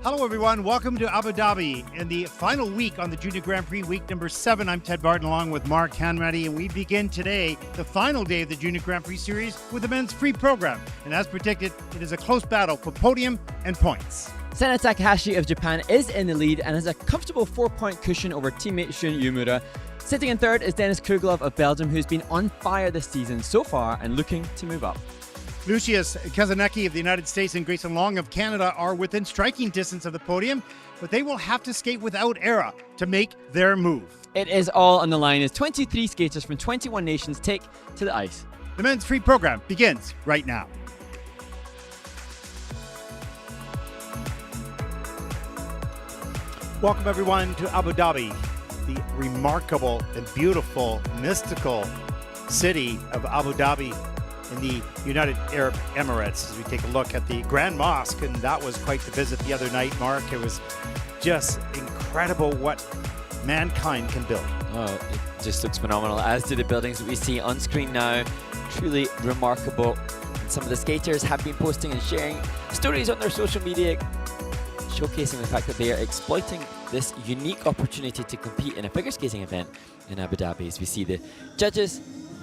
Hello, everyone. Welcome to Abu Dhabi in the final week on the Junior Grand Prix, week number 7. I'm Ted Barton along with Mark Hanratty, and we begin today, the final day of the Junior Grand Prix series, with the men's free program. And as predicted, it is a close battle for podium and points. Sena Takahashi of Japan is in the lead and has a comfortable 4-point cushion over teammate Shun Uemura. Sitting in third is Krouglov of Belgium, who's been on fire this season so far and looking to move up. Lucius Kazanecki of the United States and Grayson Long of Canada are within striking distance of the podium, but they will have to skate without error to make their move. It is all on the line as 23 skaters from 21 nations take to the ice. The men's free program begins right now. Welcome everyone to Abu Dhabi, the remarkable and beautiful, mystical city of Abu Dhabi in the United Arab Emirates, as we take a look at the Grand Mosque, and that was quite the visit the other night, Mark. It was just incredible what mankind can build. Oh, it just looks phenomenal, as do the buildings that we see on screen now. Truly remarkable. And some of the skaters have been posting and sharing stories on their social media, showcasing the fact that they are exploiting this unique opportunity to compete in a figure skating event in Abu Dhabi, as we see the judges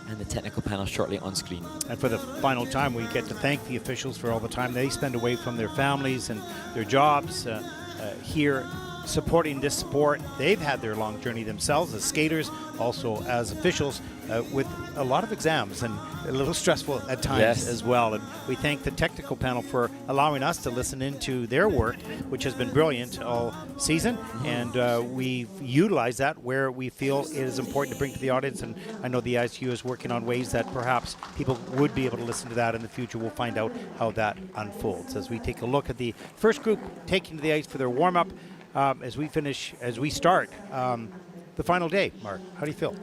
and the technical panel shortly on screen. And for the final time, we get to thank the officials for all the time they spend away from their families and their jobs here supporting this sport. They've had their long journey themselves as skaters, also as officials, with a lot of exams and a little stressful at times as well. And we thank the technical panel for allowing us to listen into their work, which has been brilliant all season. And we utilize that where we feel it is important to bring to the audience. And I know the ISU is working on ways that perhaps people would be able to listen to that in the future. We'll find out how that unfolds as we take a look at the first group taking to the ice for their warm-up. As we start the final day. Mark, how do you feel?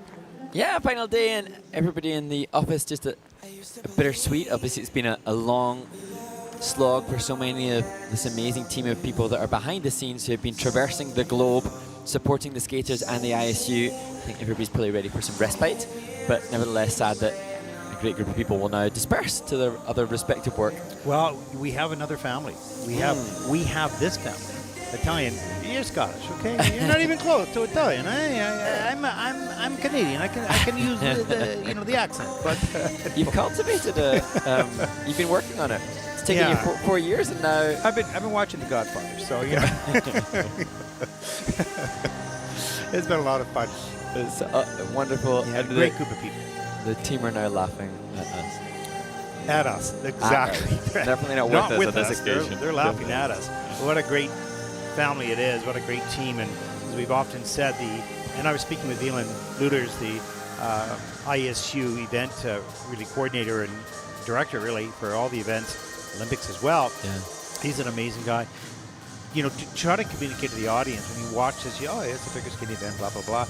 Yeah, final day, and everybody in the office just a bittersweet. Obviously, it's been a long slog for so many of this amazing team of people that are behind the scenes who have been traversing the globe, supporting the skaters and the ISU. I think everybody's probably ready for some respite, but nevertheless sad that a great group of people will now disperse to their other respective work. Well, we have another family. We have this family. Italian, you're Scottish, okay? You're not even close to Italian. I'm Canadian. I can use the accent. But you've cultivated you've been working on it. It's taken you 4 years, and now I've been watching The Godfather, so it's been a lot of fun. It's wonderful. Yeah, a great group of people. The team are now laughing at us. At us, exactly. Definitely not with us on this occasion. They're laughing at us. What a great family it is. What a great team. And as we've often said, and I was speaking with Dylan Luters, the ISU event really coordinator and director really for all the events, Olympics as well. Yeah. He's an amazing guy. You know, to try to communicate to the audience when you watch this, it's a figure skating event, blah, blah, blah.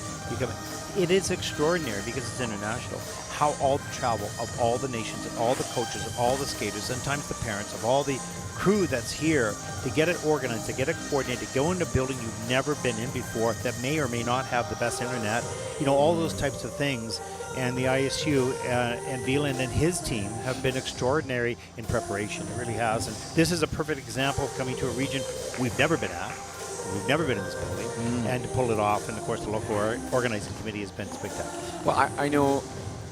It is extraordinary because it's international. How all the travel of all the nations, of all the coaches, of all the skaters, sometimes the parents, of all the crew that's here to get it organized, to get it coordinated, to go into a building you've never been in before that may or may not have the best internet, all those types of things. And the ISU and Wieland and his team have been extraordinary in preparation. It really has. And this is a perfect example of coming to a region we've never been at. We've never been in this building. And to pull it off. And of course, the local organizing committee has been spectacular. Well, I know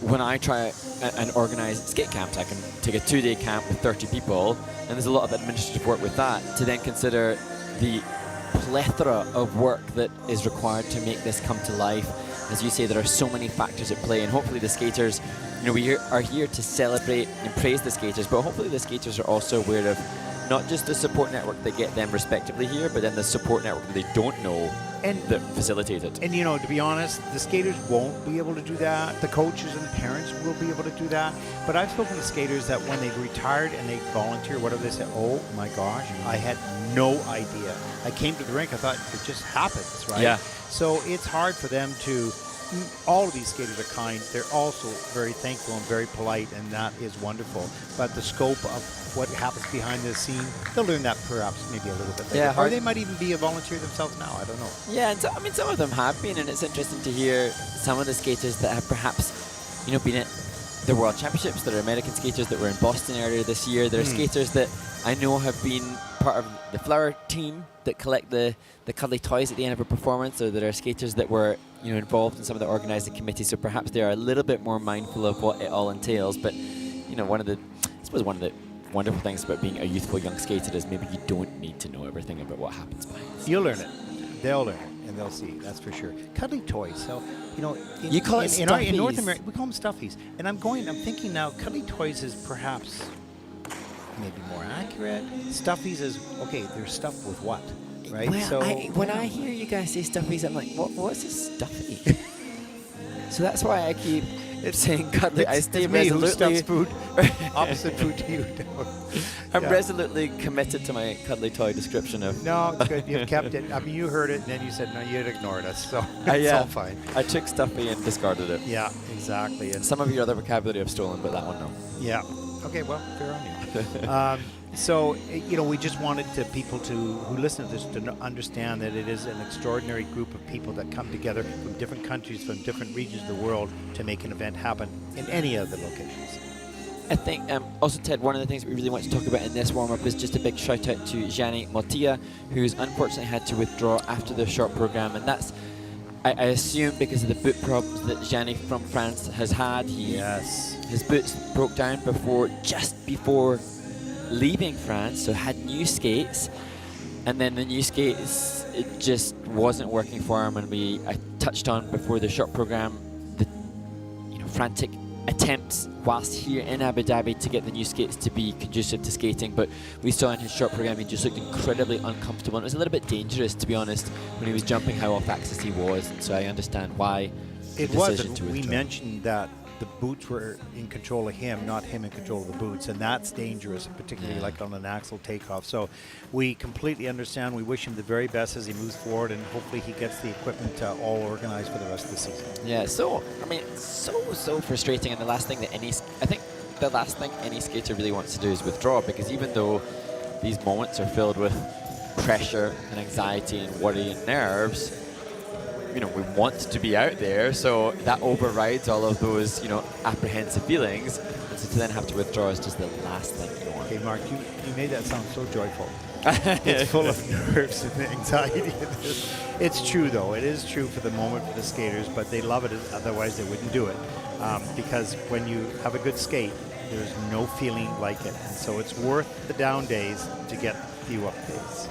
when I try and organize skate camps, I can take a 2-day camp with 30 people, and there's a lot of administrative work with that, to then consider the plethora of work that is required to make this come to life. As you say, there are so many factors at play, and hopefully the skaters, we are here to celebrate and praise the skaters, but hopefully the skaters are also aware of not just the support network that get them respectively here, but then the support network that they don't know that facilitate it. And to be honest, the skaters won't be able to do that. The coaches and the parents will be able to do that. But I've spoken to skaters that when they've retired and they volunteer, whatever, they say, oh my gosh, I had no idea. I came to the rink, I thought it just happens, right? Yeah. So it's hard for them to, all of these skaters are kind. They're also very thankful and very polite, and that is wonderful. But the scope of what happens behind the scene, they'll learn that perhaps maybe a little bit later. Or they might even be a volunteer themselves now, I don't know. Yeah, and some of them have been, and it's interesting to hear some of the skaters that have perhaps, been at the World Championships. There are American skaters that were in Boston earlier this year. There are skaters that I know have been part of the flower team that collect the cuddly toys at the end of a performance, or there are skaters that were involved in some of the organising committees, so perhaps they are a little bit more mindful of what it all entails. But one of the wonderful things about being a youthful young skater is maybe you don't need to know everything about what happens behind the scenes. You'll learn it. They'll learn it, and they'll see. That's for sure. Cuddly toys. So you call it stuffies. In North America, we call them stuffies. And I'm thinking now, cuddly toys is perhaps maybe more accurate. Stuffies is okay. They're stuffed with what, right? Well, so when I hear you guys say stuffies, I'm like, what's a stuffy? So that's why I keep saying cuddly. I stay resolutely. Stuffs food, opposite food to you. I'm resolutely committed to my cuddly toy description of. No, it's good. You've kept it. I mean, you heard it, and then you said no. You'd ignored us, so it's all fine. I took stuffy and discarded it. Yeah, exactly. And some of your other vocabulary I've stolen, but that one no. Yeah. Okay. Well, fair on you. So, we just wanted people who listen to this to understand that it is an extraordinary group of people that come together from different countries, from different regions of the world to make an event happen in any of the locations. I think also, Ted, one of the things we really want to talk about in this warm-up is just a big shout-out to Gianni Mottia, who's unfortunately had to withdraw after the short program, and that's, I assume, because of the boot problems that Gianni from France has had. His boots broke down just before leaving France, so had new skates, and then the new skates, it just wasn't working for him. And I touched on before the short program the frantic attempts whilst here in Abu Dhabi to get the new skates to be conducive to skating, but we saw in his short program he just looked incredibly uncomfortable, and it was a little bit dangerous, to be honest, when he was jumping how off axis he was. And so I understand why it was. We mentioned that the boots were in control of him, not him in control of the boots, and that's dangerous, particularly like on an axle takeoff. So we completely understand. We wish him the very best as he moves forward, and hopefully he gets the equipment all organized for the rest of the season. Yeah, so frustrating, and the last thing any skater really wants to do is withdraw, because even though these moments are filled with pressure and anxiety and worry and nerves, we want to be out there, so that overrides all of those, apprehensive feelings. And so to then have to withdraw is just the last thing you want. Okay, Mark, you made that sound so joyful. It's full of nerves and anxiety. It's true, though. It is true for the moment for the skaters, but they love it. Otherwise, they wouldn't do it. Because when you have a good skate, there's no feeling like it. And so it's worth the down days to get a few up days.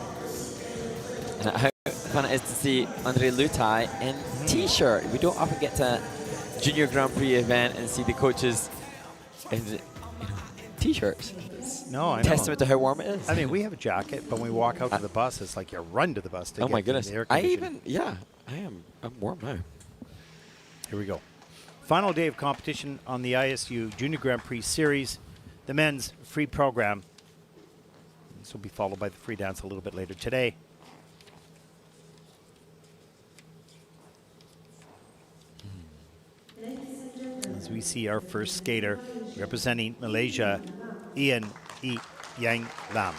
And how fun it is to see Andre Lutai in T-shirt. We don't often get to a Junior Grand Prix event and see the coaches in T-shirts. No, I know. Testament to how warm it is. I mean, we have a jacket, but when we walk out to the bus, it's like you run to the bus to oh get my goodness. the air conditioning. I'm warm now. Here we go. Final day of competition on the ISU Junior Grand Prix Series, the men's free program. This will be followed by the free dance a little bit later today. As we see our first skater representing Malaysia, Eyang Lam.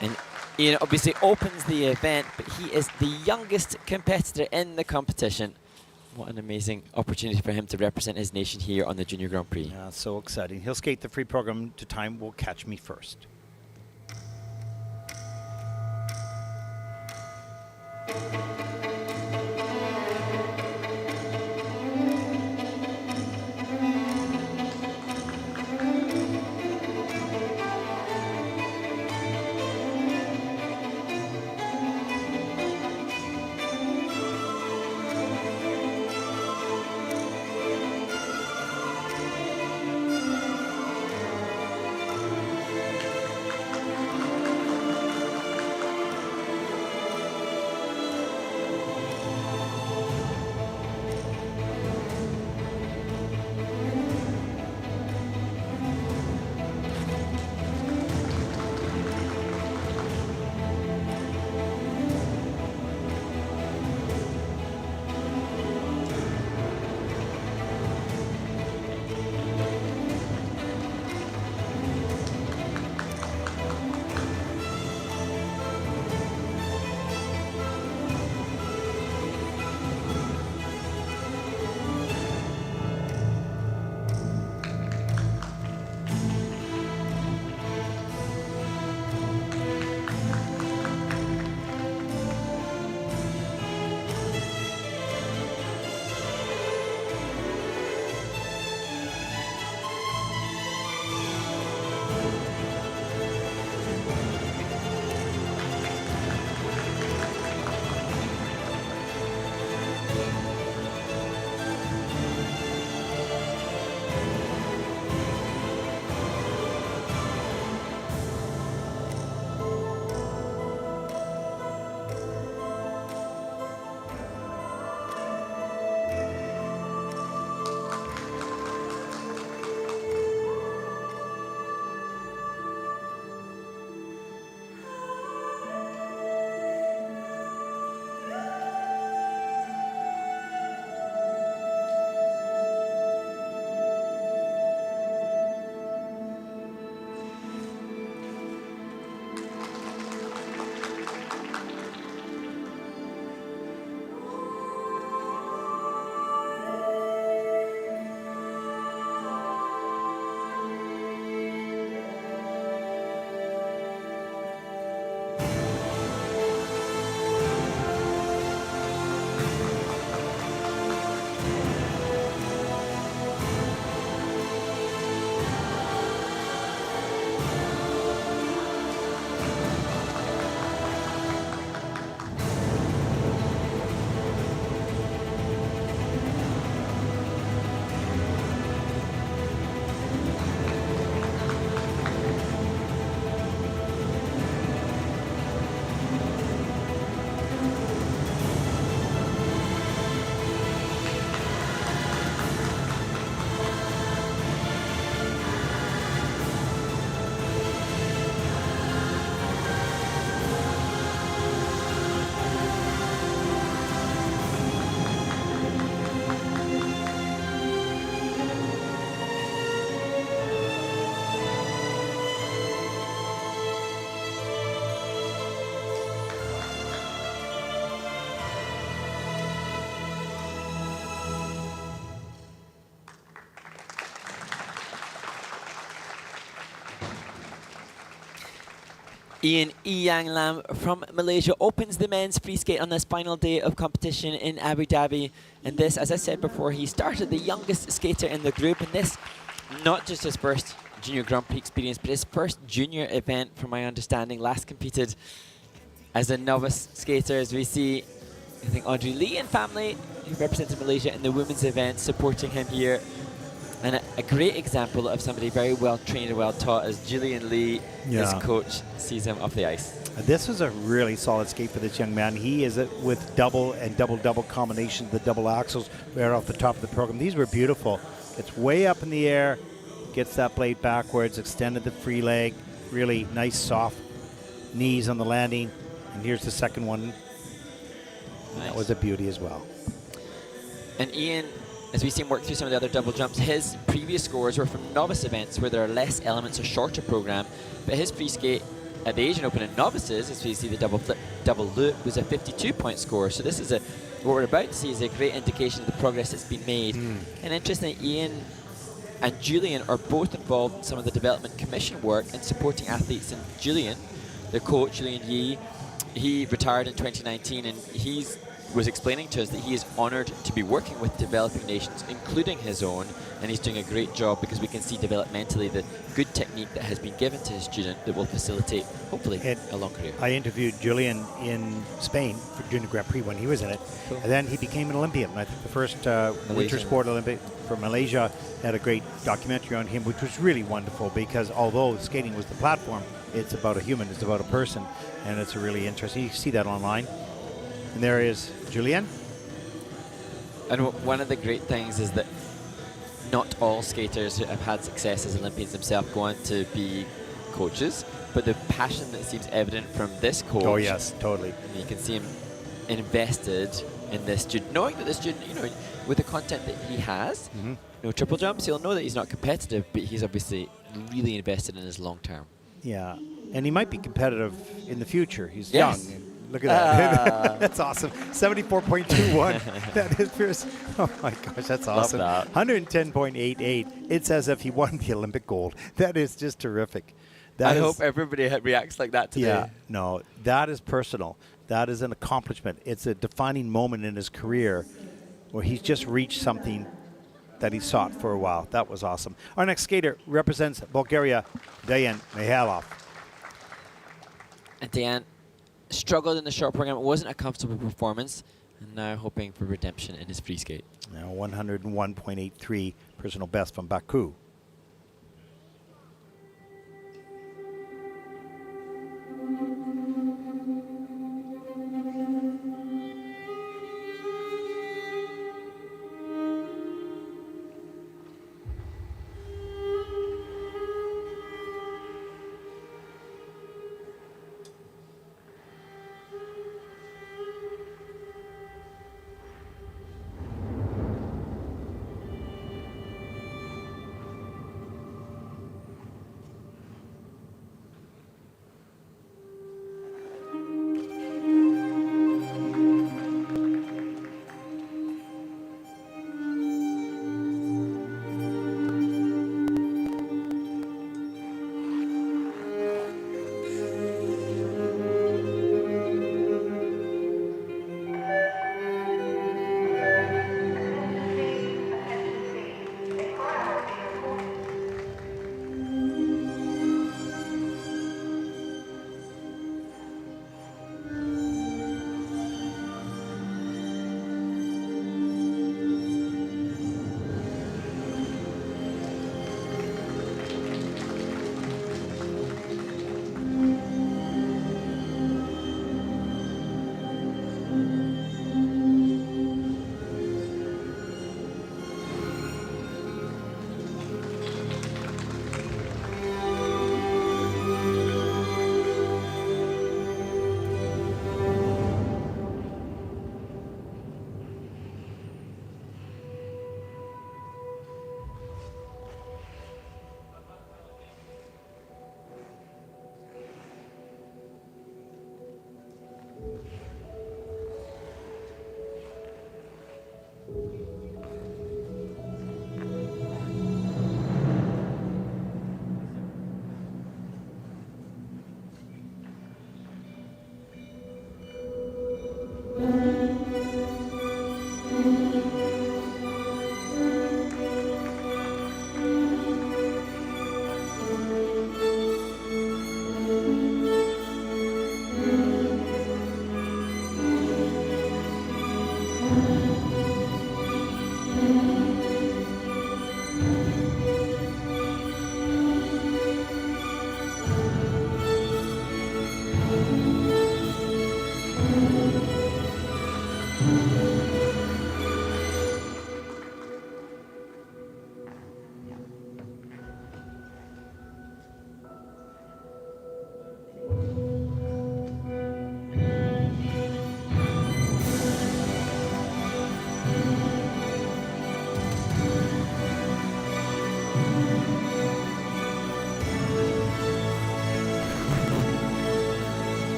And Ian obviously opens the event, but he is the youngest competitor in the competition. What an amazing opportunity for him to represent his nation here on the Junior Grand Prix. Yeah, so exciting. He'll skate the free program to time will catch me first. Eyang Lam from Malaysia opens the men's free skate on this final day of competition in Abu Dhabi. And this, as I said before, he started the youngest skater in the group. And this, not just his first Junior Grand Prix experience, but his first junior event, from my understanding. Last competed as a novice skater, as we see, I think, Audrey Lee and family, who represented Malaysia in the women's event, supporting him here. And a great example of somebody very well trained and well taught, as Julian Lee, his coach, sees him off the ice. This was a really solid skate for this young man. He is with double and double combination, the double axles right off the top of the program. These were beautiful. Gets way up in the air, gets that blade backwards, extended the free leg, really nice soft knees on the landing. And here's the second one. Nice. That was a beauty as well. And Ian, as we see him work through some of the other double jumps, his previous scores were from novice events where there are less elements, a shorter program. But his free skate at the Asian Open in novices, as we see the double flip, double loop, was a 52-point score. So this is what we're about to see is a great indication of the progress that's been made. And interestingly, Ian and Julian are both involved in some of the development commission work and supporting athletes. And Julian, the coach, Julian Yi, he retired in 2019, and he's was explaining to us that he is honoured to be working with developing nations, including his own, and he's doing a great job because we can see developmentally the good technique that has been given to his student that will facilitate, hopefully, a long career. I interviewed Julian in Spain for Junior Grand Prix when he was in it, and then he became an Olympian. I think the first winter sport Olympic for Malaysia had a great documentary on him, which was really wonderful because although skating was the platform, it's about a human, it's about a person, and it's a really interesting. You can see that online. And there is Julian. And one of the great things is that not all skaters who have had success as Olympians themselves go on to be coaches, but the passion that seems evident from this coach. Oh yes, totally. You can see him invested in this student, knowing that the student, with the content that he has, no triple jumps, he'll know that he's not competitive, but he's obviously really invested in his long term. Yeah, and he might be competitive in the future. He's yes. young. Look at that. That's awesome. 74.21. That is fierce. Oh my gosh, that's awesome. Love that. 110.88. It's as if he won the Olympic gold. That is just terrific. I hope everybody reacts like that today. Yeah, no, that is personal. That is an accomplishment. It's a defining moment in his career where he's just reached something that he sought for a while. That was awesome. Our next skater represents Bulgaria, Deyan Mihaylov. And Deyan struggled in the short program. It wasn't a comfortable performance, and now hoping for redemption in his free skate. Now 101.83 personal best from Baku.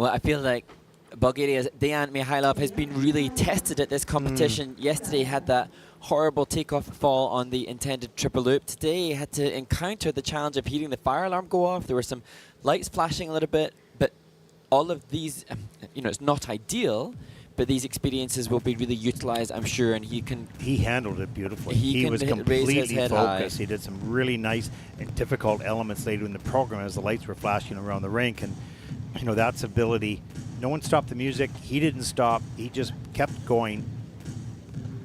Well, I feel like Bulgaria's Deyan Mihaylov has been really tested at this competition. Yesterday he had that horrible takeoff fall on the intended triple loop. Today he had to encounter the challenge of hearing the fire alarm go off. There were some lights flashing a little bit, but all of these, it's not ideal, but these experiences will be really utilized, I'm sure, and He handled it beautifully. He was can raise his completely head focused. high. He did some really nice and difficult elements later in the program as the lights were flashing around the rink, and that's ability. No one stopped the music. He didn't stop. He just kept going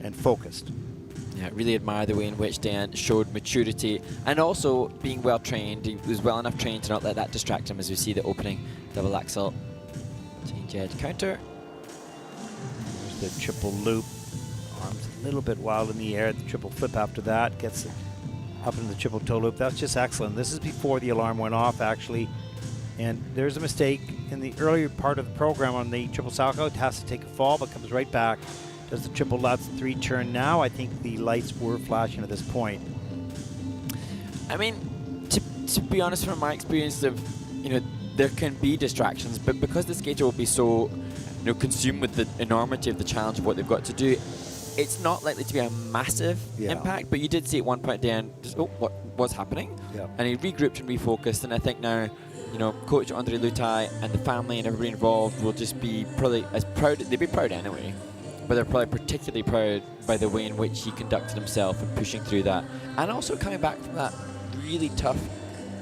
and focused. Yeah, really admire the way in which Dan showed maturity and also being well trained. He was well enough trained to not let that distract him as we see the opening double axel change edge counter. There's the triple loop. Arms a little bit wild in the air. The triple flip after that gets it up into the triple toe loop. That's just excellent. This is before the alarm went off, actually. And there's a mistake in the earlier part of the program on the triple salchow. It has to take a fall, but comes right back. Does the triple Lutz 3 turn now? I think the lights were flashing at this point. I mean, to be honest, from my experience of, there can be distractions, but because the skater will be so, consumed with the enormity of the challenge of what they've got to do, it's not likely to be a massive impact. But you did see at one point, Dan, just, what's happening? Yeah. And he regrouped and refocused, and I think now, Coach Andre Lutai and the family and everybody involved will just be probably as proud. They'd be proud anyway, but they're probably particularly proud by the way in which he conducted himself and pushing through that, and also coming back from that really tough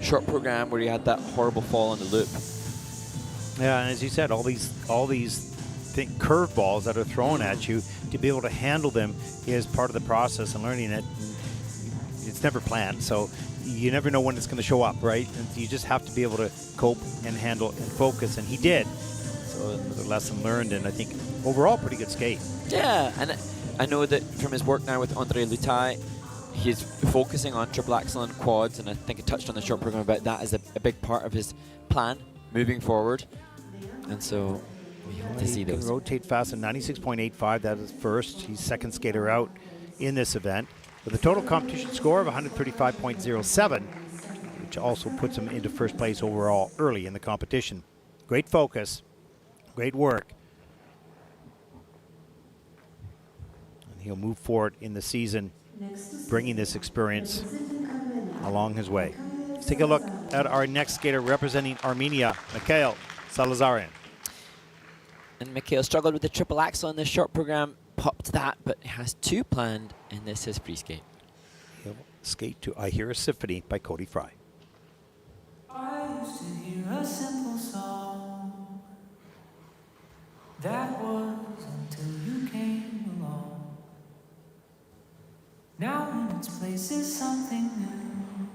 short program where he had that horrible fall on the loop. Yeah, and as you said, all these curveballs that are thrown at you, to be able to handle them is part of the process and learning it. It's never planned, so you never know when it's going to show up, right? And you just have to be able to cope and handle and focus, and he did. So another lesson learned, and I think overall pretty good skate. Yeah, and I know that from his work now with Andre Lutai, he's focusing on triple axel and quads, and I think I touched on the short program about that as a big part of his plan moving forward. And so we hope to see those. He can rotate fast at 96.85. That is first. He's second skater out in this event with a total competition score of 135.07, which also puts him into first place overall early in the competition. Great focus, great work. And he'll move forward in the season, bringing this experience along his way. Let's take a look at our next skater representing Armenia, Mikhail Salazarian. And Mikhail struggled with the triple axel in this short program, popped that, but has 2 planned, and this is free skate. He'll skate to I Hear a Symphony by Cody Fry. I used to hear a simple song. That was until you came along. Now in its place is something new.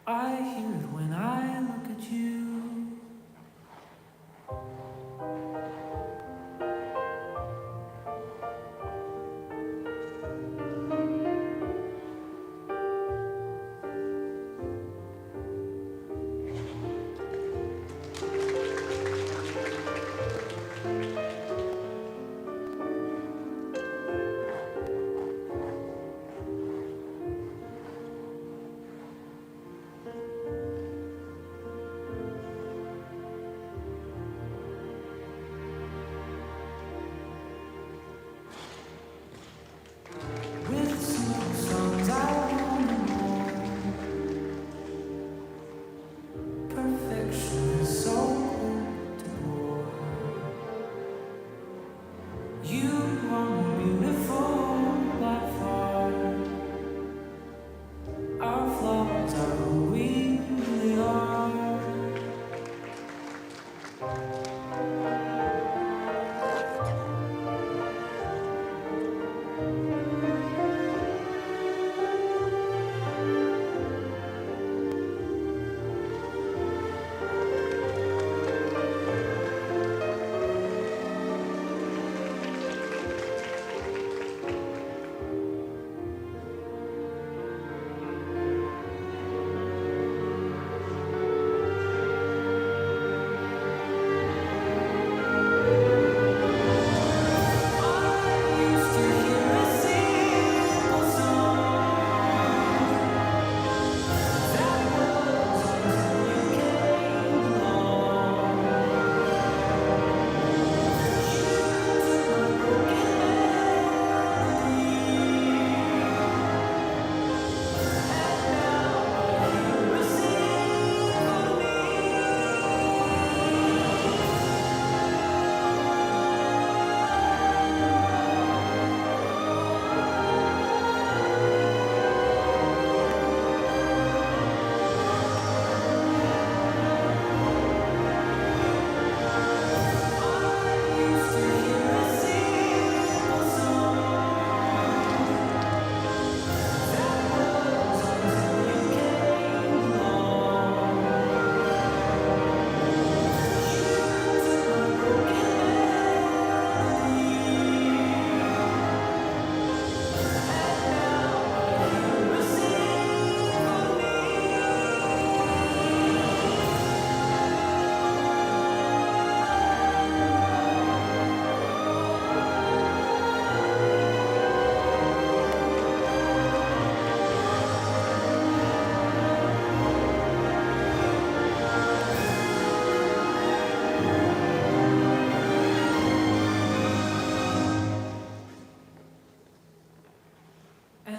I hear it when I look at you.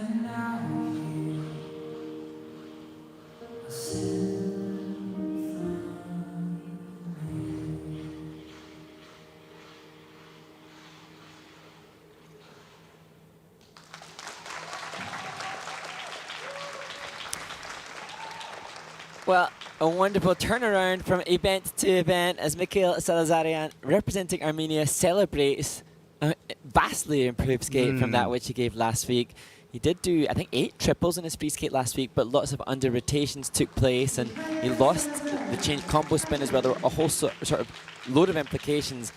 And now you are sent from me. Well, a wonderful turnaround from event to event as Mikhail Salazarian, representing Armenia, celebrates a vastly improved skate from that which he gave last week. He did do, I think, 8 triples in his free skate last week, but lots of under rotations took place, and he lost the change combo spin as well. There were a whole sort of load of implications.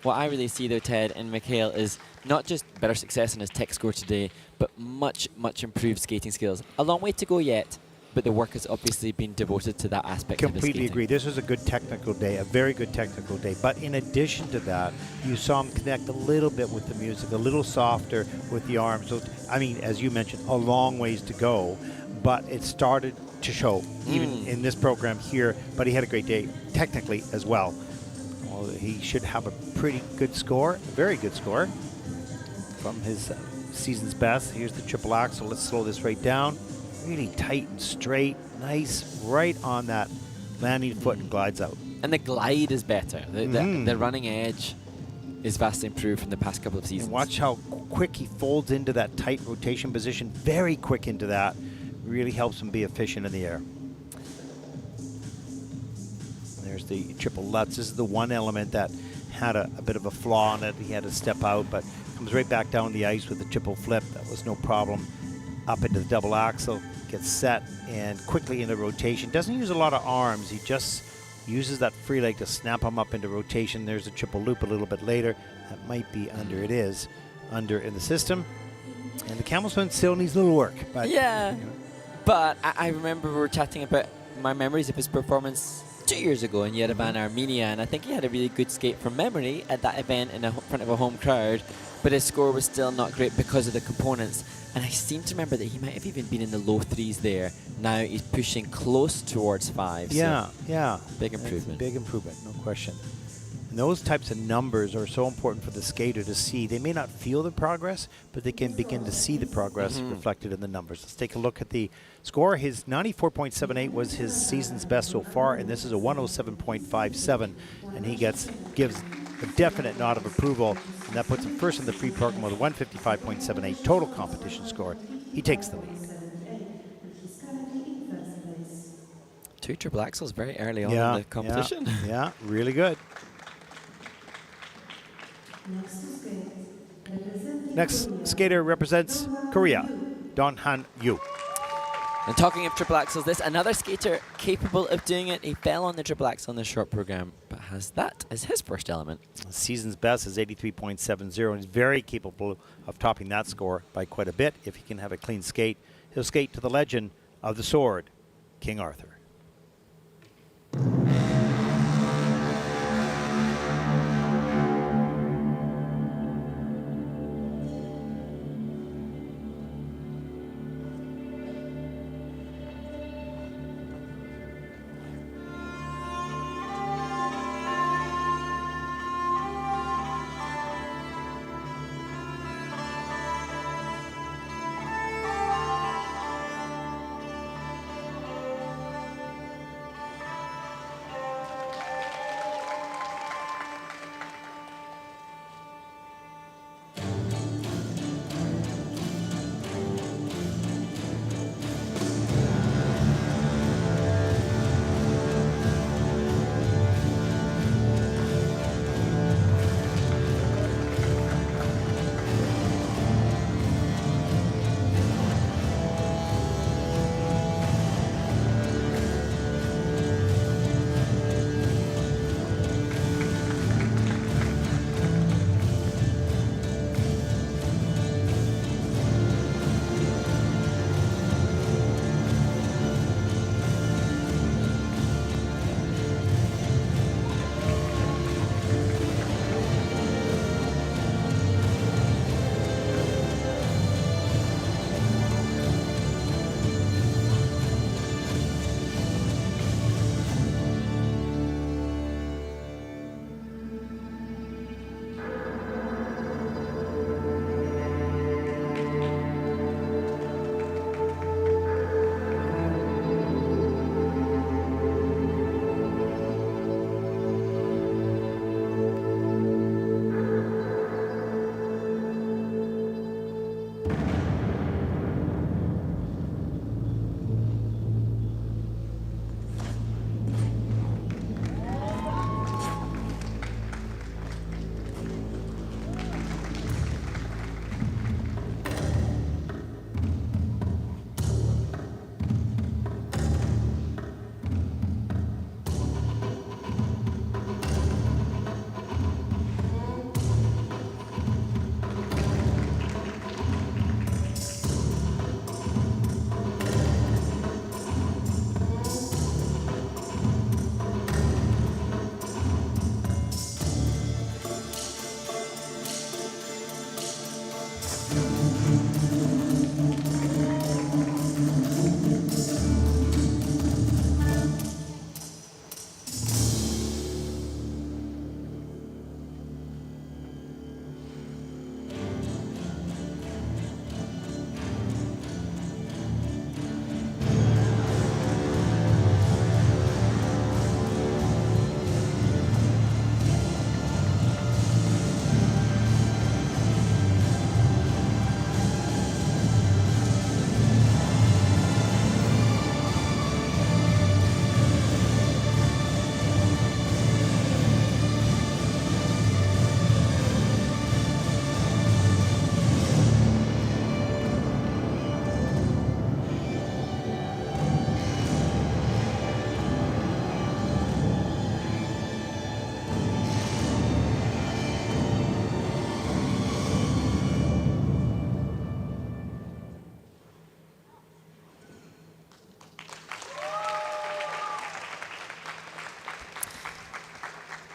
What I really see, though, Ted, in Mikhail is not just better success in his tech score today, but much, much improved skating skills. A long way to go yet, but the work has obviously been devoted to that aspect of his Completely skating. agree. This was a good technical day, a very good technical day. But in addition to that, you saw him connect a little bit with the music, a little softer with the arms. So, I mean, as you mentioned, a long ways to go, but it started to show even in this program here. But he had a great day technically as well. Well, he should have a pretty good score, a very good score from his season's best. Here's the triple axel. Let's slow this right down. Really tight and straight, nice, right on that landing foot and glides out. And the glide is better. The running edge is vastly improved from the past couple of seasons. And watch how quick he folds into that tight rotation position, very quick into that. Really helps him be efficient in the air. There's the triple Lutz. This is the one element that had a bit of a flaw in it. He had to step out, but comes right back down the ice with the triple flip. That was no problem. Up into the double axel, gets set, and quickly into rotation. Doesn't use a lot of arms. He just uses that free leg to snap him up into rotation. There's a triple loop a little bit later. That might be under. It is under in the system. And the camel spin still needs a little work. But, Yeah. you know. But I remember we were chatting about my memories of his performance 2 years ago in Yerevan, Armenia, and I think he had a really good skate from memory at that event in front of a home crowd, but his score was still not great because of the components. And I seem to remember that he might have even been in the low 3s there. Now he's pushing close towards 5. Yeah, so yeah. big It's a improvement. big improvement, no question. And those types of numbers are so important for the skater to see. They may not feel the progress, but they can begin to see the progress reflected in the numbers. Let's take a look at the score. His 94.78 was his season's best so far, and this is a 107.57. And he gives a definite nod of approval, and that puts him first in the free program with a 155.78 total competition score. He takes the lead. 2 triple axels very early on in the competition. Yeah, really good. Next skater represents Korea, Donghan Yu. And talking of triple axels, this another skater capable of doing it. He fell on the triple axel in the short program, but has that as his first element. Season's best is 83.70, and he's very capable of topping that score by quite a bit. If he can have a clean skate, he'll skate to the legend of the sword, King Arthur.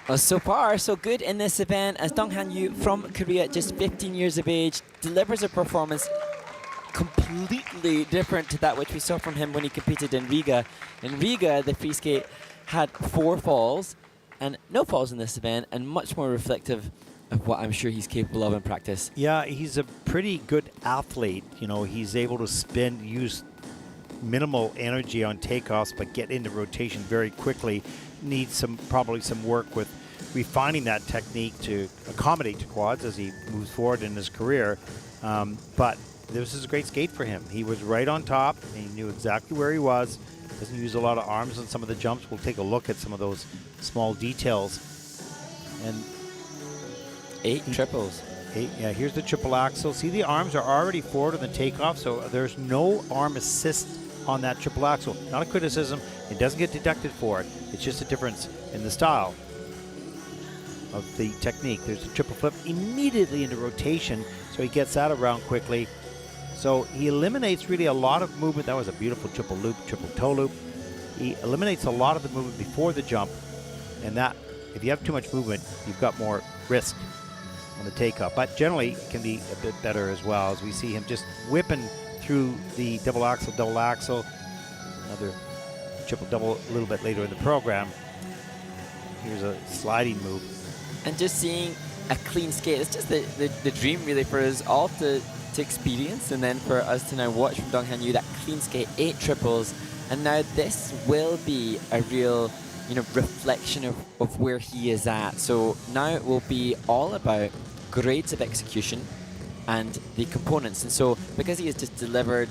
Well, so far, so good in this event as Donghan Yu from Korea, just 15 years of age, delivers a performance completely different to that which we saw from him when he competed in Riga. In Riga, the free skate had 4 falls and no falls in this event, and much more reflective of what I'm sure he's capable of in practice. Yeah, he's a pretty good athlete. You know, he's able to spin, use minimal energy on takeoffs, but get into rotation very quickly. Needs probably some work with refining that technique to accommodate to quads as he moves forward in his career. But this is a great skate for him. He was right on top, and he knew exactly where he was. Doesn't use a lot of arms on some of the jumps. We'll take a look at some of those small details. And 8 triples. Yeah, here's the triple axel. See, the arms are already forward on the takeoff, so there's no arm assist on that triple axel. Not a criticism. It doesn't get deducted for it. It's just a difference in the style of the technique. There's a triple flip immediately into rotation, so he gets that around quickly. So he eliminates really a lot of movement. That was a beautiful triple loop, triple toe loop. He eliminates a lot of the movement before the jump, and that, if you have too much movement, you've got more risk on the takeoff. But generally, it can be a bit better as well, as we see him just whipping through the double axel, another triple double a little bit later in the program. Here's a sliding move. And just seeing a clean skate, it's just the dream really for us all to experience, and then for us to now watch from Donghan Yu, that clean skate, 8 triples, and now this will be a real, you know, reflection of where he is at. So now it will be all about grades of execution and the components. And so because he has just delivered,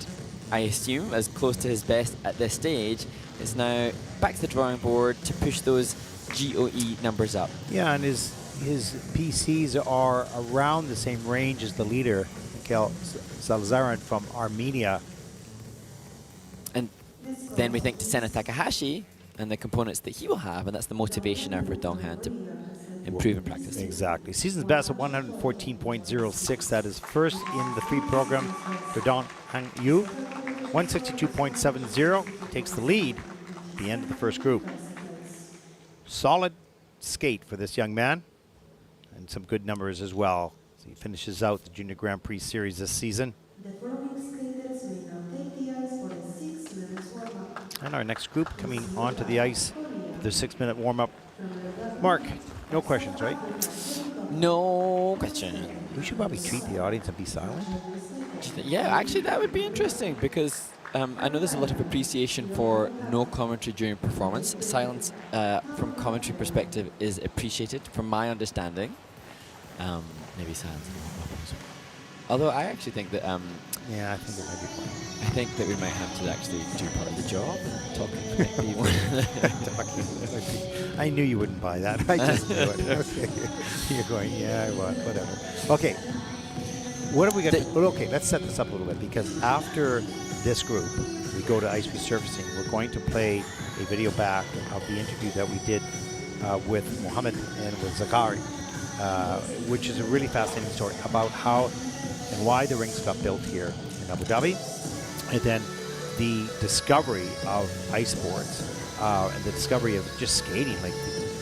I assume, as close to his best at this stage, it's now back to the drawing board to push those GOE numbers up. Yeah, and his PCs are around the same range as the leader, Mikhail Salazarian from Armenia. And then we think to Sena Takahashi and the components that he will have, and that's the motivation now for Donghan to improve in practice. Exactly. Season's best at 114.06. That is first in the free program for Donghan Yu. 162.70 takes the lead at the end of the first group. Solid skate for this young man, and some good numbers as well. So he finishes out the Junior Grand Prix Series this season. And our next group coming onto the ice for the 6-minute warm-up. Mark, no questions, right? No question. We should probably treat the audience and be silent. Yeah, actually that would be interesting, because I know there's a lot of appreciation for no commentary during performance. Silence from commentary perspective is appreciated, from my understanding. Maybe silence. Although I actually think that Yeah, I think it might be fun. I think that we might have to actually do part of the job. Talking I knew you wouldn't buy that. I just knew it. Okay. You're going, yeah, whatever. Okay. What have we got? Okay, let's set this up a little bit, because after this group, we go to ice resurfacing. We're going to play a video back of the interview that we did with Mohammed and with Zakari, which is a really fascinating story about how and why the rings got built here in Abu Dhabi, and then the discovery of ice sports and the discovery of just skating, like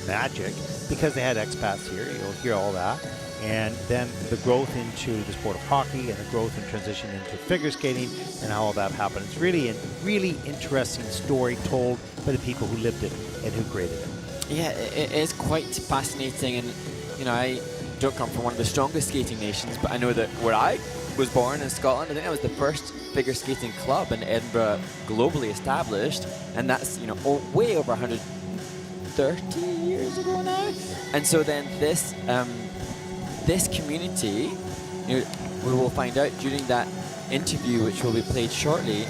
magic, because they had expats here. You'll hear all that. And then the growth into the sport of hockey, and the growth and transition into figure skating, and how all that happened. It's really a really interesting story told by the people who lived it and who created it. Yeah, it is quite fascinating, and you know, I don't come from one of the strongest skating nations, but I know that where I was born in Scotland, I think that was the first figure skating club in Edinburgh, globally established, and that's, you know, way over 130 years ago now. And so then this this community, you know, we will find out during that interview, which will be played shortly,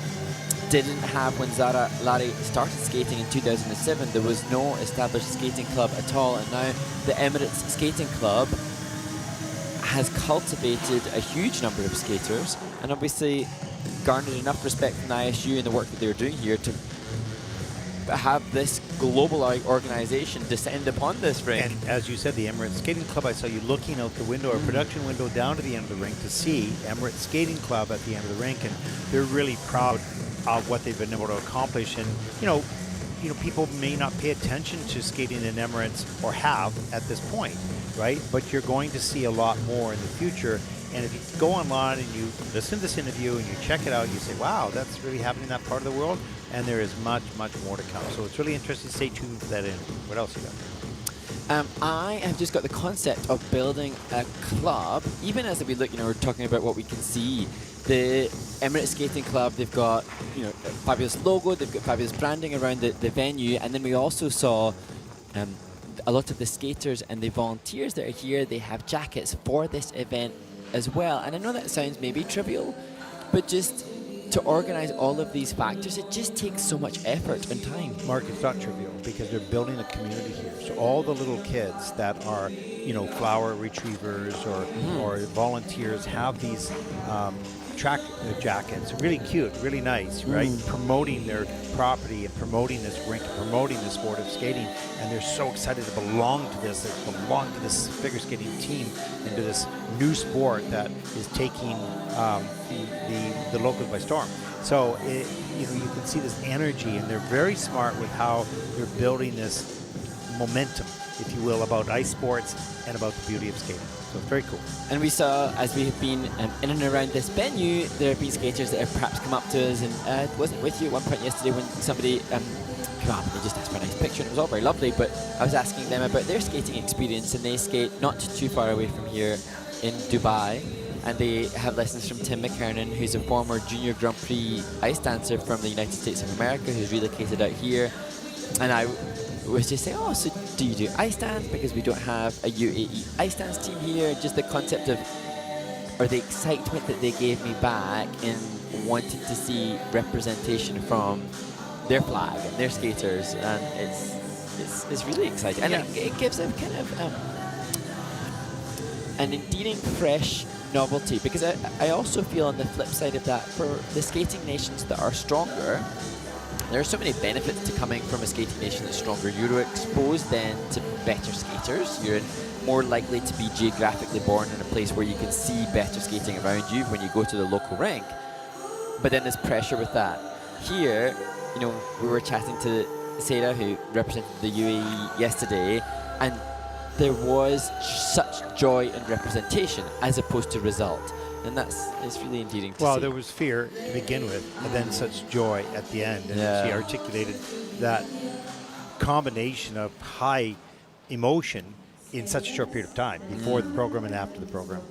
didn't have, when Zara Larry started skating in 2007, there was no established skating club at all, and now the Emirates Skating Club has cultivated a huge number of skaters, and obviously garnered enough respect from the ISU and the work that they're doing here to have this global organization descend upon this rink. And as you said, the Emirates Skating Club, I saw you looking out the window, or production window, down to the end of the rink to see Emirates Skating Club at the end of the rink, and they're really proud of what they've been able to accomplish. And, you know, people may not pay attention to skating in Emirates or have at this point, right? But you're going to see a lot more in the future. And if you go online and you listen to this interview and you check it out, you say, wow, that's really happening in that part of the world. And there is much, much more to come. So it's really interesting. Stay tuned for that interview. What else you got? I have just got the concept of building a club. Even as we look, we're talking about what we can see. The Emirates Skating Club, they've got, a fabulous logo, they've got fabulous branding around the venue, and then we also saw a lot of the skaters and the volunteers that are here, they have jackets for this event as well. And I know that sounds maybe trivial, but just to organize all of these factors, it just takes so much effort and time. Mark, it's not trivial because they're building a community here. So all the little kids that are, flower retrievers or volunteers have these track jackets, really cute, really nice, right? Promoting their property and promoting this rink, and promoting the sport of skating, and they're so excited to belong to this. They belong to this figure skating team and to this new sport that is taking the locals by storm. So you can see this energy, and they're very smart with how they're building this momentum, if you will, about ice sports and about the beauty of skating. So it's very cool. And we saw, as we have been in and around this venue, there have been skaters that have perhaps come up to us, and wasn't with you at one point yesterday when somebody came up and they just asked for a nice picture, and it was all very lovely, but I was asking them about their skating experience, and they skate not too far away from here in Dubai, and they have lessons from Tim McKernan, who's a former Junior Grand Prix ice dancer from the United States of America, who's relocated out here. And I was just saying, oh, so do you do ice dance? Because we don't have a UAE ice dance team here. Just the concept of, or the excitement that they gave me back in wanting to see representation from their flag and their skaters, and it's really exciting. And it gives a kind of an endearing, fresh novelty, because I also feel on the flip side of that, for the skating nations that are stronger, there are so many benefits to coming from a skating nation that's stronger. You're exposed then to better skaters. You're more likely to be geographically born in a place where you can see better skating around you when you go to the local rink. But then there's pressure with that. Here, we were chatting to Sena, who represented the UAE yesterday, and there was such joy in representation as opposed to result. And it's really endearing to see. Well, there was fear to begin with, and then such joy at the end. And she articulated that combination of high emotion in such a short period of time, before the program and after the program.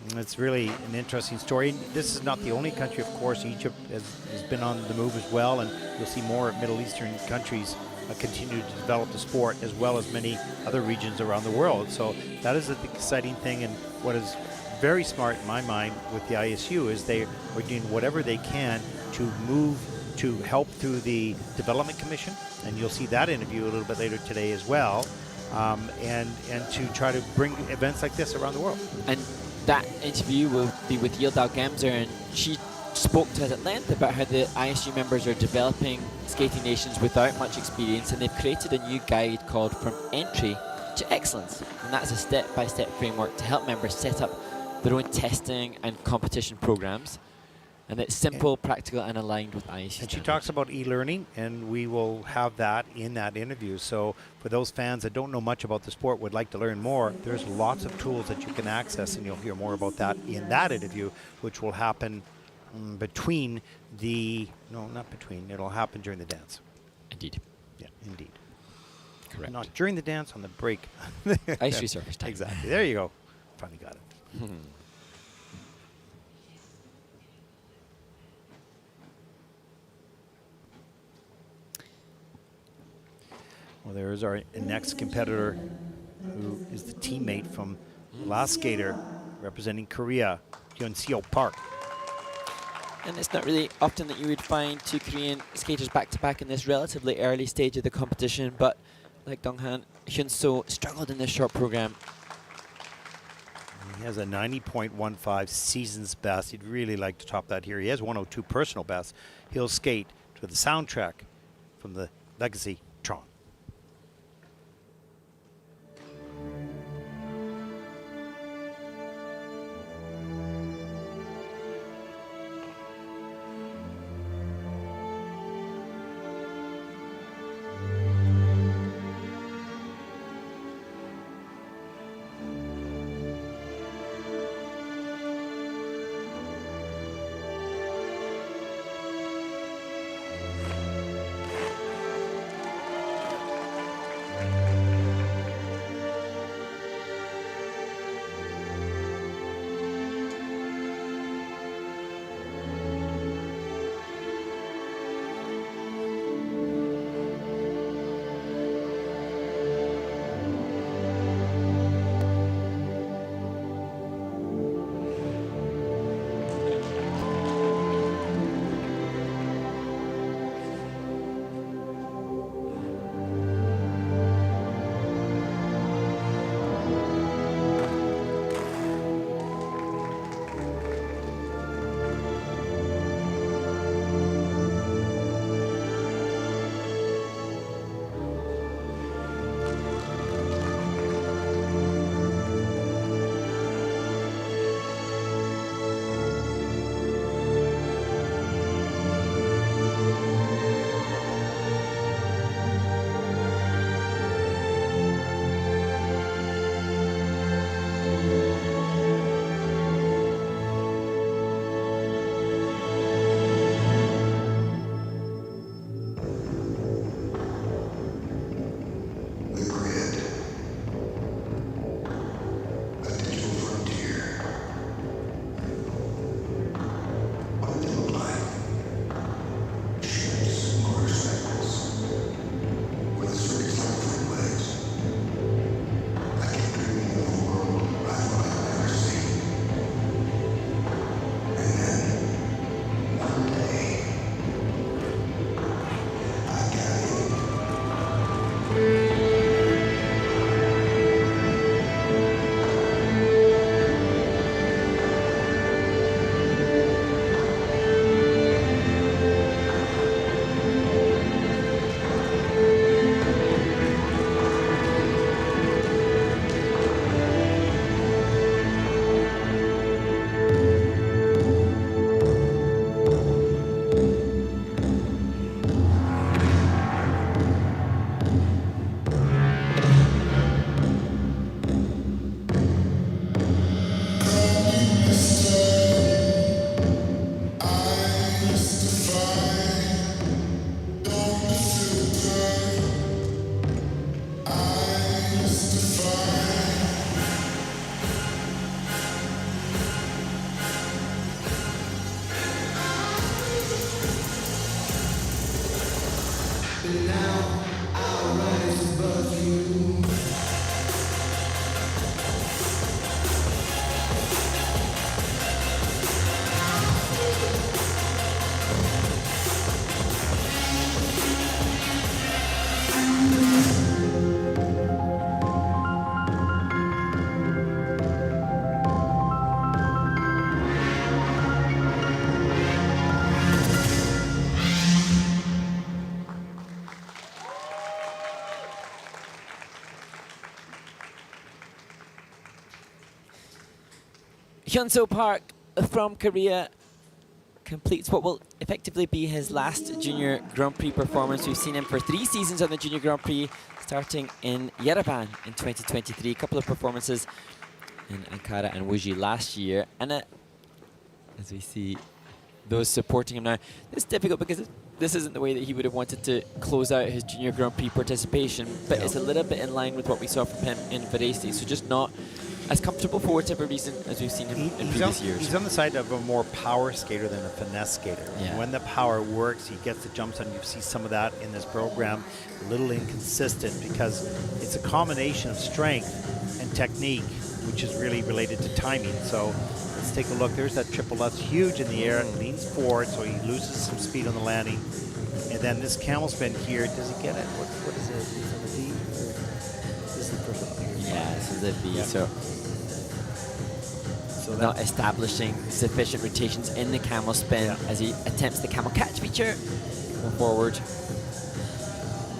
And it's really an interesting story. This is not the only country, of course. Egypt has been on the move as well, and you'll see more Middle Eastern countries continue to develop the sport, as well as many other regions around the world. So that is the exciting thing, and what is very smart in my mind with the ISU is they are doing whatever they can to move, to help through the Development Commission, and you'll see that interview a little bit later today as well, and to try to bring events like this around the world. And that interview will be with Yildiz Gemzer, and she spoke to us at length about how the ISU members are developing skating nations without much experience, and they've created a new guide called From Entry to Excellence, and that's a step-by-step framework to help members set up their own testing and competition programs, and it's simple, practical, and aligned with ISU. And she talks about e-learning, and we will have that in that interview. So for those fans that don't know much about the sport, would like to learn more, there's lots of tools that you can access, and you'll hear more about that in that interview, which will happen it'll happen during the dance. Indeed. Yeah, indeed. Correct. Not during the dance, on the break. Ice resurface time. Exactly. There you go. Finally got it. Well, there is our next competitor, who is the teammate from the last skater representing Korea, Honzo Park. And it's not really often that you would find two Korean skaters back-to-back in this relatively early stage of the competition, but like Donghan, Honzo struggled in this short program. He has a 90.15 season's best. He'd really like to top that here. He has 102 personal best. He'll skate to the soundtrack from the Legacy Tron. Honzo Park from Korea completes what will effectively be his last Junior Grand Prix performance. We've seen him for 3 seasons on the Junior Grand Prix, starting in Yerevan in 2023. A couple of performances in Ankara and Wuji last year. And as we see those supporting him now, it's difficult because this isn't the way that he would have wanted to close out his Junior Grand Prix participation, but it's a little bit in line with what we saw from him in Varese. So just not as comfortable for whatever reason as we've seen him in previous years. He's on the side of a more power skater than a finesse skater. Yeah. When the power works, he gets the jumps on. You see some of that in this program. A little inconsistent because it's a combination of strength and technique, which is really related to timing. So let's take a look. There's that triple lutz, huge in the air, leans forward, so he loses some speed on the landing. And then this camel spin here, does he get it? What is it? Is it a V? This is the first one. Yeah, this is a V. Yeah. So not establishing sufficient rotations in the camel spin as he attempts the camel catch feature. Go forward.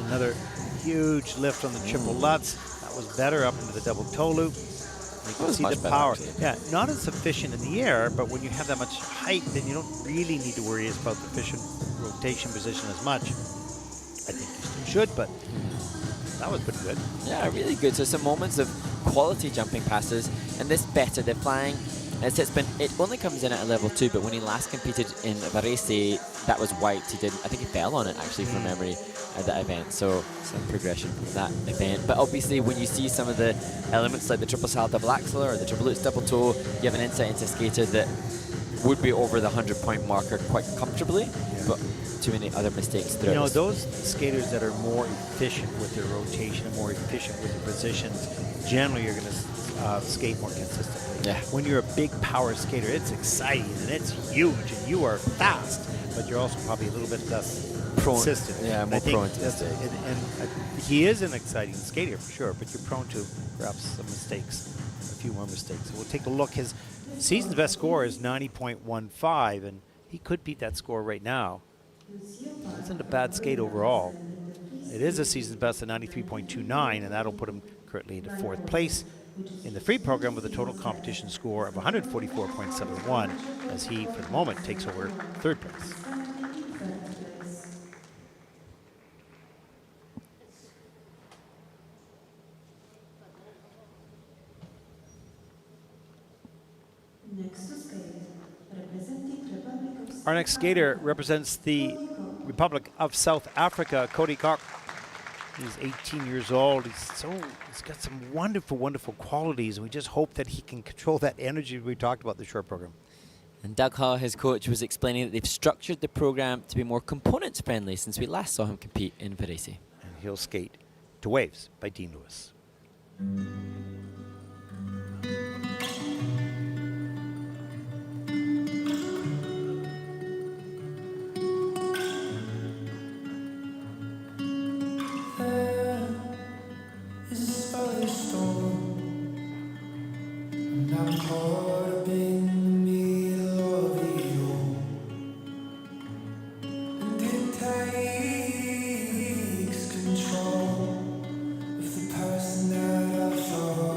Another huge lift on the triple lutz. That was better up into the double toe loop. You can see the power. Yeah, not as efficient in the air, but when you have that much height, then you don't really need to worry about the efficient rotation position as much. I think you still should, but that was pretty good. Yeah, really good. So some moments of quality jumping passes, and this better. They're flying as it's been. It only comes in at a level 2, but when he last competed in Varese, that was wiped. He didn't. I think he fell on it actually from memory at that event. So some progression from that event. But obviously, when you see some of the elements like the triple salto double axel or the triple lutz double toe, you have an insight into a skater that would be over the 100-point marker quite comfortably, but too many other mistakes throughout. You know, those skaters that are more efficient with their rotation and more efficient with their positions, generally you're going to skate more consistently. Yeah. When you're a big power skater, it's exciting and it's huge and you are fast, but you're also probably a little bit less consistent. Yeah, and more I think prone to mistake. he is an exciting skater for sure, but you're prone to perhaps some mistakes, a few more mistakes. So we'll take a look. His season's best score is 90.15, and he could beat that score right now. It isn't a bad skate overall. It is a season's best at 93.29, and that'll put him currently into 4th place in the free program with a total competition score of 144.71, as he, for the moment, takes over 3rd place. Our next skater represents the Republic of South Africa, Cody Cock. He's 18 years old. He's got some wonderful, wonderful qualities, and we just hope that he can control that energy we talked about in the short program. And Doug Haw, his coach, was explaining that they've structured the program to be more components friendly since we last saw him compete in Varese. And he'll skate to Waves by Dean Lewis. Takes control of the person that I thought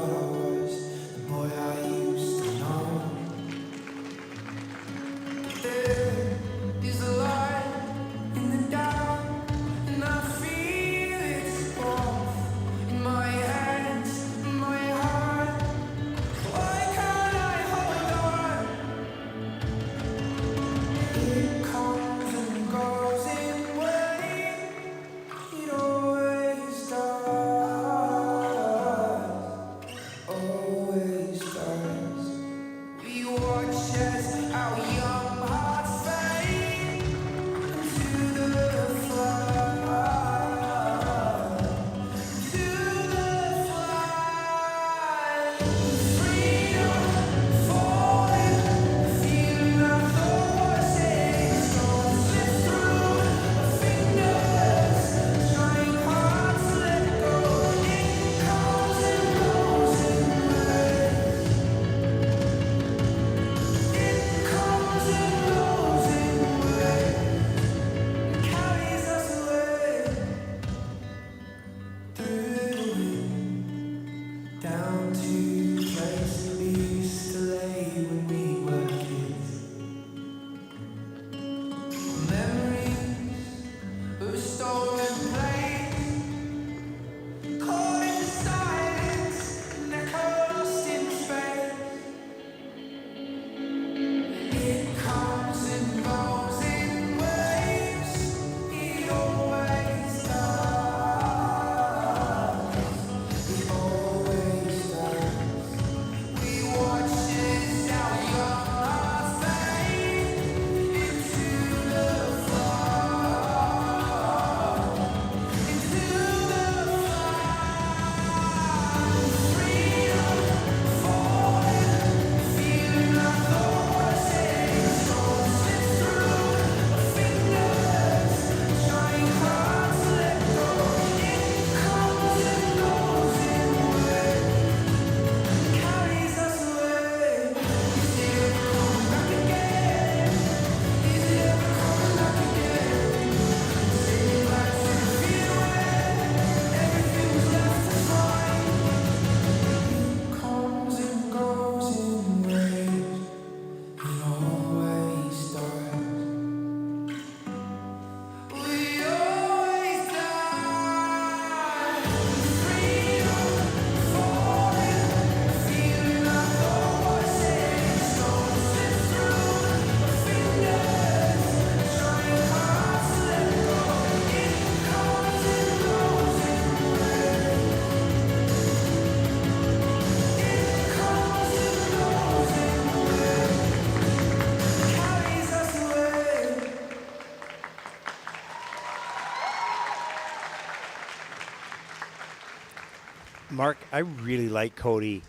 Mark, I really like Cody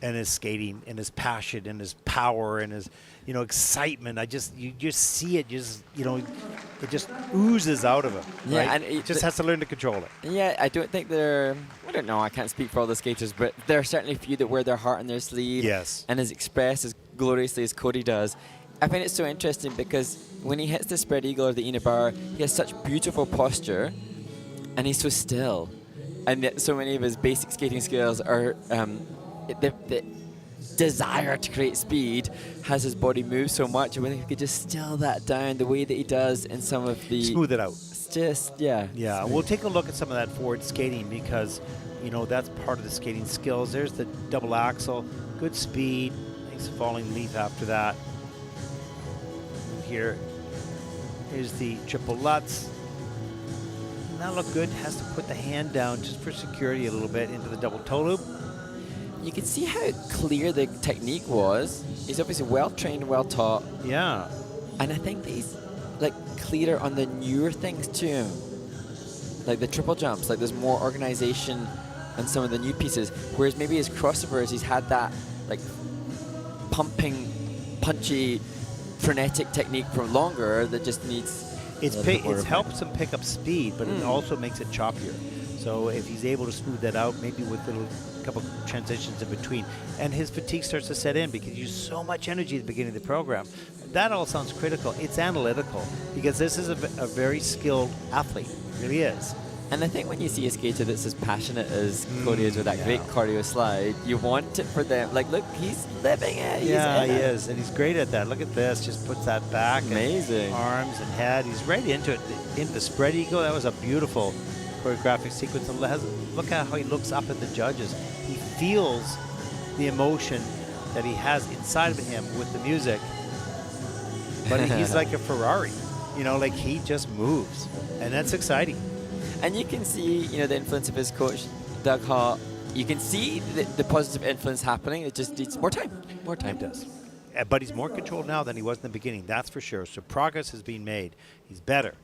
and his skating and his passion and his power and his, excitement. You just see it, it just oozes out of him. Yeah, right? and He just has to learn to control it. Yeah, I don't think I don't know, I can't speak for all the skaters, but there are certainly a few that wear their heart on their sleeve. Yes. And is expressed as gloriously as Cody does. I find it so interesting because when he hits the spread eagle or the Ina bar, he has such beautiful posture and he's so still. And yet so many of his basic skating skills are the desire to create speed has his body move so much. And when he could just still that down the way that he does in some of the... Smooth it out. It's just, yeah. Yeah, we'll take a look at some of that forward skating because, that's part of the skating skills. There's the double axel, good speed, nice falling leap after that. Here is the triple Lutz. That looked good. Has to put the hand down just for security a little bit into the double toe loop. You can see how clear the technique was. He's obviously well trained, well taught. Yeah. And I think that he's clearer on the newer things too. Like the triple jumps, there's more organization on some of the new pieces. Whereas maybe his crossovers, he's had that pumping, punchy, frenetic technique for longer that just needs... It's helps him pick up speed, but it also makes it choppier. So if he's able to smooth that out, maybe with a couple transitions in between, and his fatigue starts to set in because you use so much energy at the beginning of the program. That all sounds critical. It's analytical because this is a very skilled athlete. It really is. And I think when you see a skater that's as passionate as Cody is with that great cardio slide, you want it for them. Look, he's living it. He is, and he's great at that. Look at this, just puts that back. Amazing. And arms and head. He's right into it, into the spread eagle. That was a beautiful choreographic sequence. And look at how he looks up at the judges. He feels the emotion that he has inside of him with the music. But he's like a Ferrari, he just moves, and that's exciting. And you can see, the influence of his coach, Doug Hart. You can see the positive influence happening. It just needs more time. More time. It does. But he's more controlled now than he was in the beginning, that's for sure. So progress has been made. He's better,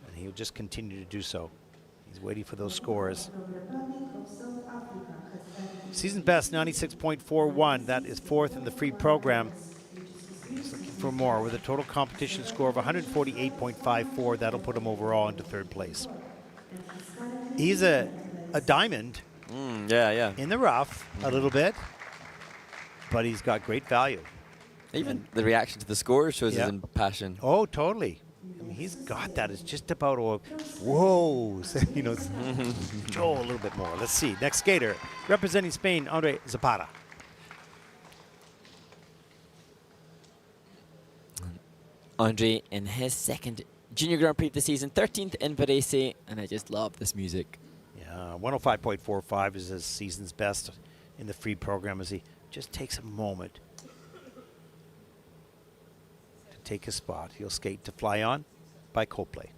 and he'll just continue to do so. He's waiting for those scores. Season best, 96.41. That is fourth in the free program. He's looking for more with a total competition score of 148.54. That'll put him overall into third place. He's a diamond in the rough a little bit, but he's got great value. Even the reaction to the score shows his passion. Oh, totally. I mean, he's got that. It's just about, whoa, a little bit more. Let's see. Next skater, representing Spain, Andre Zapata. Andre in his second Junior Grand Prix of the season, 13th in Varese, and I just love this music. Yeah, 105.45 is his season's best in the free program as he just takes a moment to take his spot. He'll skate to Fly On by Coldplay.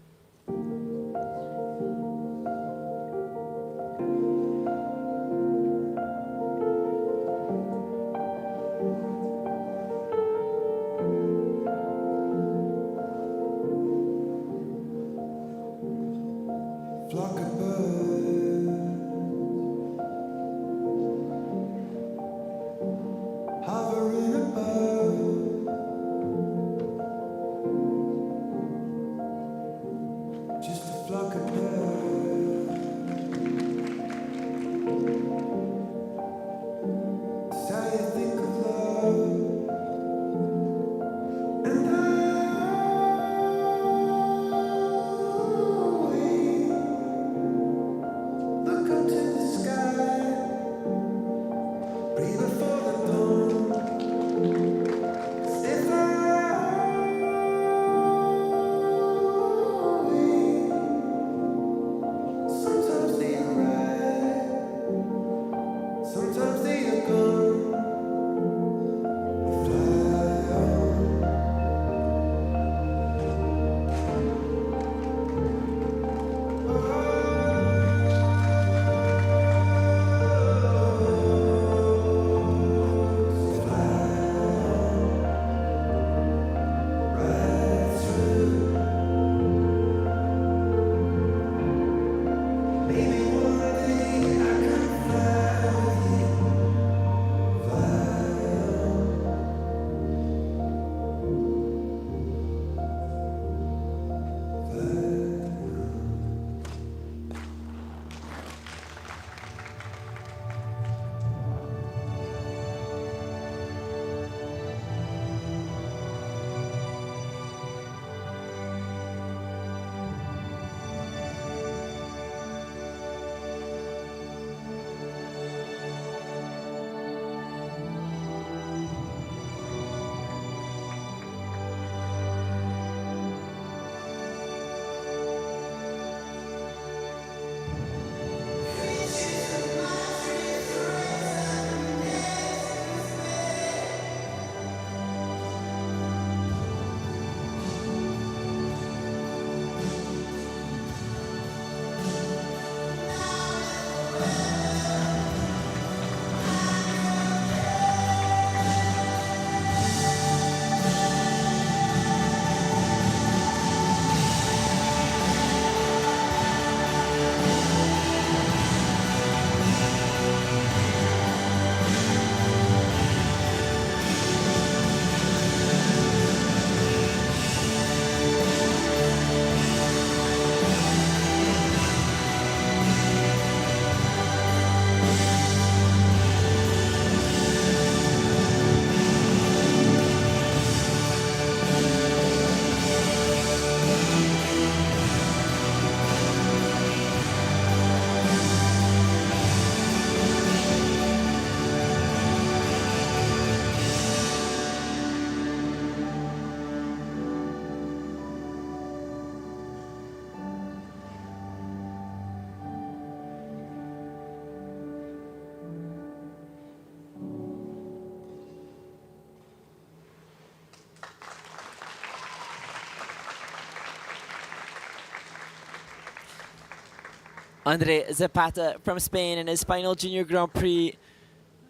Andre Zapata from Spain in his final Junior Grand Prix.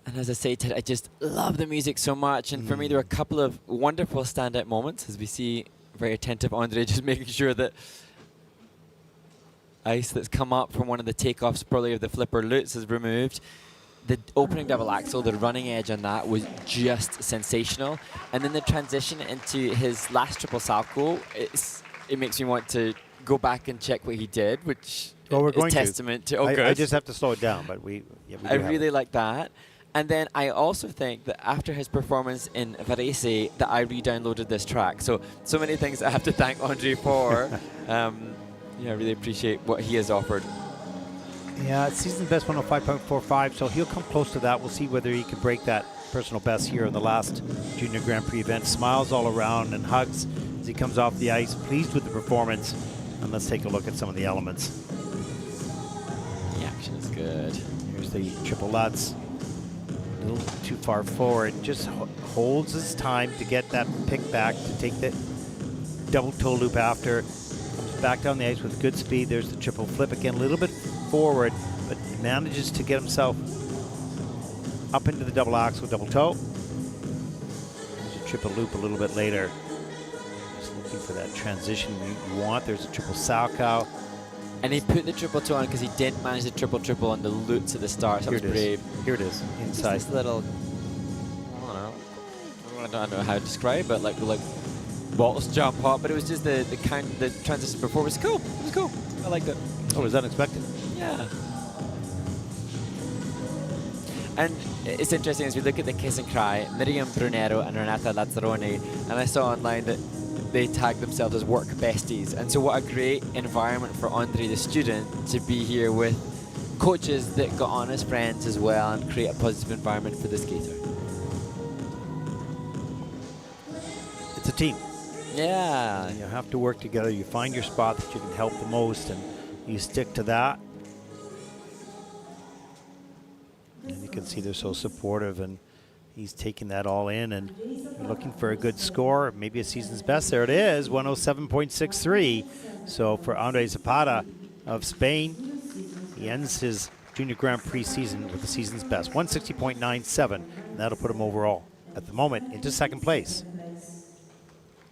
And as I said, I just love the music so much. And for me, there were a couple of wonderful standout moments, as we see very attentive Andre just making sure that ice that's come up from one of the takeoffs, probably of the flipper Lutz, is removed. The opening double axel, the running edge on that was just sensational. And then the transition into his last triple salto, it makes me want to go back and check what he did, which is testament to. I just have to slow it down, but I really like that. And then I also think that after his performance in Varese, that I re-downloaded this track. So many things I have to thank Andre for. I really appreciate what he has offered. Yeah, it's season's best 105.45, so he'll come close to that. We'll see whether he can break that personal best here in the last Junior Grand Prix event. Smiles all around and hugs as he comes off the ice, pleased with the performance. And let's take a look at some of the elements. The action is good. Here's the triple Lutz. A little too far forward. Just holds his time to get that pick back, to take the double toe loop after. Comes back down the ice with good speed. There's the triple flip again, a little bit forward, but manages to get himself up into the double axel, double toe. There's a triple loop a little bit later. Just looking for that transition you want. There's a triple salchow. And he put the triple toe on because he didn't manage the triple on the Lutz at the start. So that was brave. Here it is, inside. Just this little, I don't know how to describe it, like waltz jump hop, but it was just the transition before was cool. It was cool. I liked it. Oh, it was unexpected. Yeah. And it's interesting as we look at the Kiss and Cry, Miriam Brunero and Renata Lazzaroni, and I saw online that they tagged themselves as work besties. And so what a great environment for Andre the student to be here with coaches that got on as friends as well and create a positive environment for the skater. It's a team. Yeah. You have to work together. You find your spot that you can help the most and you stick to that. And you can see they're so supportive, and he's taking that all in and looking for a good score, maybe a season's best. There it is, 107.63. So for Andre Zapata of Spain, he ends his Junior Grand Prix season with the season's best, 160.97, and that'll put him overall at the moment into second place.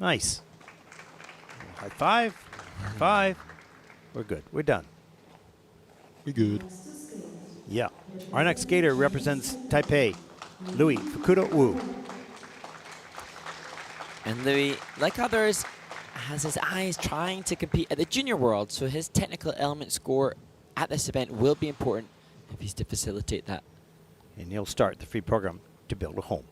Nice. High five, high five. We're good, we're done. We good. Yeah. Our next skater represents Taipei, Louis Fukuda-Wu. And Louis, like others, has his eyes trying to compete at the Junior World, so his technical element score at this event will be important if he's to facilitate that. And he'll start the free program to build a home.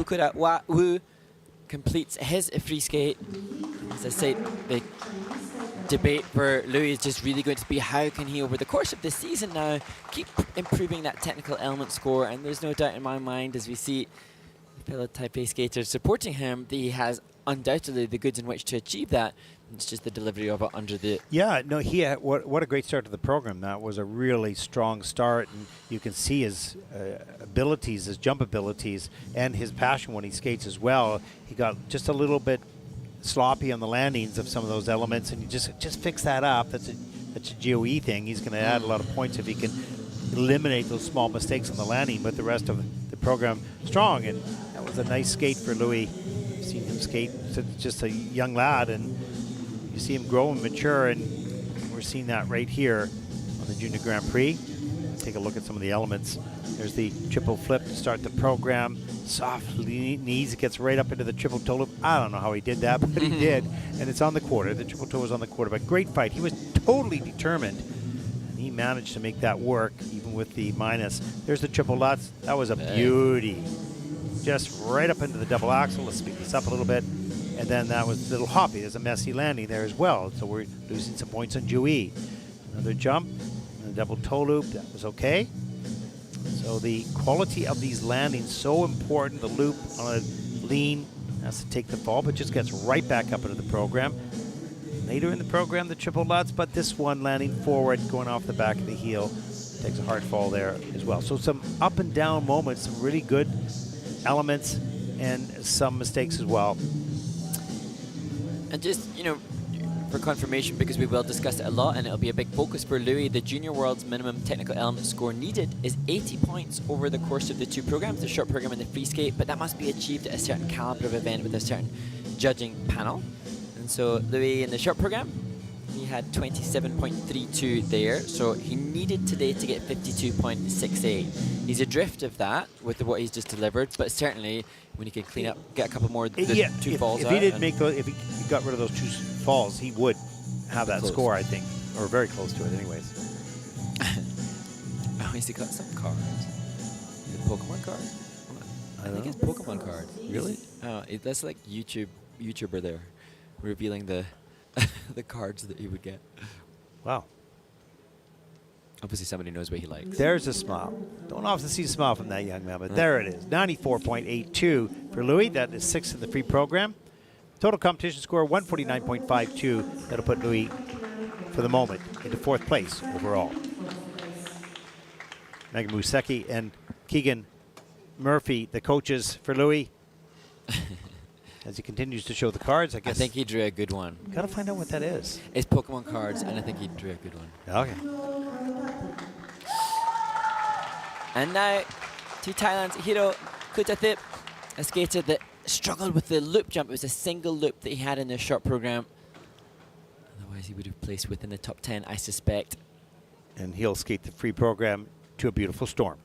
Fukuda-Wu completes his free skate. As I said, the debate for Louis is just really going to be how can he, over the course of the season now, keep improving that technical element score. And there's no doubt in my mind, as we see fellow Taipei skaters supporting him, that he has undoubtedly the goods in which to achieve that. It's just the delivery of it under the... Yeah, no, he had, what a great start to the program. That was a really strong start, and you can see his abilities, his jump abilities, and his passion when he skates as well. He got just a little bit sloppy on the landings of some of those elements, and you just fix that up. That's a GOE thing. He's going to add a lot of points if he can eliminate those small mistakes on the landing, but the rest of the program strong, and that was a nice skate for Louis. You've seen him skate since just a young lad, and you see him grow and mature, and we're seeing that right here on the Junior Grand Prix. Take a look at some of the elements. There's the triple flip to start the program. Soft knees, it gets right up into the triple toe loop. I don't know how he did that, but he did, and it's on the quarter. The triple toe was on the quarter, but great fight. He was totally determined, and he managed to make that work, even with the minus. There's the triple Lutz. That was a beauty. Just right up into the double axel. Let's speed this up a little bit. And then that was a little hoppy. There's a messy landing there as well. So we're losing some points on Jui. Another jump, and a double toe loop. That was okay. So the quality of these landings, so important. The loop on a lean has to take the fall, but just gets right back up into the program. Later in the program, the triple Lutz, but this one landing forward, going off the back of the heel, takes a hard fall there as well. So some up and down moments, some really good elements, and some mistakes as well. And just, you know, for confirmation, because we will discuss it a lot and it'll be a big focus for Louis, the Junior World's minimum technical element score needed is 80 points over the course of the two programs, the short program and the free skate, but that must be achieved at a certain caliber of event with a certain judging panel. And so Louis in the short program, he had 27.32 there, so he needed today to get 52.68. He's adrift of that with what he's just delivered, but certainly when he can clean up, get a couple more two falls if out. He didn't make those, if he got rid of those two falls, he would have that score, I think, or very close to it, anyways. Oh, he's got some cards. The Pokemon card? I think it's Pokemon card. Really? Oh, that's like YouTuber there, revealing the the cards that he would get. Wow. Obviously, somebody knows what he likes. There's a smile. Don't often see a smile from that young man, but there it is. 94.82 for Louis. That is 6th in the free program. Total competition score 149.52. That'll put Louis, for the moment, into 4th place overall. Megan Museki and Keegan Murphy, the coaches for Louis. As he continues to show the cards, I guess. I think he drew a good one. Got to find out what that is. It's Pokemon cards, and I think he drew a good one. Okay. And now to Thailand's Hiro Kaewtathip, a skater that struggled with the loop jump. It was a single loop that he had in the short program. Otherwise, he would have placed within the top 10, I suspect. And he'll skate the free program to a beautiful storm.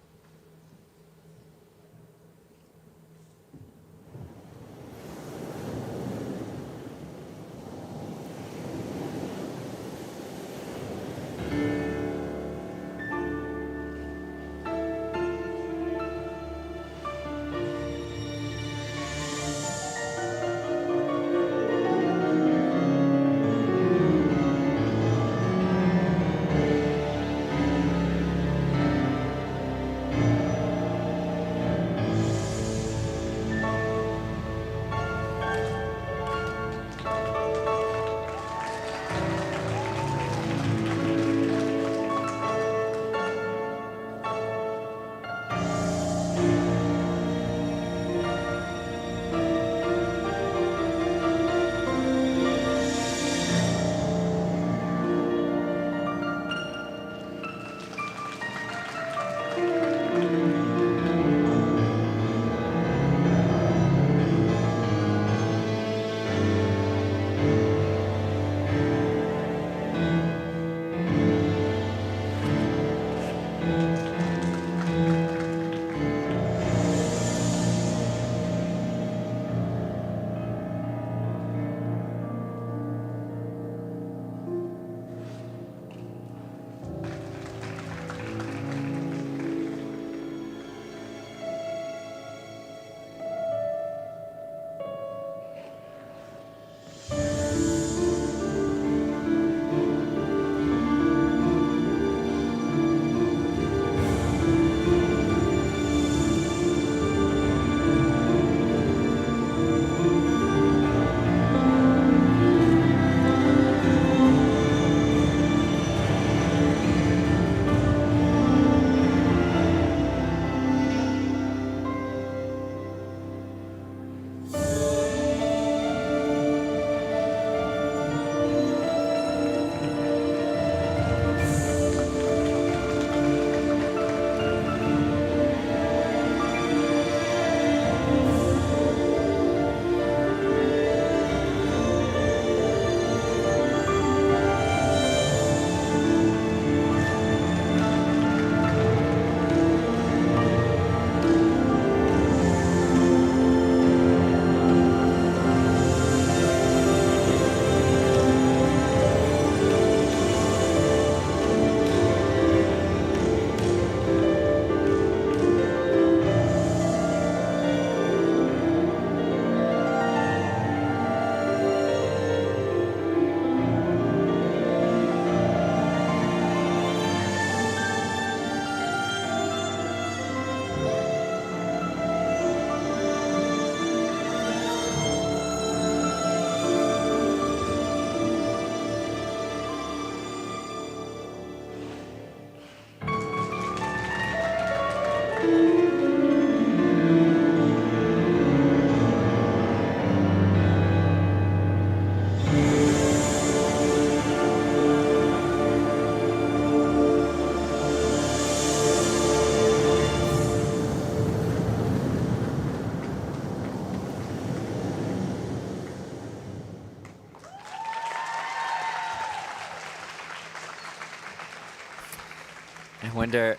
I wonder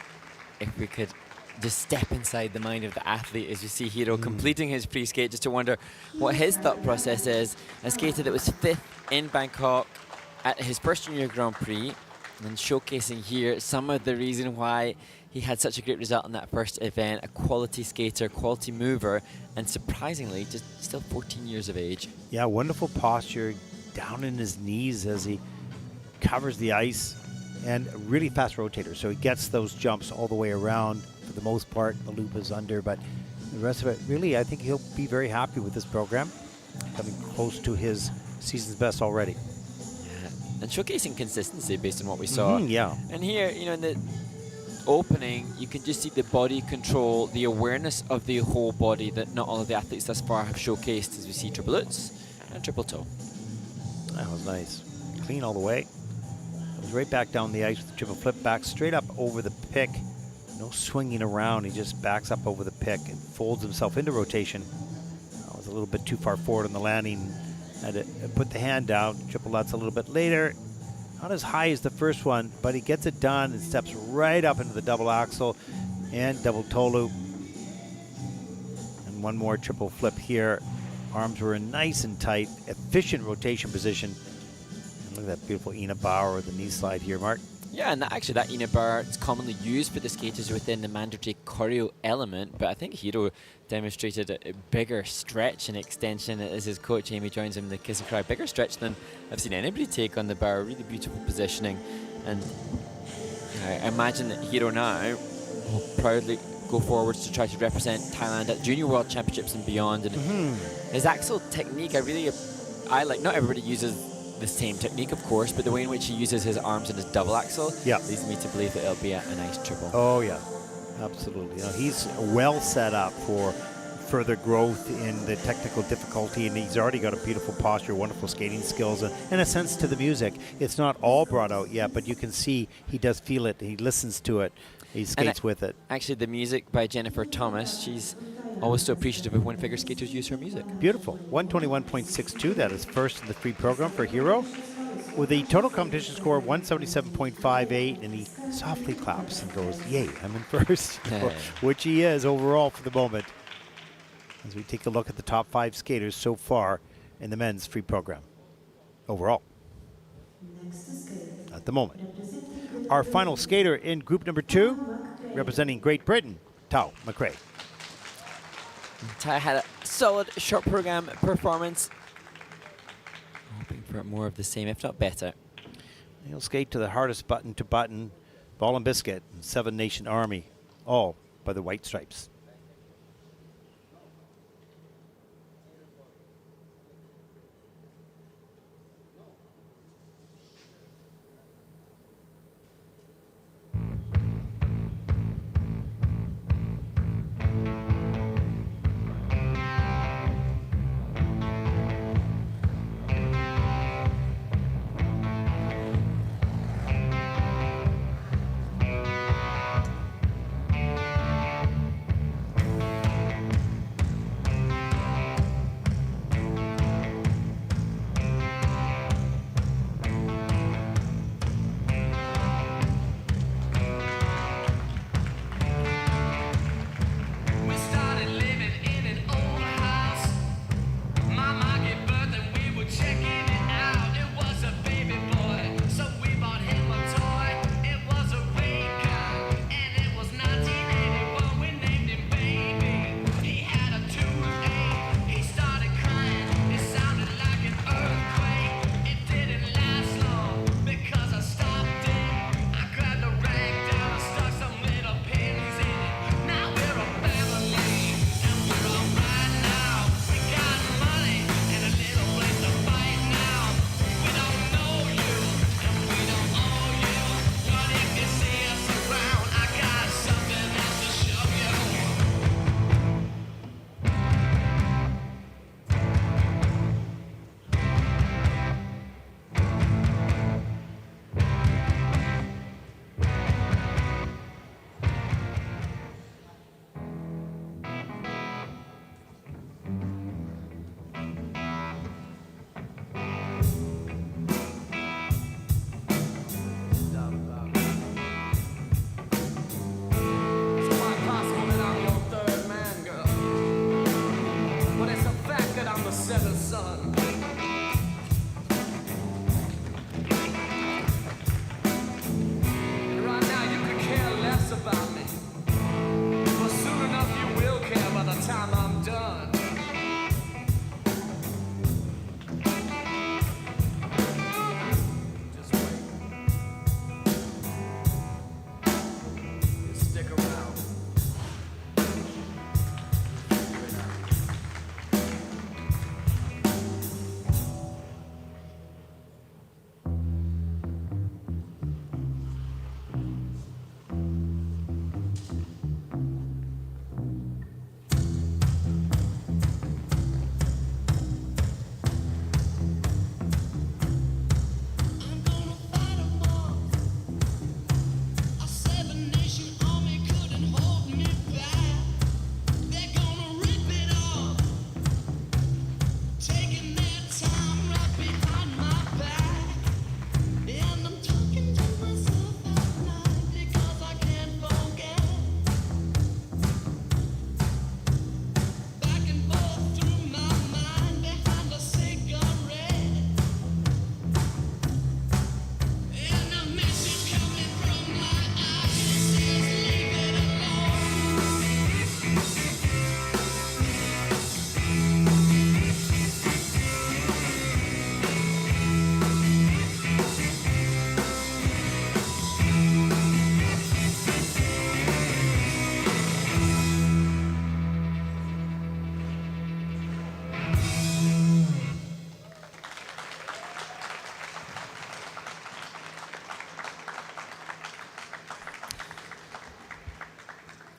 if we could just step inside the mind of the athlete as you see Hiro completing his pre-skate, just to wonder what his thought process is. A skater that was 5th in Bangkok at his first Junior Grand Prix, and showcasing here some of the reason why he had such a great result in that first event. A quality skater, quality mover, and surprisingly, just still 14 years of age. Yeah, wonderful posture, down in his knees as he covers the ice, and a really fast rotator. So he gets those jumps all the way around. For the most part, the loop is under, but the rest of it, really, I think he'll be very happy with this program, coming close to his season's best already. Yeah. And showcasing consistency based on what we saw. Yeah. And here, you know, in the opening, you can just see the body control, the awareness of the whole body that not all of the athletes thus far have showcased, as we see triple lutz and triple toe. That was nice. Clean all the way. It was right back down the ice with the triple flip, back straight up over the pick. No swinging around. He just backs up over the pick and folds himself into rotation. That was a little bit too far forward on the landing. Had to put the hand down. Triple lutz a little bit later. Not as high as the first one, but he gets it done and steps right up into the double axel and double toe loop. And one more triple flip here. Arms were nice and tight. Efficient rotation position. And look at that beautiful Ina Bauer with the knee slide here, Mark. Yeah, and actually that Ina bar is commonly used for the skaters within the mandatory choreo element, but I think Hiro demonstrated a bigger stretch and extension as his coach Amy joins him in the kiss and cry. Bigger stretch than I've seen anybody take on the bar. Really beautiful positioning, and I imagine that Hiro now will proudly go forwards to try to represent Thailand at Junior World Championships and beyond. And his axel technique, I like. Not everybody uses the same technique, of course, but the way in which he uses his arms and his double axel leads me to believe that it'll be a nice triple. Oh yeah, absolutely. You know, he's well set up for further growth in the technical difficulty, and he's already got a beautiful posture, wonderful skating skills, and a sense to the music. It's not all brought out yet, but you can see he does feel it. He listens to it. He skates with it. Actually, the music by Jennifer Thomas, she's always so appreciative of when figure skaters use her music. Beautiful. 121.62. That is first in the free program for Hiro, with a total competition score of 177.58, and he softly claps and goes, "Yay, I'm in first," which he is overall for the moment. As we take a look at the top 5 skaters so far in the men's free program overall at the moment. Our final skater in group number 2, representing Great Britain, Tao Macrae. Tao had a solid short program performance. Hoping for more of the same, if not better. He'll skate to the hardest button to button, ball and biscuit, and 7 Nation Army, all by the white stripes.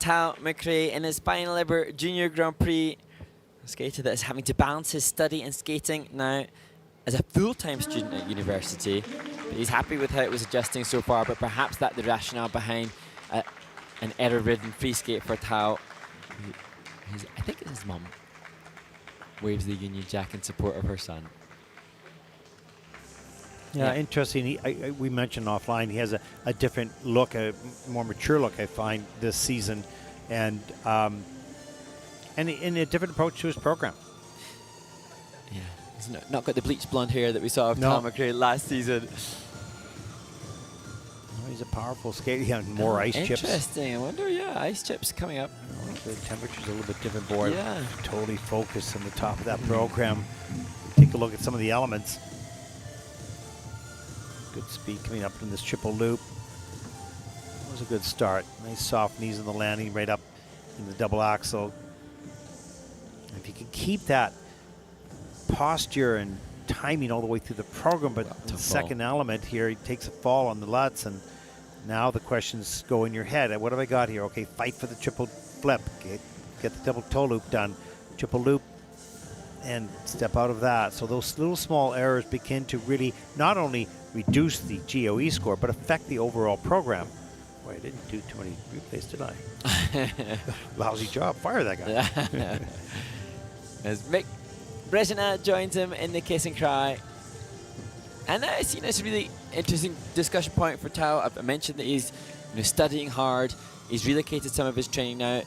Tao Macrae in his final ever Junior Grand Prix. A skater that is having to balance his study and skating now as a full-time student at university. But he's happy with how it was adjusting so far, but perhaps that the rationale behind an error-ridden free skate for Tao. I think it's his mum. Waves the Union Jack in support of her son. Yeah, interesting. We mentioned offline he has a different look, a more mature look, I find, this season, and in a different approach to his program. Yeah, he's not got the bleached blonde hair that we saw of Tao Macrae last season. Oh, he's a powerful skater. Yeah, more ice chips. Interesting. I wonder, ice chips coming up. The temperature's a little bit different, boy. Yeah. Totally focused on the top of that program. Take a look at some of the elements. Good speed coming up from this triple loop. That was a good start. Nice soft knees in the landing, right up in the double axle. If you can keep that posture and timing all the way through the program, but the second element here, he takes a fall on the Lutz, and now the questions go in your head. What have I got here? Okay, fight for the triple flip. Get the double toe loop done. Triple loop and step out of that. So those little small errors begin to really not only reduce the GOE score, but affect the overall program. Boy, I didn't do too many replays, did I? Lousy job. Fire that guy. As Mick Brezhina joins him in the kiss and cry. And it's a really interesting discussion point for Tao. I've mentioned that he's studying hard. He's relocated some of his training now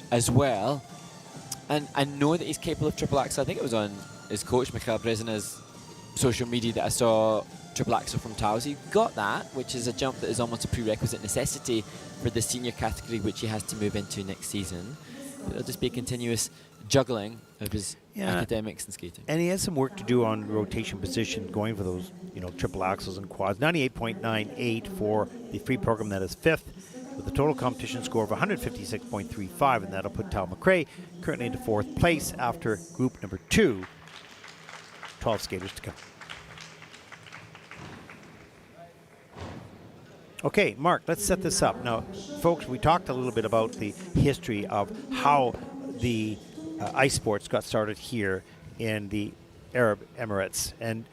as well. And I know that he's capable of triple axel. I think it was on his coach, Mikhail Brezhina's social media, that I saw triple axel from Tao. So he got that, which is a jump that is almost a prerequisite necessity for the senior category, which he has to move into next season. But it'll just be a continuous juggling of his academics and skating. And he has some work to do on rotation position, going for those, triple axles and quads. 98.98 for the free program, that is fifth, with a total competition score of 156.35, and that'll put Tao Macrae currently into fourth place after group number 2. 12 skaters to come. Okay, Mark, let's set this up. Now, folks, we talked a little bit about the history of how the ice sports got started here in the Arab Emirates. And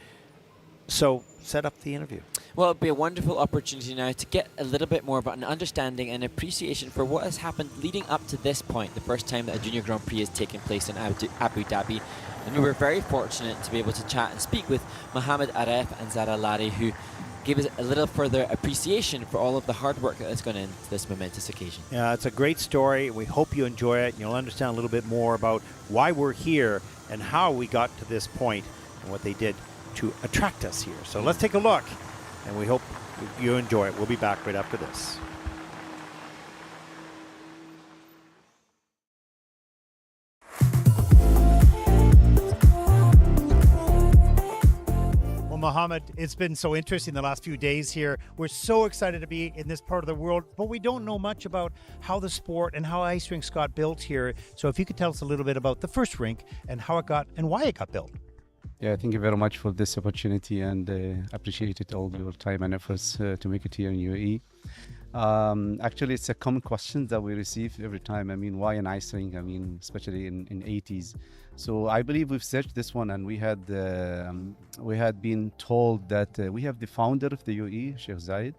so, set up the interview. Well, it'll be a wonderful opportunity now to get a little bit more about an understanding and appreciation for what has happened leading up to this point, the first time that a Junior Grand Prix has taken place in Abu Dhabi. And we were very fortunate to be able to chat and speak with Mohamed Aref and Zara Lari, who gave us a little further appreciation for all of the hard work that has gone into this momentous occasion. Yeah, it's a great story. We hope you enjoy it, and you'll understand a little bit more about why we're here and how we got to this point and what they did to attract us here. So let's take a look, and we hope you enjoy it. We'll be back right after this. Mohammed, it's been so interesting the last few days here. We're so excited to be in this part of the world, but we don't know much about how the sport and how ice rinks got built here. So if you could tell us a little bit about the first rink and how it got and why it got built. Yeah, thank you very much for this opportunity, and appreciate it all your time and efforts to make it here in UAE. Actually, it's a common question that we receive every time. I mean, why an ice rink? I mean, especially in 80s. So I believe we've searched this one, and we had been told that we have the founder of the UAE, Sheikh Zayed,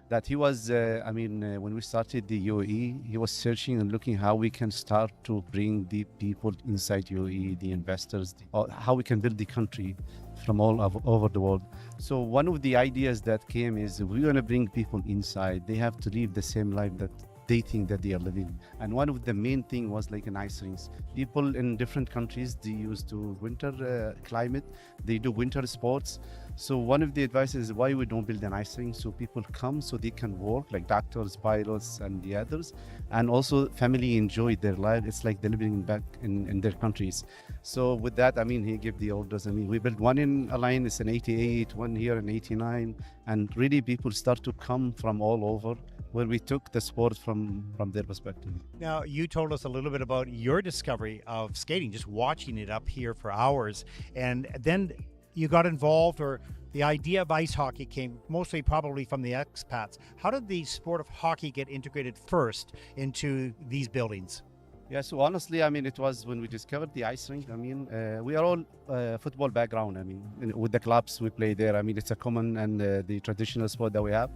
that he was, when we started the UAE, he was searching and looking how we can start to bring the people inside UAE, the investors, how we can build the country from all over the world. So one of the ideas that came is we're going to bring people inside. They have to live the same life that they think that they are living. And one of the main thing was like an ice rinks. People in different countries, they used to winter climate, they do winter sports. So one of the advices is why we don't build an ice rink, so people come so they can work, like doctors, pilots, and the others, and also family enjoy their life. It's like they're living back in their countries. So with that, I mean, he gave the orders. I mean, we built one in Align, it's in 88, one here in 89, and really people start to come from all over, where we took the sport from their perspective. Now, you told us a little bit about your discovery of skating, just watching it up here for hours, and then you got involved, or the idea of ice hockey came mostly probably from the expats. How did the sport of hockey get integrated first into these buildings? Yeah, so honestly, I mean, it was when we discovered the ice rink. I mean, we are all football background. I mean, with the clubs we play there. I mean, it's a common and the traditional sport that we have.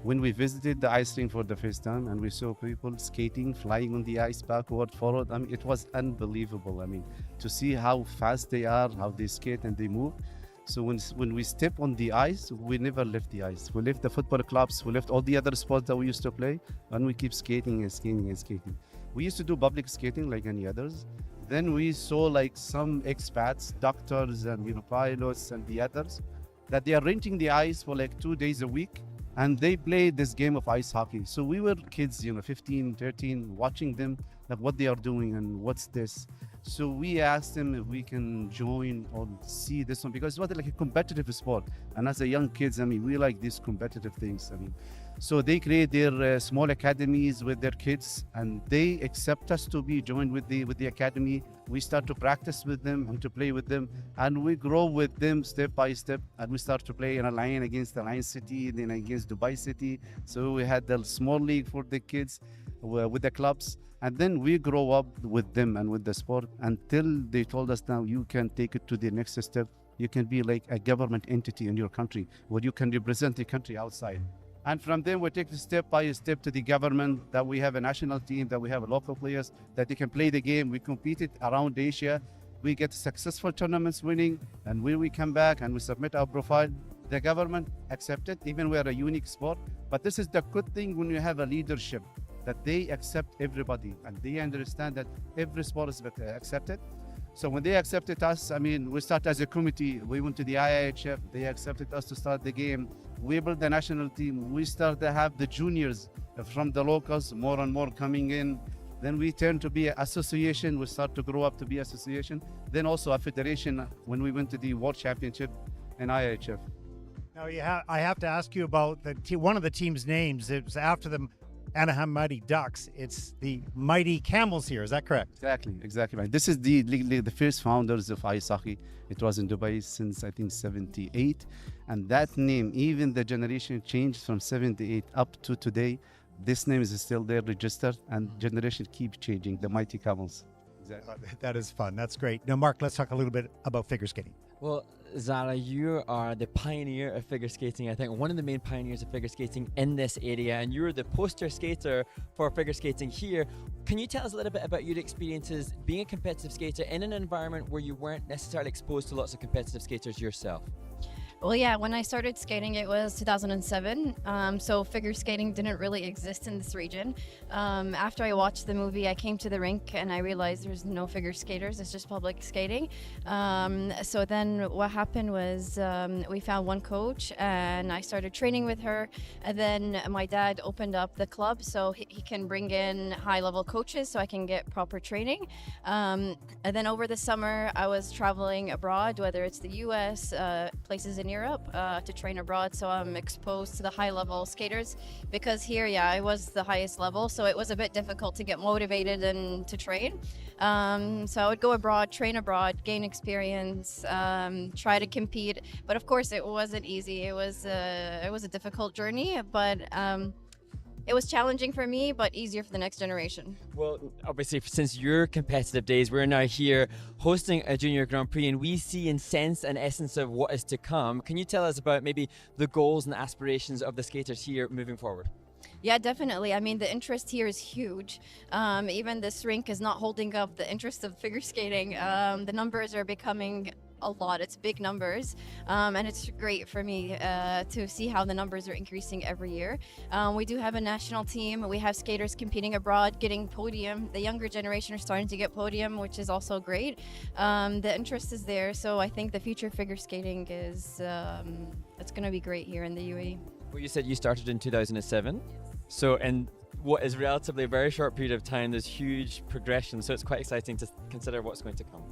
When we visited the ice rink for the first time and we saw people skating, flying on the ice, backward, forward, I mean, it was unbelievable. I mean, to see how fast they are, how they skate and they move. So when we step on the ice, we never left the ice. We left the football clubs, we left all the other sports that we used to play, and we keep skating and skating and skating. We used to do public skating like any others. Then we saw like some expats, doctors and pilots and the others, that they are renting the ice for like 2 days a week, and they play this game of ice hockey. So we were kids, 15, 13, watching them, like what they are doing and what's this. So we asked them if we can join or see this one, because it was like a competitive sport. And as a young kids, I mean, we like these competitive things. I mean, so they create their small academies with their kids, and they accept us to be joined with the academy. We start to practice with them and to play with them, and we grow with them step by step. And we start to play in a line against the Lion City, then against Dubai City. So we had the small league for the kids with the clubs. And then we grow up with them and with the sport until they told us, now you can take it to the next step. You can be like a government entity in your country where you can represent the country outside. And from then we take it step by step to the government, that we have a national team, that we have local players, that they can play the game. We competed around Asia. We get successful tournaments winning. And when we come back and we submit our profile, the government accepts it, even we are a unique sport. But this is the good thing when you have a leadership, that they accept everybody and they understand that every sport is accepted. So when they accepted us, I mean, we start as a committee. We went to the IIHF. They accepted us to start the game. We built the national team. We start to have the juniors from the locals, more and more coming in. Then we turn to be an association. We start to grow up to be association. Then also a federation when we went to the World Championship in IIHF. Now, I have to ask you about one of the team's names. It was after the Anaheim Mighty Ducks. It's the Mighty Camels here. Is that correct? Exactly right. This is the first founders of ice hockey. It was in Dubai since I think 78, and that name, even the generation changed from 78 up to today. This name is still there, registered, and generation keep changing. The Mighty Camels. Exactly. That is fun. That's great. Now, Mark, let's talk a little bit about figure skating. Well, Zara, you are the pioneer of figure skating. I think one of the main pioneers of figure skating in this area, and you're the poster skater for figure skating here. Can you tell us a little bit about your experiences being a competitive skater in an environment where you weren't necessarily exposed to lots of competitive skaters yourself? Well, yeah, when I started skating, it was 2007. So figure skating didn't really exist in this region. After I watched the movie, I came to the rink and I realized there's no figure skaters. It's just public skating. So then what happened was we found one coach and I started training with her. And then my dad opened up the club so he can bring in high-level coaches so I can get proper training. And then over the summer, I was traveling abroad, whether it's the US, places in Europe, to train abroad, so I'm exposed to the high-level skaters, because here, I was the highest level, so it was a bit difficult to get motivated and to train. So I would go abroad, train abroad, gain experience, try to compete, but of course it wasn't easy. It was a difficult journey, but it was challenging for me, but easier for the next generation. Well, obviously, since your competitive days, we're now here hosting a Junior Grand Prix, and we see and sense an essence of what is to come. Can you tell us about maybe the goals and aspirations of the skaters here moving forward? Yeah, definitely. I mean, the interest here is huge. Even this rink is not holding up the interest of figure skating. The numbers are becoming a lot. It's big numbers, and it's great for me to see how the numbers are increasing every year. We do have a national team. We have skaters competing abroad, getting podium. The younger generation are starting to get podium, which is also great. The interest is there, so I think the future of figure skating is it's going to be great here in the UAE. Well, you said you started in 2007, so in what is relatively a very short period of time, there's huge progression, so it's quite exciting to consider what's going to come.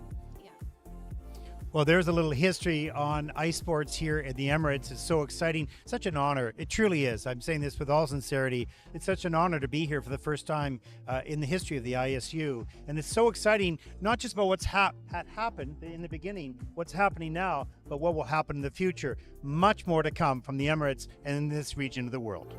Well, there's a little history on ice sports here in the Emirates. It's so exciting, such an honor. It truly is. I'm saying this with all sincerity. It's such an honor to be here for the first time in the history of the ISU. And it's so exciting, not just about what's had happened in the beginning, what's happening now, but what will happen in the future. Much more to come from the Emirates and in this region of the world.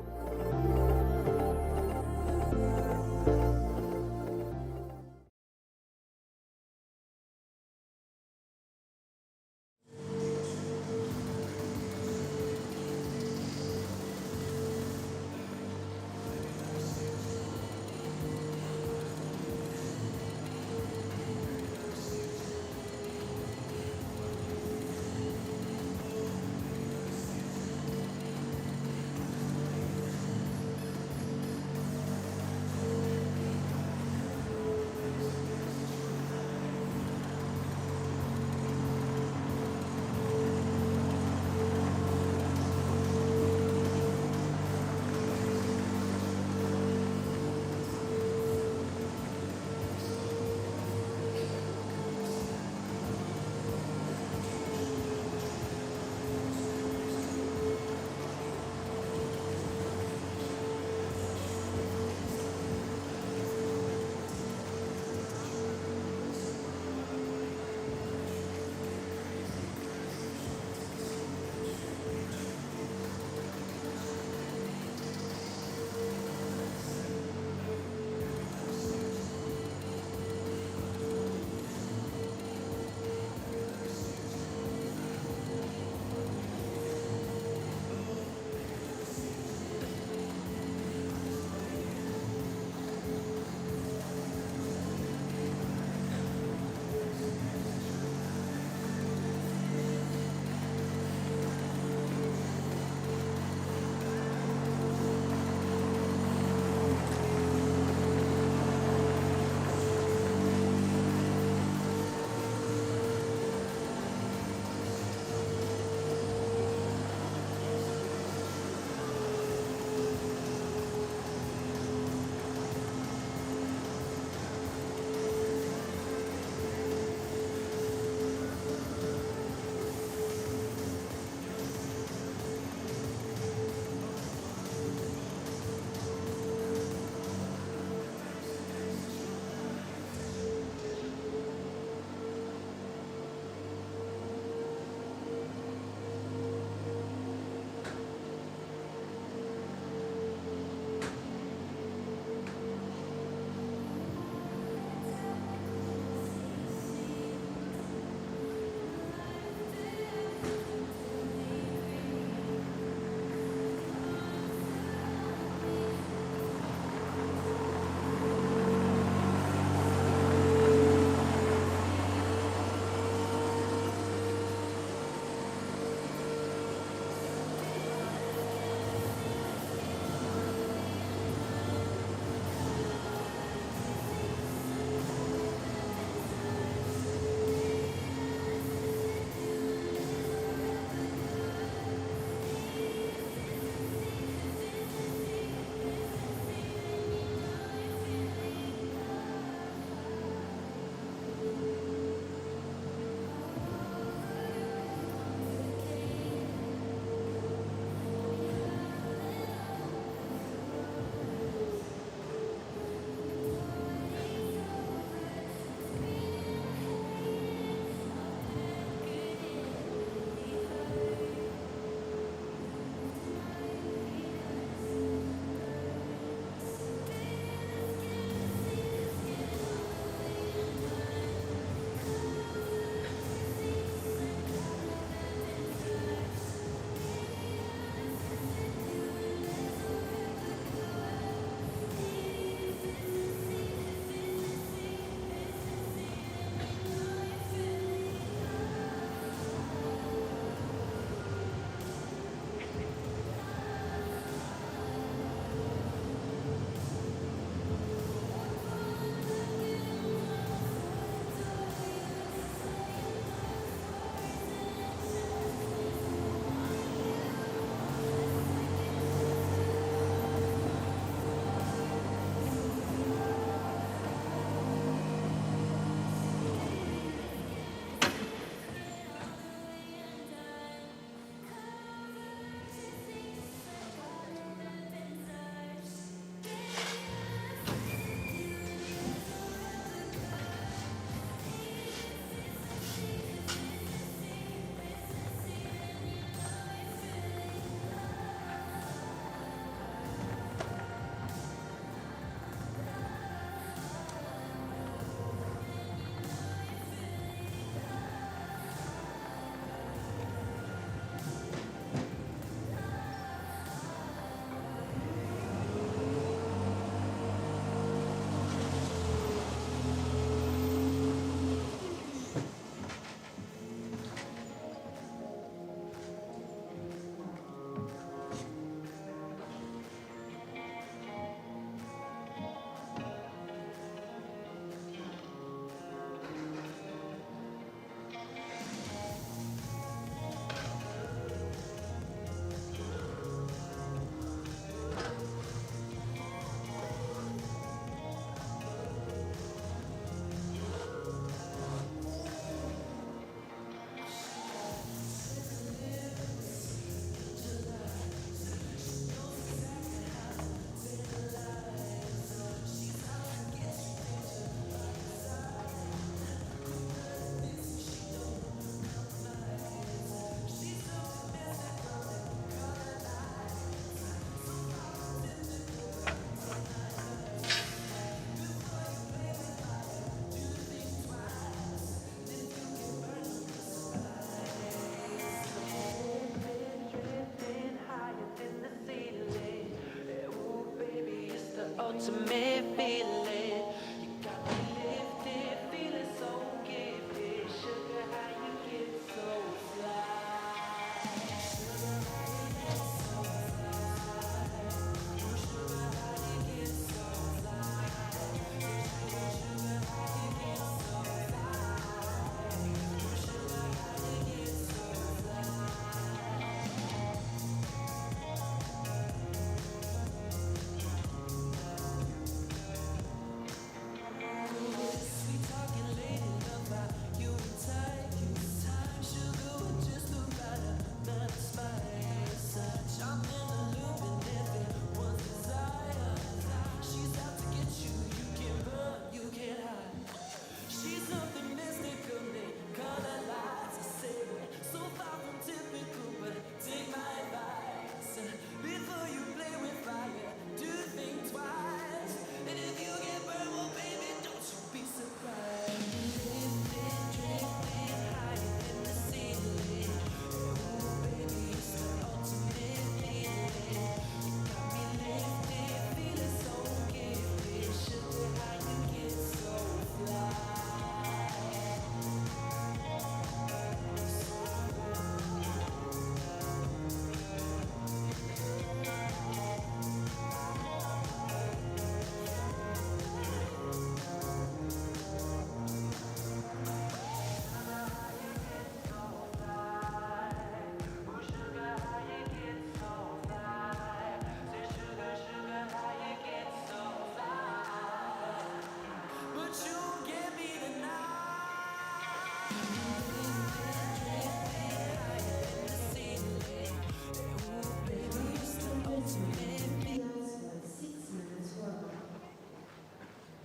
ultimate feeling. You got me lifted, feeling so gifted. Sugar, how you get so fly?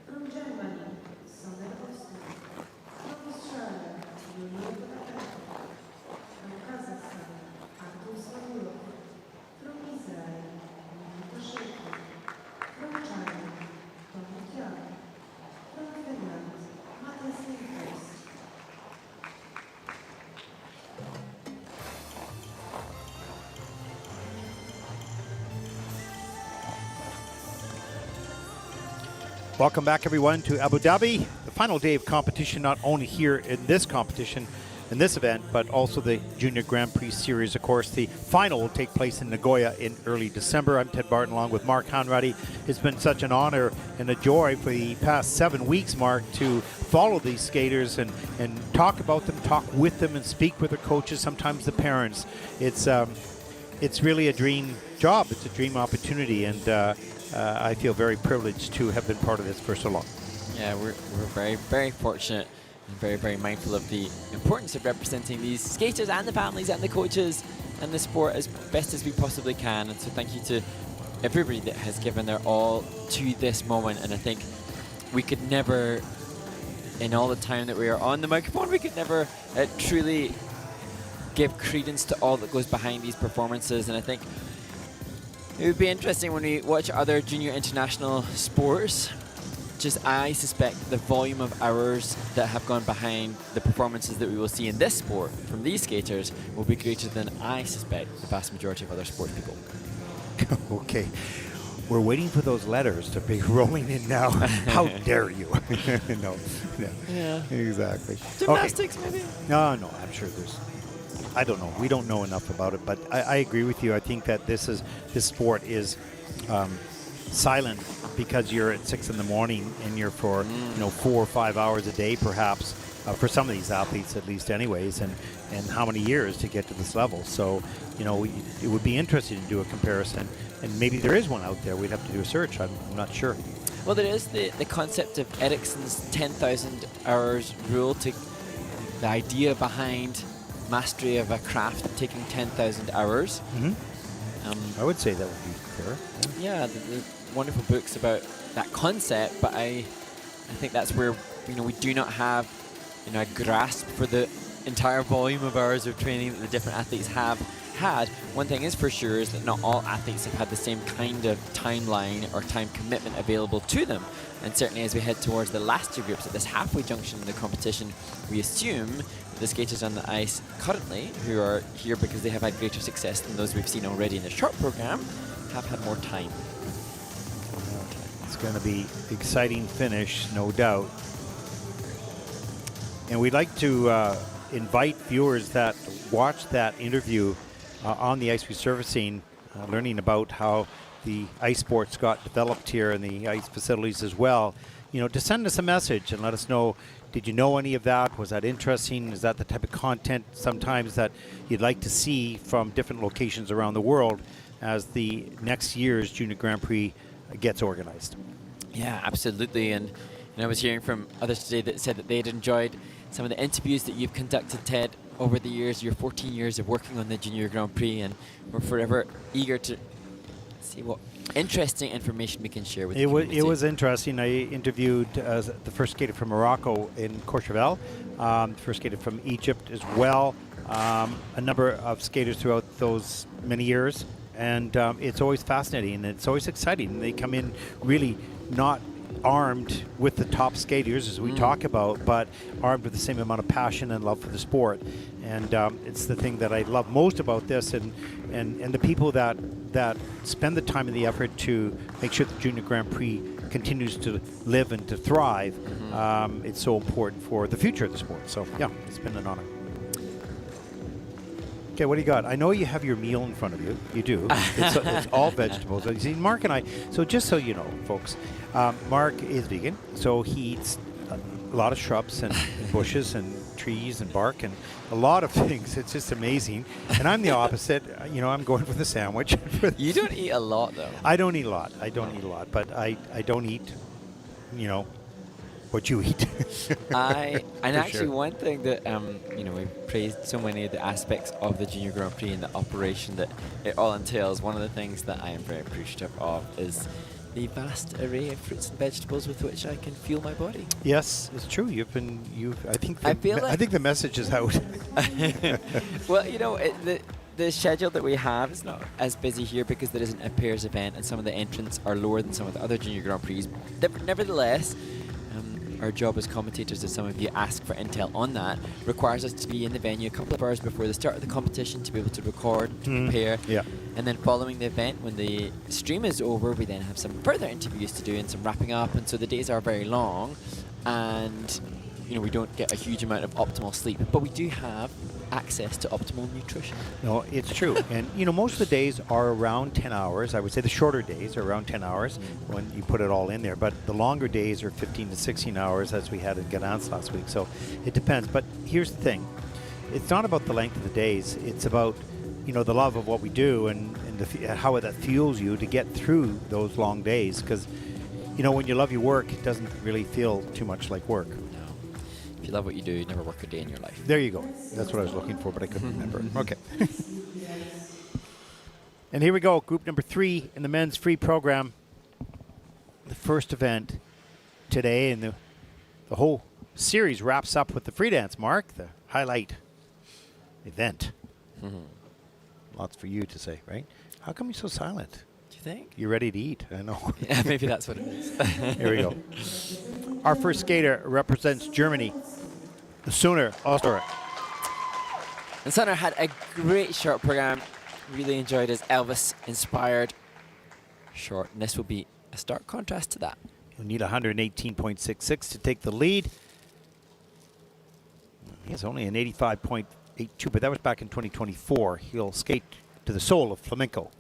From Germany, Sena Takahashi. From Australia, Yulio Potapenko. From Kazakhstan, Artur Smagulov. From Israel, Nikita Sheiko. From China, Tonghe Tian. From Finland, Matias Lindfors. Welcome back, everyone, to Abu Dhabi, the final day of competition, not only here in this competition, in this event, but also the Junior Grand Prix Series. Of course, the final will take place in Nagoya in early December. I'm Ted Barton, along with Mark Hanratty. It's been such an honor and a joy for the past 7 weeks, Mark, to follow these skaters and talk about them, talk with them, and speak with their coaches, sometimes the parents. It's really a dream job. It's a dream opportunity, and I feel very privileged to have been part of this for so long. Yeah, we're very, very fortunate and very, very mindful of the importance of representing these skaters and the families and the coaches and the sport as best as we possibly can. And so thank you to everybody that has given their all to this moment. And I think we could never, in all the time that we are on the microphone, we could never truly give credence to all that goes behind these performances. And I think it would be interesting when we watch other junior international sports. Just I suspect the volume of hours that have gone behind the performances that we will see in this sport from these skaters will be greater than I suspect the vast majority of other sports people. Okay. We're waiting for those letters to be rolling in now. How dare you? No. Yeah. Exactly. Gymnastics, maybe? No, I'm sure there's... I don't know. We don't know enough about it, but I agree with you. I think that this sport is silent because you're at 6 in the morning and you're for 4 or 5 hours a day, perhaps for some of these athletes, at least, anyways. And how many years to get to this level? So, it would be interesting to do a comparison, and maybe there is one out there. We'd have to do a search. I'm not sure. Well, there is the concept of Ericsson's 10,000 hours rule, to the idea behind mastery of a craft taking 10,000 hours. I would say that would be fair. Yeah, the wonderful books about that concept, but I think that's where we do not have a grasp for the entire volume of hours of training that the different athletes have had. One thing is for sure is that not all athletes have had the same kind of timeline or time commitment available to them. And certainly as we head towards the last two groups at this halfway junction in the competition, we assume that the skaters on the ice currently, who are here because they have had greater success than those we've seen already in the short program, have had more time. It's going to be exciting finish, no doubt. And we'd like to invite viewers that watch that interview on the ice resurfacing, learning about how the ice sports got developed here and the ice facilities as well, to send us a message and let us know, did you know any of that? Was that interesting? Is that the type of content sometimes that you'd like to see from different locations around the world as the next year's Junior Grand Prix gets organized? Yeah, absolutely. And I was hearing from others today that said that they'd enjoyed some of the interviews that you've conducted, Ted, over the years, your 14 years of working on the Junior Grand Prix, and we're forever eager to see what interesting information we can share with the community. It was interesting. I interviewed the first skater from Morocco in Courchevel, the first skater from Egypt as well, a number of skaters throughout those many years, and it's always fascinating and it's always exciting. They come in really not armed with the top skaters as we talk about, but armed with the same amount of passion and love for the sport. And it's the thing that I love most about this, and the people that spend the time and the effort to make sure the Junior Grand Prix continues to live and to thrive. It's so important for the future of the sport. So yeah, it's been an honor. Okay, what do you got? I know you have your meal in front of you. You do. It's all vegetables. You see, Mark and I, so just so you know, folks, Mark is vegan, so he eats a lot of shrubs and bushes and trees and bark and a lot of things. It's just amazing. And I'm the opposite. I'm going for the sandwich. You don't eat a lot, though. I don't eat a lot. But I don't eat, what you eat. Actually, one thing that we praised so many of the aspects of the Junior Grand Prix and the operation that it all entails. One of the things that I am very appreciative of is the vast array of fruits and vegetables with which I can fuel my body. Yes, it's true. I think the message is out. Well, the schedule that we have is not as busy here because there isn't a pairs event and some of the entrants are lower than some of the other Junior Grand Prix. Nevertheless, our job as commentators, as some of you ask for intel on that, requires us to be in the venue a couple of hours before the start of the competition to be able to record, to prepare. Yeah. And then following the event, when the stream is over, we then have some further interviews to do and some wrapping up. And so the days are very long. And we don't get a huge amount of optimal sleep, but we do have access to optimal nutrition. No, it's true. And, most of the days are around 10 hours. I would say the shorter days are around 10 hours when you put it all in there. But the longer days are 15 to 16 hours, as we had in Gdansk last week. So it depends. But here's the thing. It's not about the length of the days. It's about, the love of what we do and how that fuels you to get through those long days. Because, when you love your work, it doesn't really feel too much like work. If you love what you do, you never work a day in your life. There you go. That's what I was looking for, but I couldn't remember. Okay. And here we go. Group number 3 in the men's free program. The first event today, and the whole series wraps up with the free dance, Mark, the highlight event. Lots for you to say, right? How come you're so silent? Do you think? You're ready to eat. I know. Yeah, maybe that's what it is. Here we go. Our first skater represents Germany, the Sena Oeztuerk. And Sena had a great short program. Really enjoyed his Elvis-inspired short. And this will be a stark contrast to that. He'll need 118.66 to take the lead. He has only an 85.82, but that was back in 2024. He'll skate to the soul of flamenco.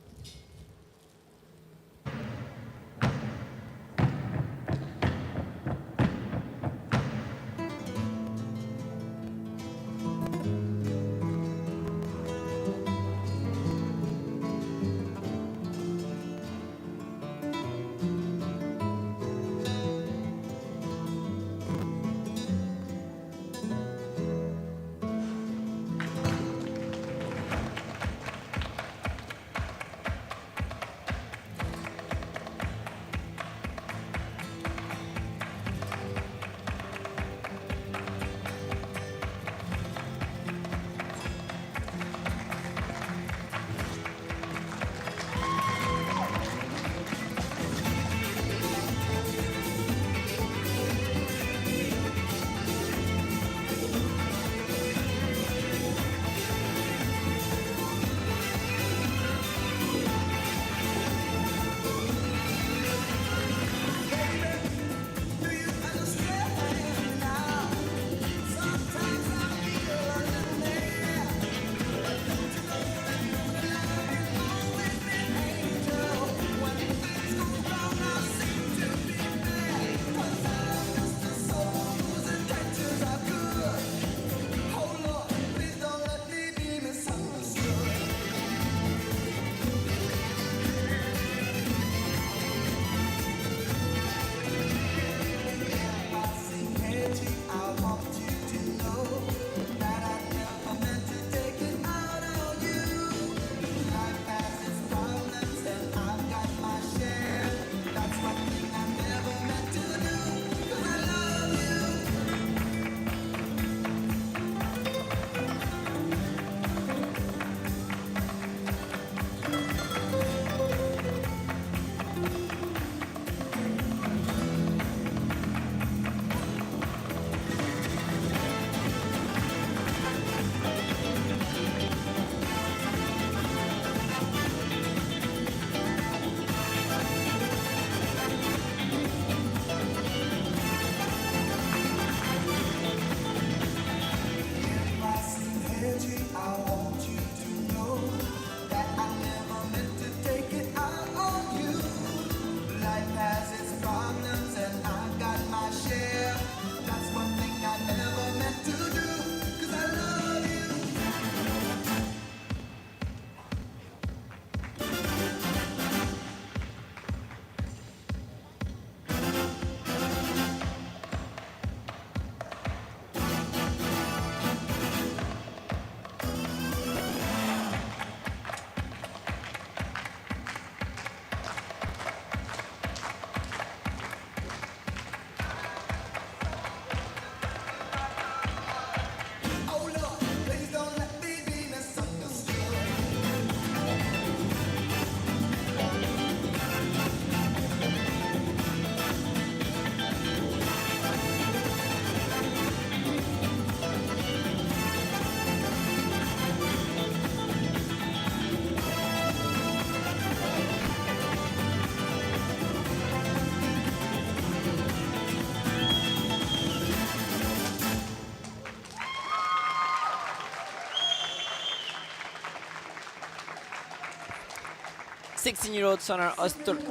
16-year-old Sonar Oeztuerk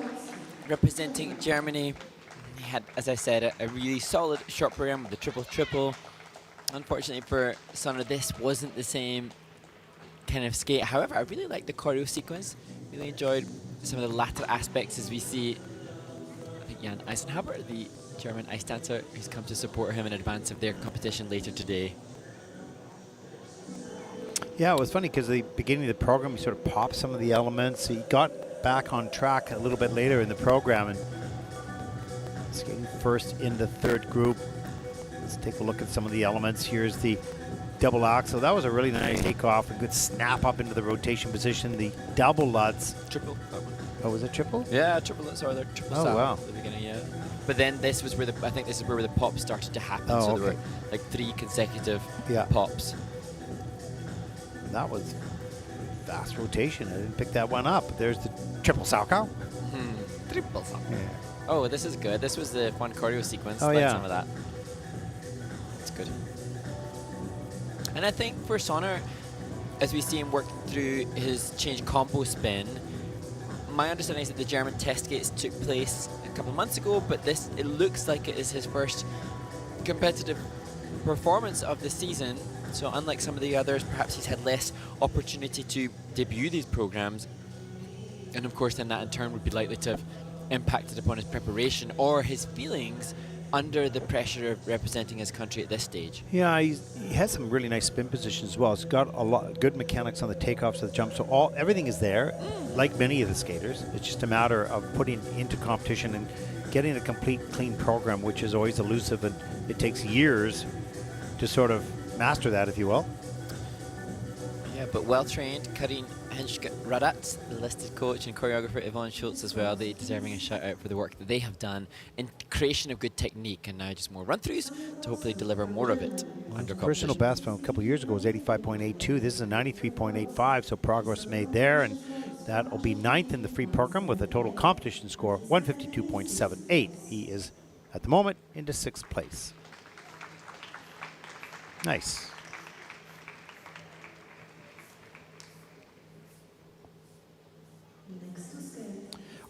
representing Germany. He had, as I said, a really solid short program with the triple-triple. Unfortunately for Sonar, this wasn't the same kind of skate. However, I really liked the choreo sequence. Really enjoyed some of the latter aspects as we see, I think, Jan Eisenhaber, the German ice dancer, who's come to support him in advance of their competition later today. Yeah, it was funny because the beginning of the program, he sort of popped some of the elements. He got back on track a little bit later in the program and skating first in the third group. Let's take a look at some of the elements. Here's the double axel. That was a really nice takeoff, a good snap up into the rotation position. The double Lutz. Triple. Oh, was it triple? Yeah, triple. Sorry, they're triple. Oh, wow. At the beginning, yeah. But then this was where I think this is where the pops started to happen. Oh, so okay. there were like 3 consecutive Yeah. pops. That was fast rotation. I didn't pick that one up. There's the triple Salchow. Triple something. Yeah. Oh, this is good. This was the fun choreo sequence. Oh, Like yeah. some of that. That's good. And I think for Sonar, as we see him work through his change compo spin, my understanding is that the German test gates took place a couple of months ago, but this, it looks like it is his first competitive performance of the season. So unlike some of the others, perhaps he's had less opportunity to debut these programs. And of course, then that in turn would be likely to have impacted upon his preparation or his feelings under the pressure of representing his country at this stage. Yeah, he has some really nice spin positions as well. He's got a lot of good mechanics on the takeoffs of the jump. So everything is there, like many of the skaters. It's just a matter of putting into competition and getting a complete, clean program, which is always elusive, and it takes years to sort of master that, if you will. Yeah, but well-trained, Karin Henschke-Radatz, the listed coach, and choreographer Yvonne Schultz as well. They deserving a shout-out for the work that they have done in creation of good technique, and now just more run-throughs to hopefully deliver more of it under competition. Personal best from a couple of years ago was 85.82. This is a 93.85, so progress made there, and that will be 9th in the free program with a total competition score 152.78. He is, at the moment, into 6th place. Nice.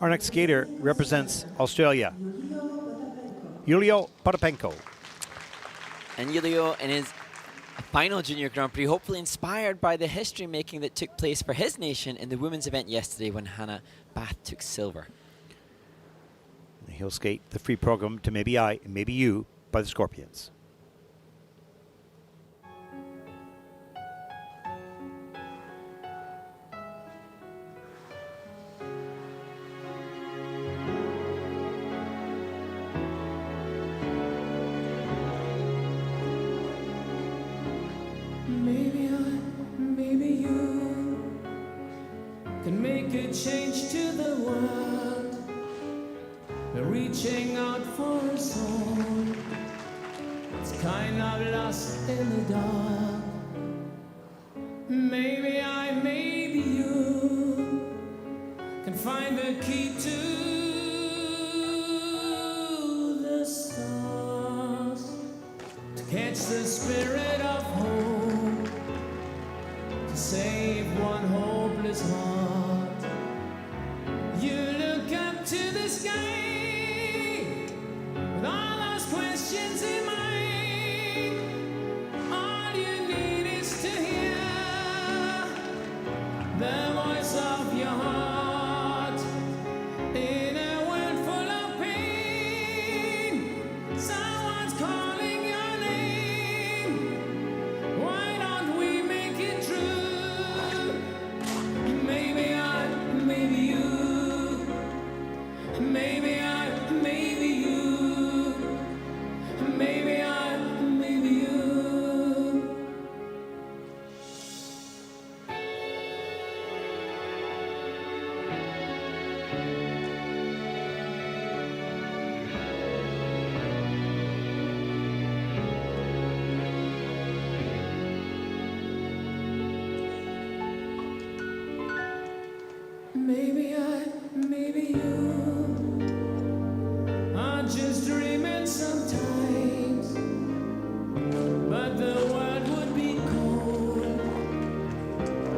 Our next skater represents Australia, Yulio Potapenko. And Yulio in his final Junior Grand Prix, hopefully inspired by the history making that took place for his nation in the women's event yesterday when Hannah Bath took silver. He'll skate the free program to Maybe I, Maybe You by the Scorpions. Maybe I, maybe you can make a change to the world. We're reaching out for a soul. It's kind of lost in the dark. Maybe I, maybe you can find the key to the stars, to catch the spirit of hope, to save one hopeless heart. You look up to the sky with all those questions in mind. All you need is to hear the voice of your heart. In a world full of pain, someone's calling your name. Why don't we make it true? Maybe I, maybe you. Maybe I, maybe you. Maybe I, maybe you. Maybe I, maybe you are just dreaming sometimes, but the world would be cold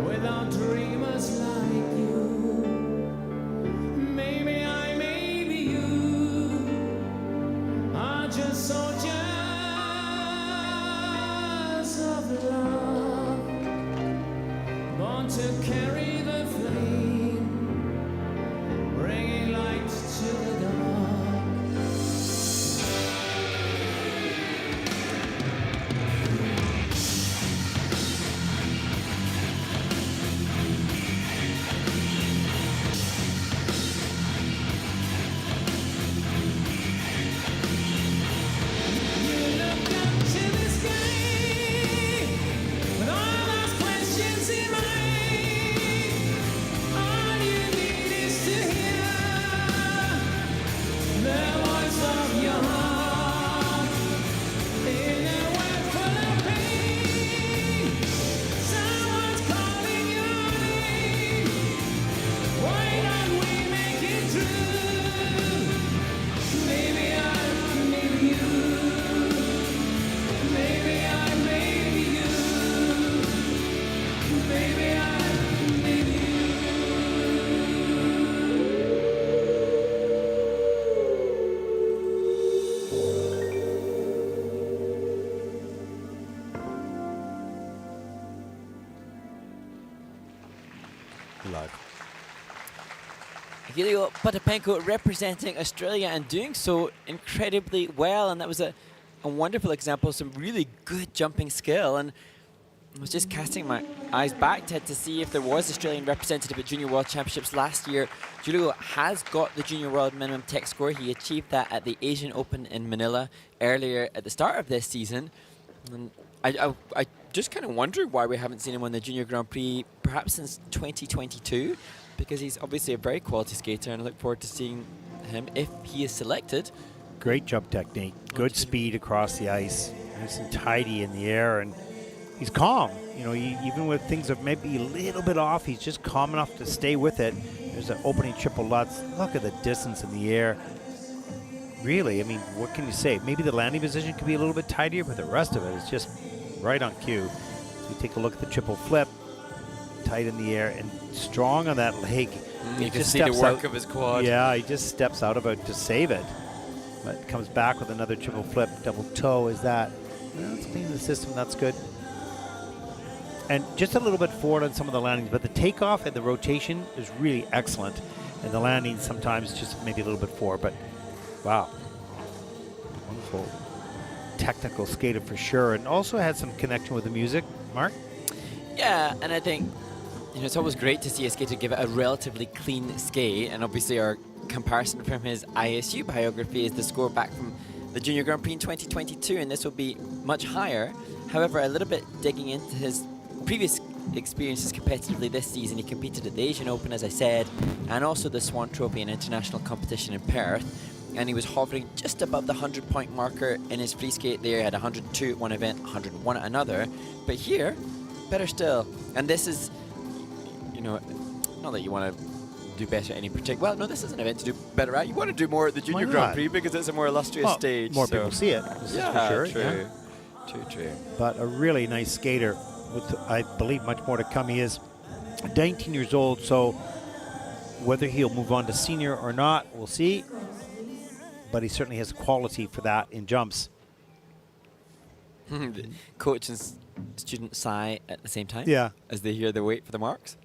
without dreamers like you. want to carry the flame, bringing light to the dark. You look up to the sky with all those questions in mind. All you need is to hear the voice of your heart. In a world full of pain, someone's calling your name. Why don't we make it true? Maybe I, maybe you. Maybe I, maybe you. Maybe I, maybe you. Live. Yulio Potapenko representing Australia and doing so incredibly well, and that was a wonderful example of some really good jumping skill. And I was just casting my eyes back to see if there was Australian representative at Junior World Championships last year. Yulio has got the Junior World minimum tech score. He achieved that at the Asian Open in Manila earlier at the start of this season. And I just kind of wonder why we haven't seen him on the Junior Grand Prix perhaps since 2022, because he's obviously a very quality skater, and I look forward to seeing him if he is selected. Great jump technique, good speed across the ice, nice and tidy in the air, and he's calm. You know, even with things that may be a little bit off, he's just calm enough to stay with it. There's an opening triple Lutz. Look at the distance in the air. Really, I mean, what can you say? Maybe the landing position could be a little bit tidier, but the rest of it is just right on cue. You take a look at the triple flip, tight in the air, and strong on that leg. He You can just see the steps work out. of his quad. Yeah, he just steps out of it to save it. But comes back with another triple flip, double toe. Is that? Well, let's clean the system. That's good. And just a little bit forward on some of the landings, but the takeoff and the rotation is really excellent. And the landing sometimes just maybe a little bit forward, but wow. Wonderful technical skater for sure. And also had some connection with the music. Mark? Yeah, and I think it's always great to see a skater give it a relatively clean skate, and obviously our comparison from his ISU biography is the score back from the Junior Grand Prix in 2022, and this will be much higher. However, a little bit digging into his previous experiences competitively this season, he competed at the Asian Open, as I said, and also the Swan Trophy and international competition in Perth, and he was hovering just above the 100-point marker in his free skate there. He had 102 at one event, 101 at another, but here, better still. And this is, not that you want to do better at any particular. Well, no, this is an event to do better at. You want to do more at the Junior Grand Prix because it's a more illustrious stage. More people see it. This is for sure. True. Yeah. True. But a really nice skater with, I believe, much more to come. He is 19 years old, so whether he'll move on to senior or not, we'll see. But he certainly has quality for that in jumps. Coach and student sigh at the same time. Yeah. As they hear the wait for the marks.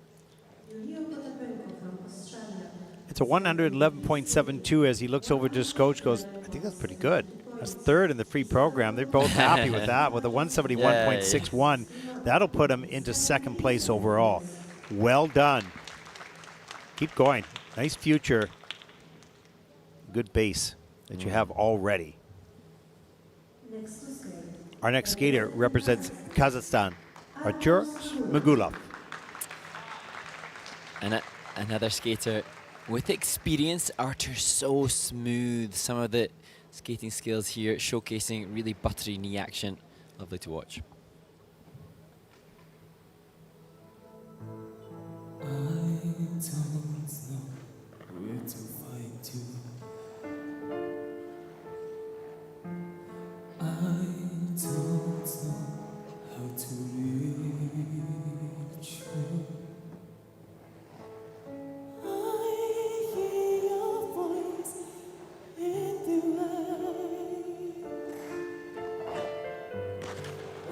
Yulio Potapenko from Australia. It's a 111.72 as he looks over to his coach, goes, I think that's pretty good. That's third in the free program. They're both happy with that. With a 171.61, that'll put him into second place overall. Well done. Keep going. Nice future. Good base that you have already. Next to skate. Our next skater represents Kazakhstan, Artur Smagulov. And another skater with experience. Artur so smooth. Some of the skating skills here showcasing really buttery knee action. Lovely to watch. I don't know where to find you. I don't know how to reach you. I hear your voice in the light. I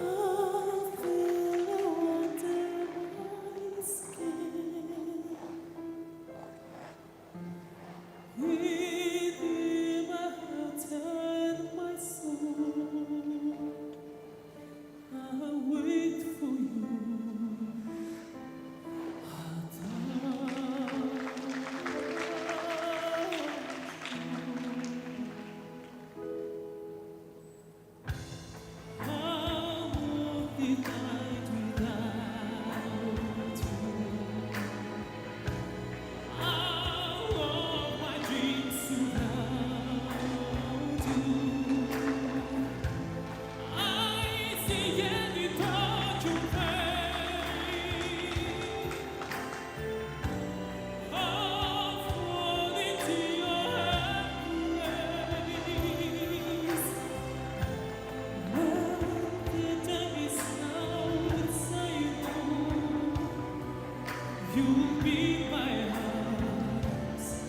You'll be my house.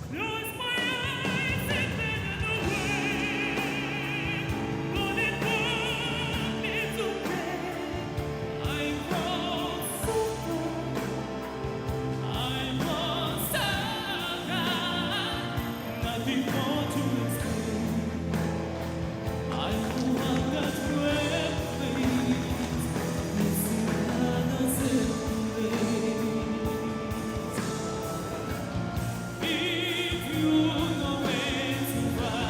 Close my eyes and then away. But it won't be today. I'm from Super. I'm on Saga. Nothing more to explain. I'm the one that will missing another if you know where to find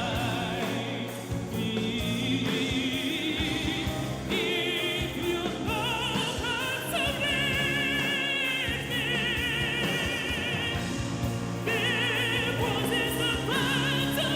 me, if you know how to reach me, there was this about to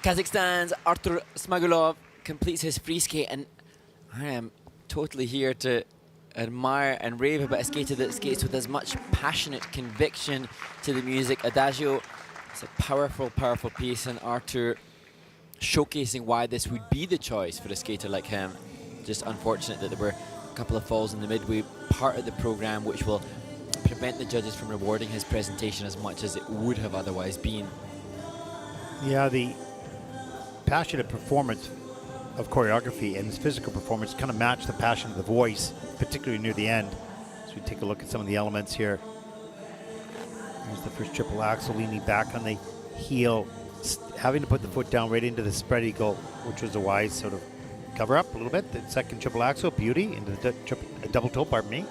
Kazakhstan's Artur Smagulov completes his free skate, and I am totally here to admire and rave about a skater that skates with as much passionate conviction to the music. Adagio, it's a powerful, powerful piece, and Artur showcasing why this would be the choice for a skater like him. Just unfortunate that there were a couple of falls in the midway part of the program, which will prevent the judges from rewarding his presentation as much as it would have otherwise been. Yeah, the passionate performance of choreography and his physical performance kind of match the passion of the voice, particularly near the end. So we take a look at some of the elements here. There's the first triple axel, leaning back on the heel, having to put the foot down right into the spread eagle, which was a wise sort of cover up a little bit. The second triple axel, beauty, into the double toe, pardon me.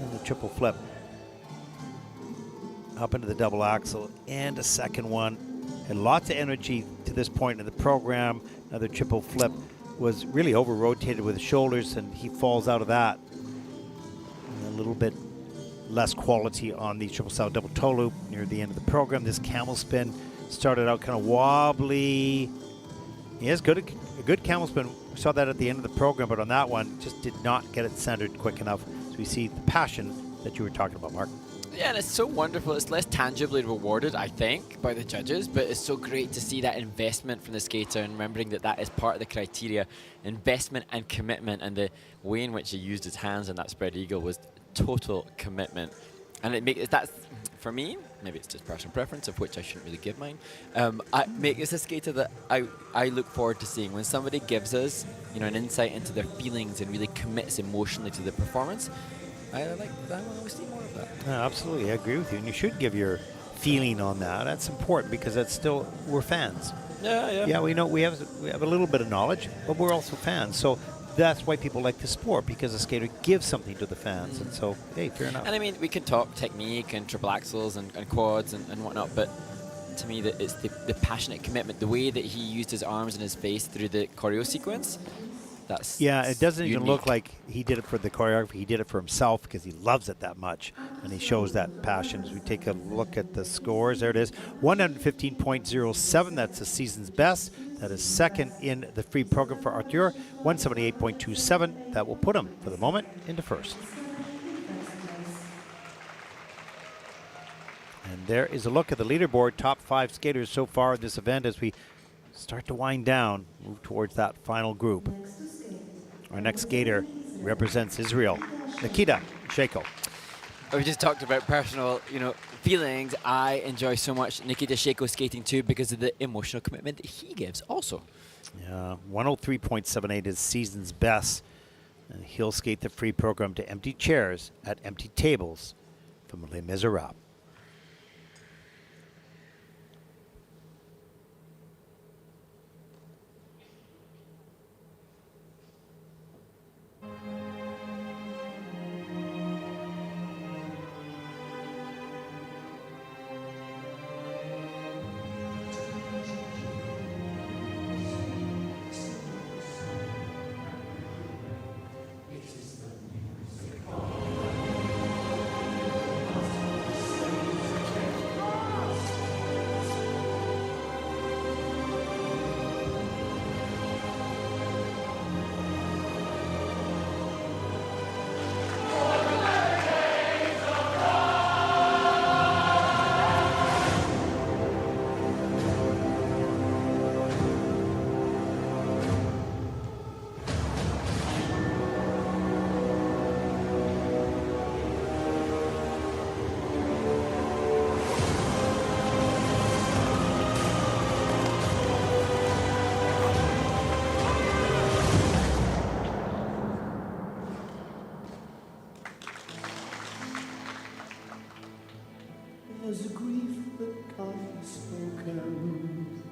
And the triple flip. Up into the double axel, and a second one. And lots of energy to this point in the program. Another triple flip was really over-rotated with the shoulders, and he falls out of that. And a little bit less quality on the triple saddle double toe loop near the end of the program. This camel spin started out kind of wobbly. He has a good camel spin. We saw that at the end of the program, but on that one, just did not get it centered quick enough. So we see the passion that you were talking about, Mark. Yeah, and it's so wonderful. It's less tangibly rewarded, I think, by the judges, but it's so great to see that investment from the skater, and remembering that that is part of the criteria, investment and commitment, and the way in which he used his hands in that spread eagle was total commitment. And it makes that's, for me, maybe it's just personal preference, of which I shouldn't really give mine. It's a skater that I look forward to seeing when somebody gives us, an insight into their feelings and really commits emotionally to the performance. I want to see more of that. Yeah, absolutely, I agree with you, and you should give your feeling on that. That's important because that's still, we're fans. Yeah, we know we have a little bit of knowledge, but we're also fans. So that's why people like the sport, because the skater gives something to the fans, and so hey, fair enough. And I mean, we can talk technique and triple axles and quads and whatnot, but to me, that it's the passionate commitment, the way that he used his arms and his face through the choreo sequence. It doesn't even unique. look like he did it for the choreography. He did it for himself because he loves it that much, and he shows that passion. As we take a look at the scores, there it is, 115.07. That's the season's best. That is second in the free program for Artur, 178.27. That will put him, for the moment, into first. And there is a look at the leaderboard. Top 5 skaters so far in this event as we start to wind down, move towards that final group. Our next skater represents Israel, Nikita Sheiko. We just talked about personal, feelings. I enjoy so much Nikita Sheiko skating too because of the emotional commitment that he gives also. Yeah, 103.78 is season's best. And he'll skate the free program to empty chairs at empty tables from Les Miserables. There's a grief that can't be spoken.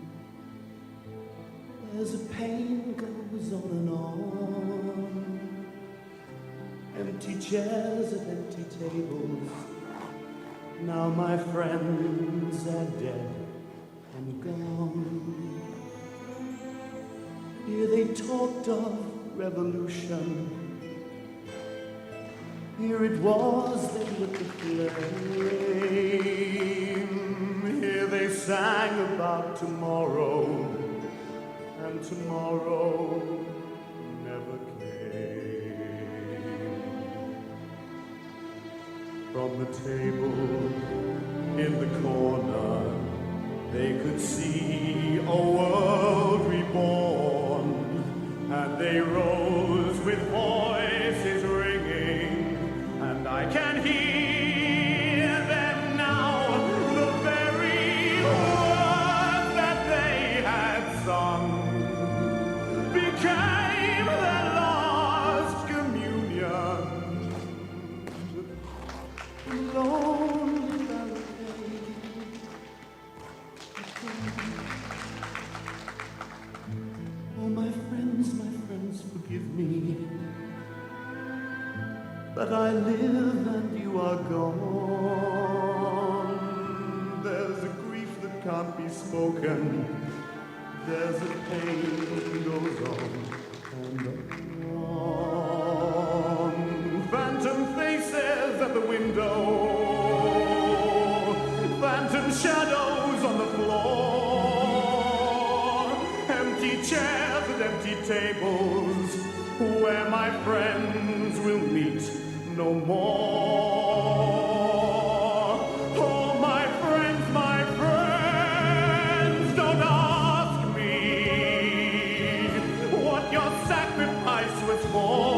There's a pain goes on and on. Empty chairs at empty tables. Now my friends are dead and gone. Here they talked of revolution. Here it was they lit the flame. Here they sang about tomorrow, and tomorrow never came. From the table in the corner, they could see a world reborn, and they rose with voices ringing, and I can hear them now, the very words that they had sung became their last communion. Lonely barricade. Oh, my friends, forgive me. But I live and you are gone. There's a grief that can't be spoken. There's a pain that goes on and on. Phantom faces at the window. Phantom shadows on the floor. Empty chairs and empty tables where my friends will meet no more. Oh, my friends, don't ask me what your sacrifice was for.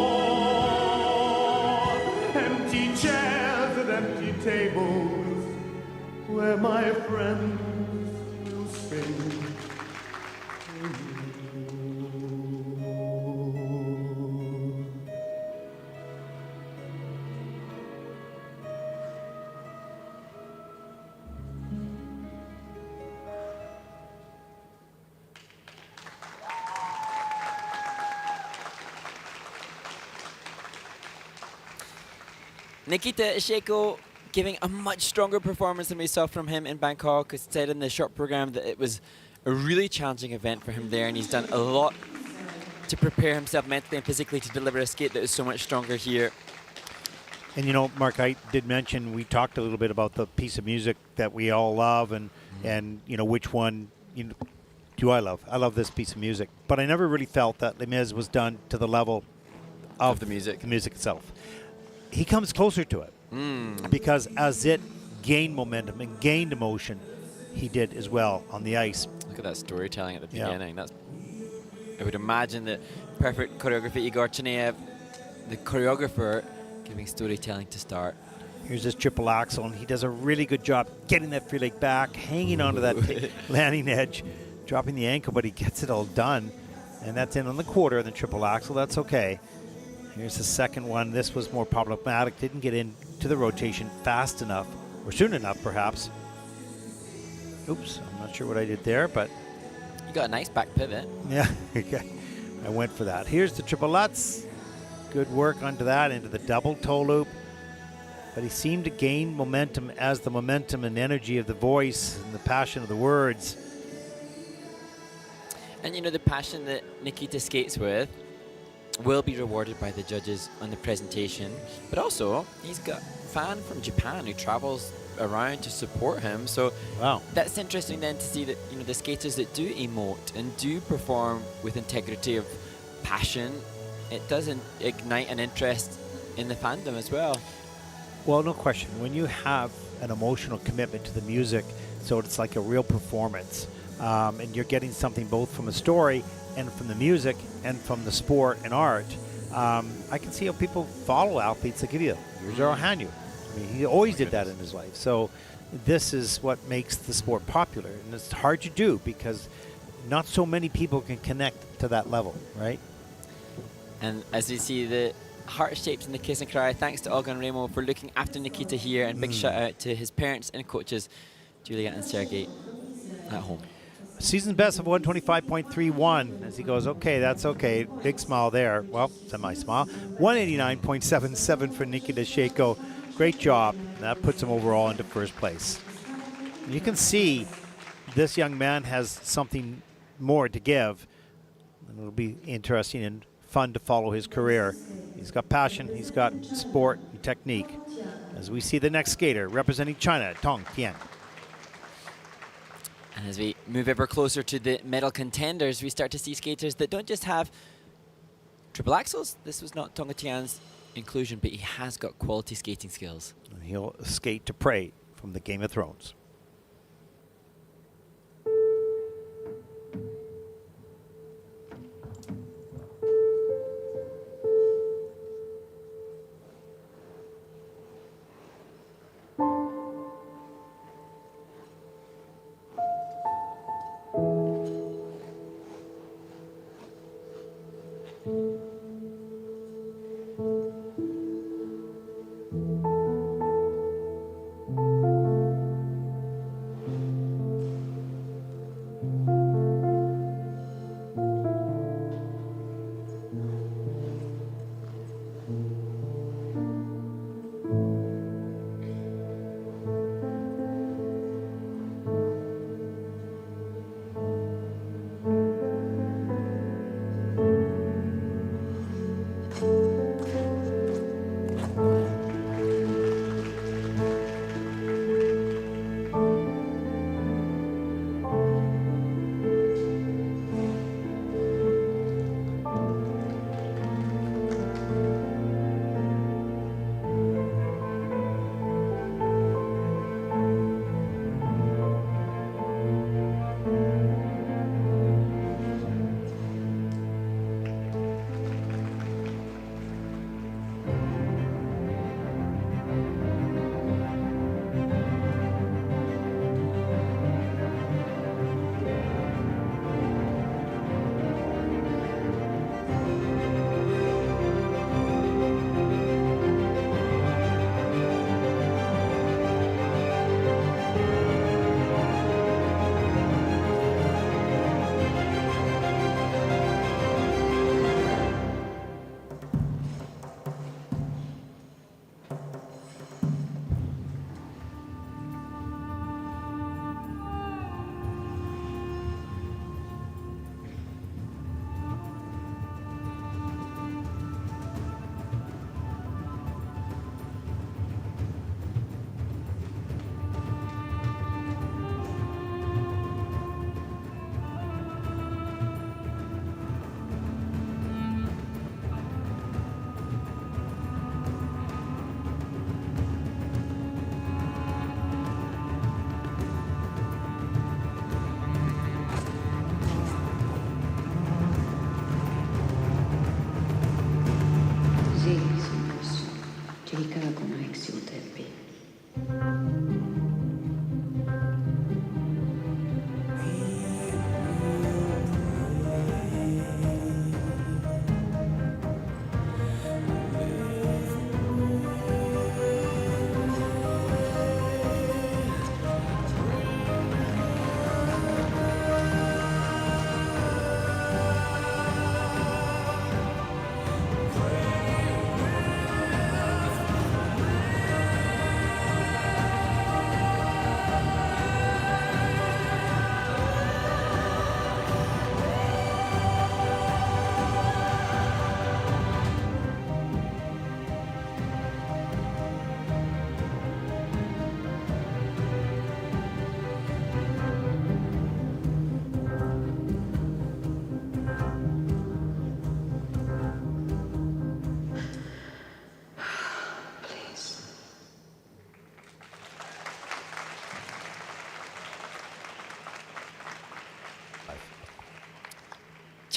Empty chairs and empty tables where my friends will sing. Nikita Sheiko giving a much stronger performance than we saw from him in Bangkok. He said in the short program that it was a really challenging event for him there, and he's done a lot to prepare himself mentally and physically to deliver a skate that is so much stronger here. And you know, Mark, I did mention, we talked a little bit about the piece of music that we all love, and you know, which one do I love? I love this piece of music, but I never really felt that Les Mis was done to the level of the music itself. He comes closer to it because as it gained momentum and gained emotion, he did as well on the ice. Look at that storytelling at the Yeah. beginning. That's, I would imagine that perfect choreography. Igor Cherneyev, the choreographer, giving storytelling to start. Here's his triple axel, and he does a really good job getting that free leg back, hanging onto that landing edge, dropping the ankle, but he gets it all done. And that's in on the quarter of the triple axel. That's okay. Here's the second one. This was more problematic. Didn't get into the rotation fast enough, or soon enough, perhaps. Oops, I'm not sure what I did there, but You got a nice back pivot. yeah, okay. I went for that. Here's the triple Lutz. Good work onto that, into the double toe loop. But he seemed to gain momentum as the momentum and energy of the voice and the passion of the words. And you know, the passion that Nikita skates with will be rewarded by the judges on the presentation. But also, he's got a fan from Japan who travels around to support him. So Wow. that's interesting then to see that, you know, the skaters that do emote and do perform with integrity of passion, it does ignite an interest in the fandom as well. Well, no question. When you have an emotional commitment to the music, so it's like a real performance, and you're getting something both from a story and from the music and from the sport and art, I can see how people follow athletes that give you, here's our Hanyu. I mean, he always did that in his life. So this is what makes the sport popular. And it's hard to do because not so many people can connect to that level, right? And as we see the heart shapes in the kiss and cry, thanks to Olga and Remo for looking after Nikita here, and big shout out to his parents and coaches, Julia and Sergey, at home. Season best of 125.31 as he goes, okay, that's okay. Big smile there. Well, semi-smile. 189.77 for Nikita Sheiko. Great job. That puts him overall into first place. You can see this young man has something more to give. And it'll be interesting and fun to follow his career. He's got passion, he's got sport and technique. As we see the next skater representing China, Tonghe Tian. And as we move ever closer to the medal contenders, we start to see skaters that don't just have triple axels. This was not Tonghe Tian's inclusion, but he has got quality skating skills. And he'll skate to prey from the Game of Thrones.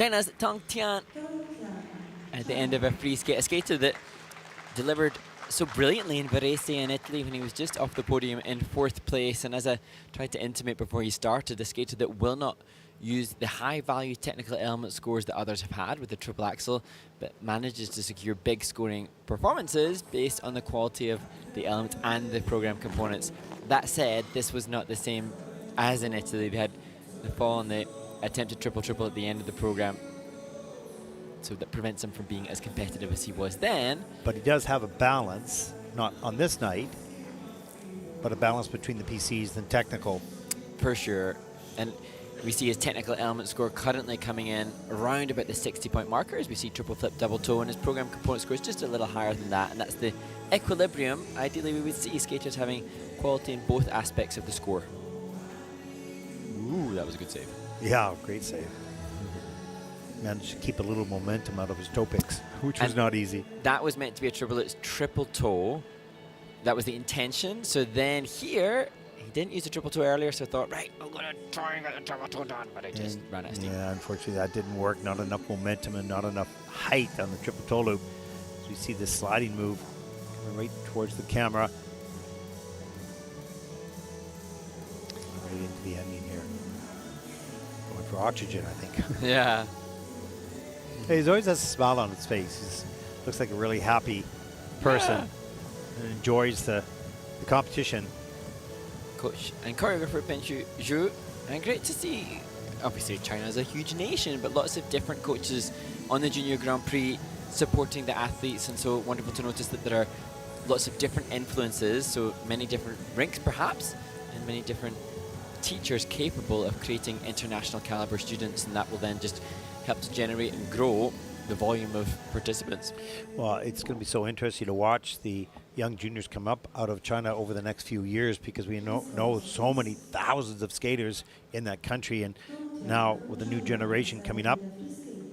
China's Tonghe Tian at the end of a free skate. A skater that delivered so brilliantly in Varese in Italy when he was just off the podium in 4th place. And as I tried to intimate before he started, a skater that will not use the high-value technical element scores that others have had with the triple axel, but manages to secure big scoring performances based on the quality of the element and the program components. That said, this was not the same as in Italy. They had the fall on the attempted triple-triple at the end of the program, so that prevents him from being as competitive as he was then. But he does have a balance, not on this night, but a balance between the PCs and technical. For sure. And we see his technical element score currently coming in around about the 60-point marker, as we see triple flip, double toe, and his program component score is just a little higher than that, and that's the equilibrium. Ideally, we would see skaters having quality in both aspects of the score. Ooh, that was a good save. Yeah, great save. Managed to keep a little momentum out of his toe picks, which was not easy. That was meant to be a triple. It's triple toe. That was the intention. So then here, he didn't use the triple toe earlier, so I thought, right, I'm going to try and get the triple toe done, but I just ran out of steam. Yeah, unfortunately that didn't work. Not enough momentum and not enough height on the triple toe loop. So you see this sliding move coming right towards the camera. Right into the ending here. Going for oxygen, I think. Yeah. He always has a smile on his face. He looks like a really happy person and enjoys the competition. Coach and choreographer Penshu Zhu, and great to see. Obviously, China is a huge nation, but lots of different coaches on the Junior Grand Prix supporting the athletes, and so wonderful to notice that there are lots of different influences, so many different rinks perhaps, and many different teachers capable of creating international caliber students, and that will then just help to generate and grow the volume of participants. Well, it's going to be so interesting to watch the young juniors come up out of China over the next few years, because we know so many thousands of skaters in that country, and now with the new generation coming up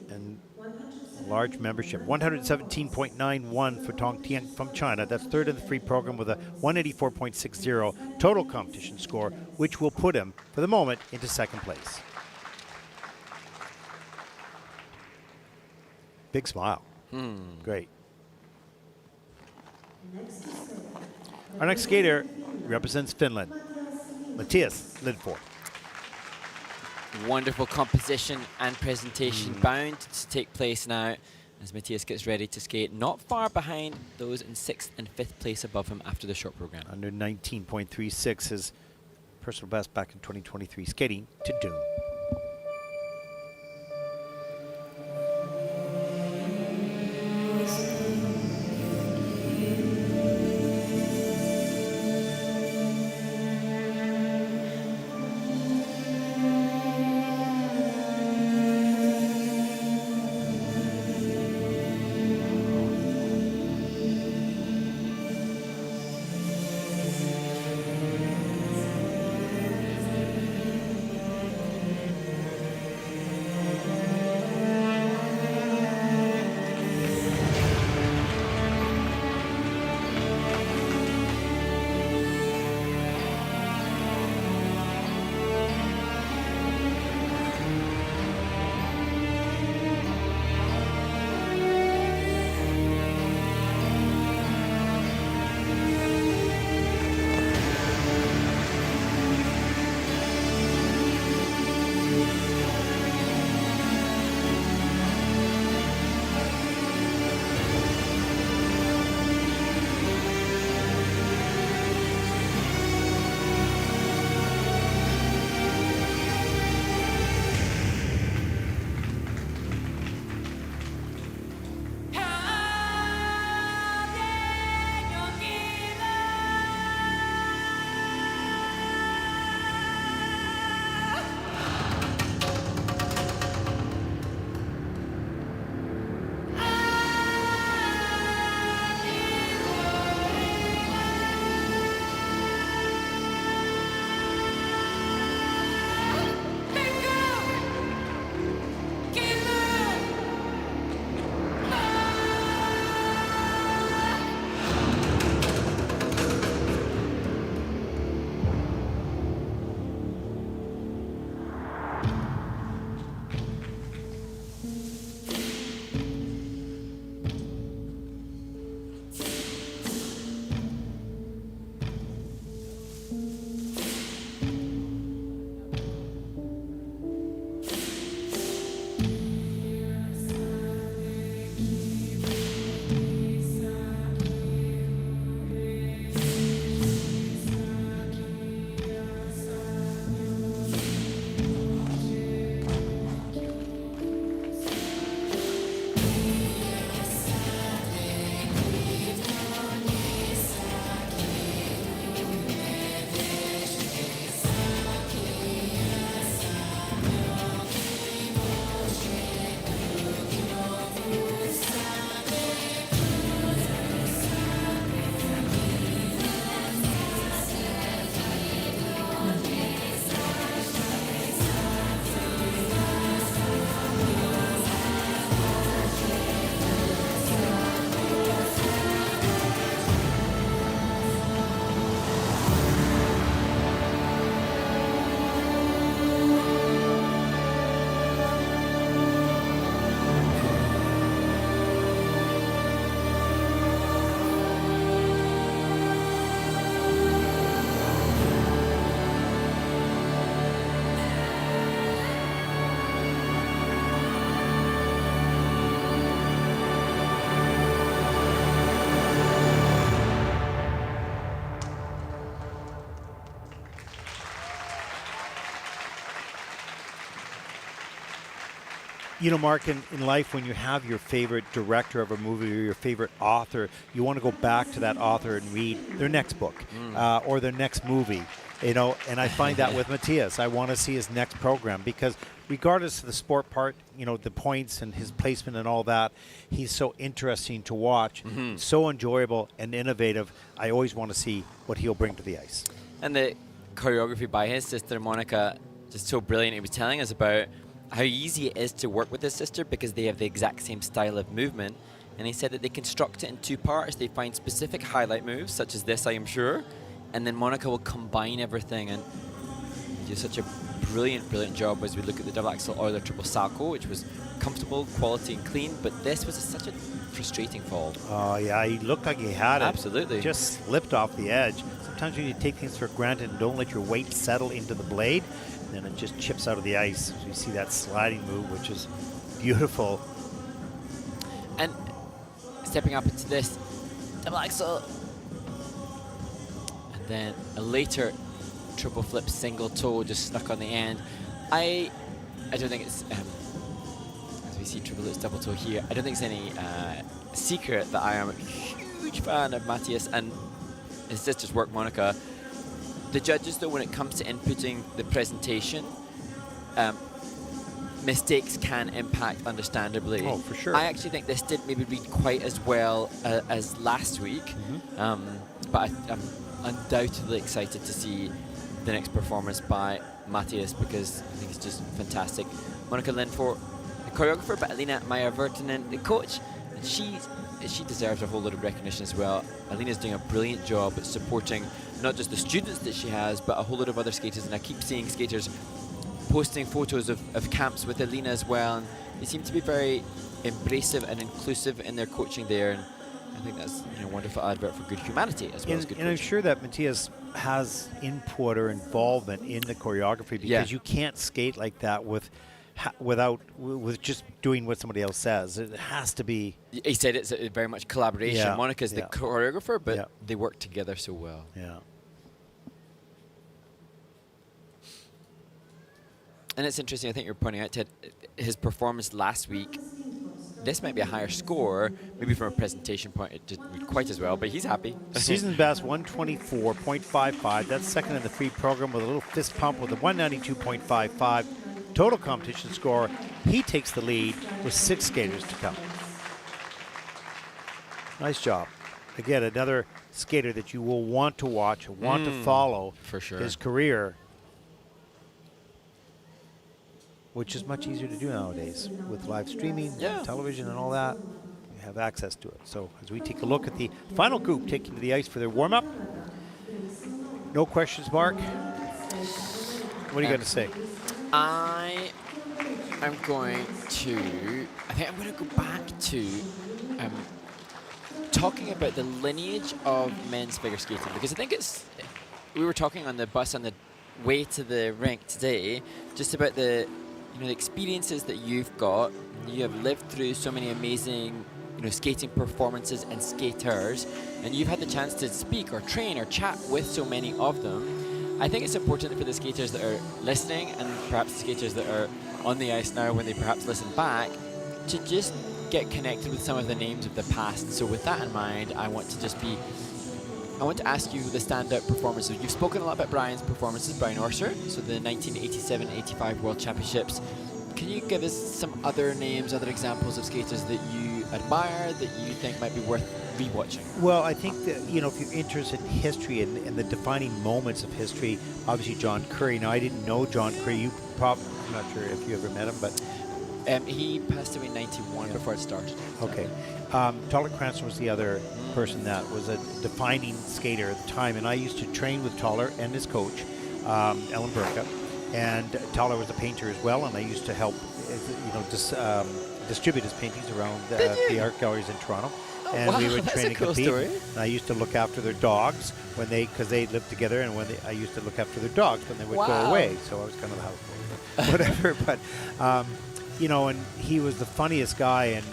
and a large membership. 117.91 for Tonghe Tian from China. That's third in the free program with a 184.60 total competition score, which will put him, for the moment, into 2nd place. Big smile. Great. Our next skater represents Finland, Matias Lindfors. Wonderful composition and presentation bound to take place now as Matias gets ready to skate not far behind those in 6th and 5th place above him after the short program. Under 19.36, his personal best back in 2023, skating to Doom. You know, Mark, in life, when you have your favorite director of a movie or your favorite author, you want to go back to that author and read their next book or their next movie. You know, and I find that with Matias. I want to see his next program because regardless of the sport part, you know, the points and his placement and all that, he's so interesting to watch, so enjoyable and innovative. I always want to see what he'll bring to the ice. And the choreography by his sister, Monica, just so brilliant. He was telling us about how easy it is to work with his sister because they have the exact same style of movement. And he said that they construct it in two parts. They find specific highlight moves, such as this, I am sure, and then Monica will combine everything and do such a brilliant, brilliant job as we look at the double axel or the triple salto, which was comfortable, quality, and clean. But this was such a frustrating fall. Oh, yeah, he looked like he had it. Absolutely. Just slipped off the edge. Sometimes when you take things for granted and don't let your weight settle into the blade, then it just chips out of the ice. So you see that sliding move, which is beautiful. And stepping up into this double axel. And then a later triple flip single toe just stuck on the end. I don't think it's, as we see triple flips double toe here, I don't think it's any secret that I am a huge fan of Matias and his sister's work, Monica. The judges, though, when it comes to inputting the presentation, mistakes can impact, understandably. Oh, for sure. I actually think this didn't maybe read quite as well as last week, but I'm undoubtedly excited to see the next performance by Matias because I think it's just fantastic. Monica Lindfors, the choreographer, but Alina Meyer-Virtanen, the coach, and she deserves a whole lot of recognition as well. Alina's doing a brilliant job at supporting not just the students that she has, but a whole lot of other skaters. And I keep seeing skaters posting photos of camps with Alina as well. And they seem to be very embracive and inclusive in their coaching there. And I think that's a wonderful advert for good humanity as well as good And I'm coaching. sure that Matias has input or involvement in the choreography because you can't skate like that with just doing what somebody else says. It has to be. He said it's a very much collaboration. Yeah, Monica's the choreographer, but Yeah. they work together so well. Yeah. And it's interesting, I think you're pointing out, Ted, his performance last week. This might be a higher score, maybe from a presentation point, it didn't read quite as well, but he's happy. Season best 124.55. That's second in the free program with a little fist pump with a 192.55. Total competition score. He takes the lead with 6 skaters to come. Nice job. Again, another skater that you will want to watch, want to follow for sure. his career, which is much easier to do nowadays with live streaming, television, and all that. You have access to it. So as we take a look at the final group taking to the ice for their warm-up. No questions, Mark? What are you going to say? I am going to, I think I'm going to go back to talking about the lineage of men's figure skating, because I think we were talking on the bus on the way to the rink today, just about the experiences that you've got. You have lived through so many amazing skating performances and skaters, and you've had the chance to speak or train or chat with so many of them. I think it's important for the skaters that are listening, and perhaps the skaters that are on the ice now when they perhaps listen back, to just get connected with some of the names of the past. So with that in mind, I want to ask you the standout performances. You've spoken a lot about Brian's performances, Brian Orser, so the 1987-85 World Championships. Can you give us some other names, other examples of skaters that you admire, that you think might be worth rewatching? Well, I think that, if you're interested in history and the defining moments of history, obviously John Curry. Now, I didn't know John Curry. I'm not sure if you ever met him, but... he passed away in 91 before it started. Okay. Toller Cranston was the other person that was a defining skater at the time, and I used to train with Toller and his coach, Ellen Burka, and Toller was a painter as well, and I used to help, distribute his paintings around the art galleries in Toronto. And we would train and compete. And I used to look after their dogs because they lived together, and I used to look after their dogs when they would go away. So I was kind of the houseboy, whatever. But and he was the funniest guy and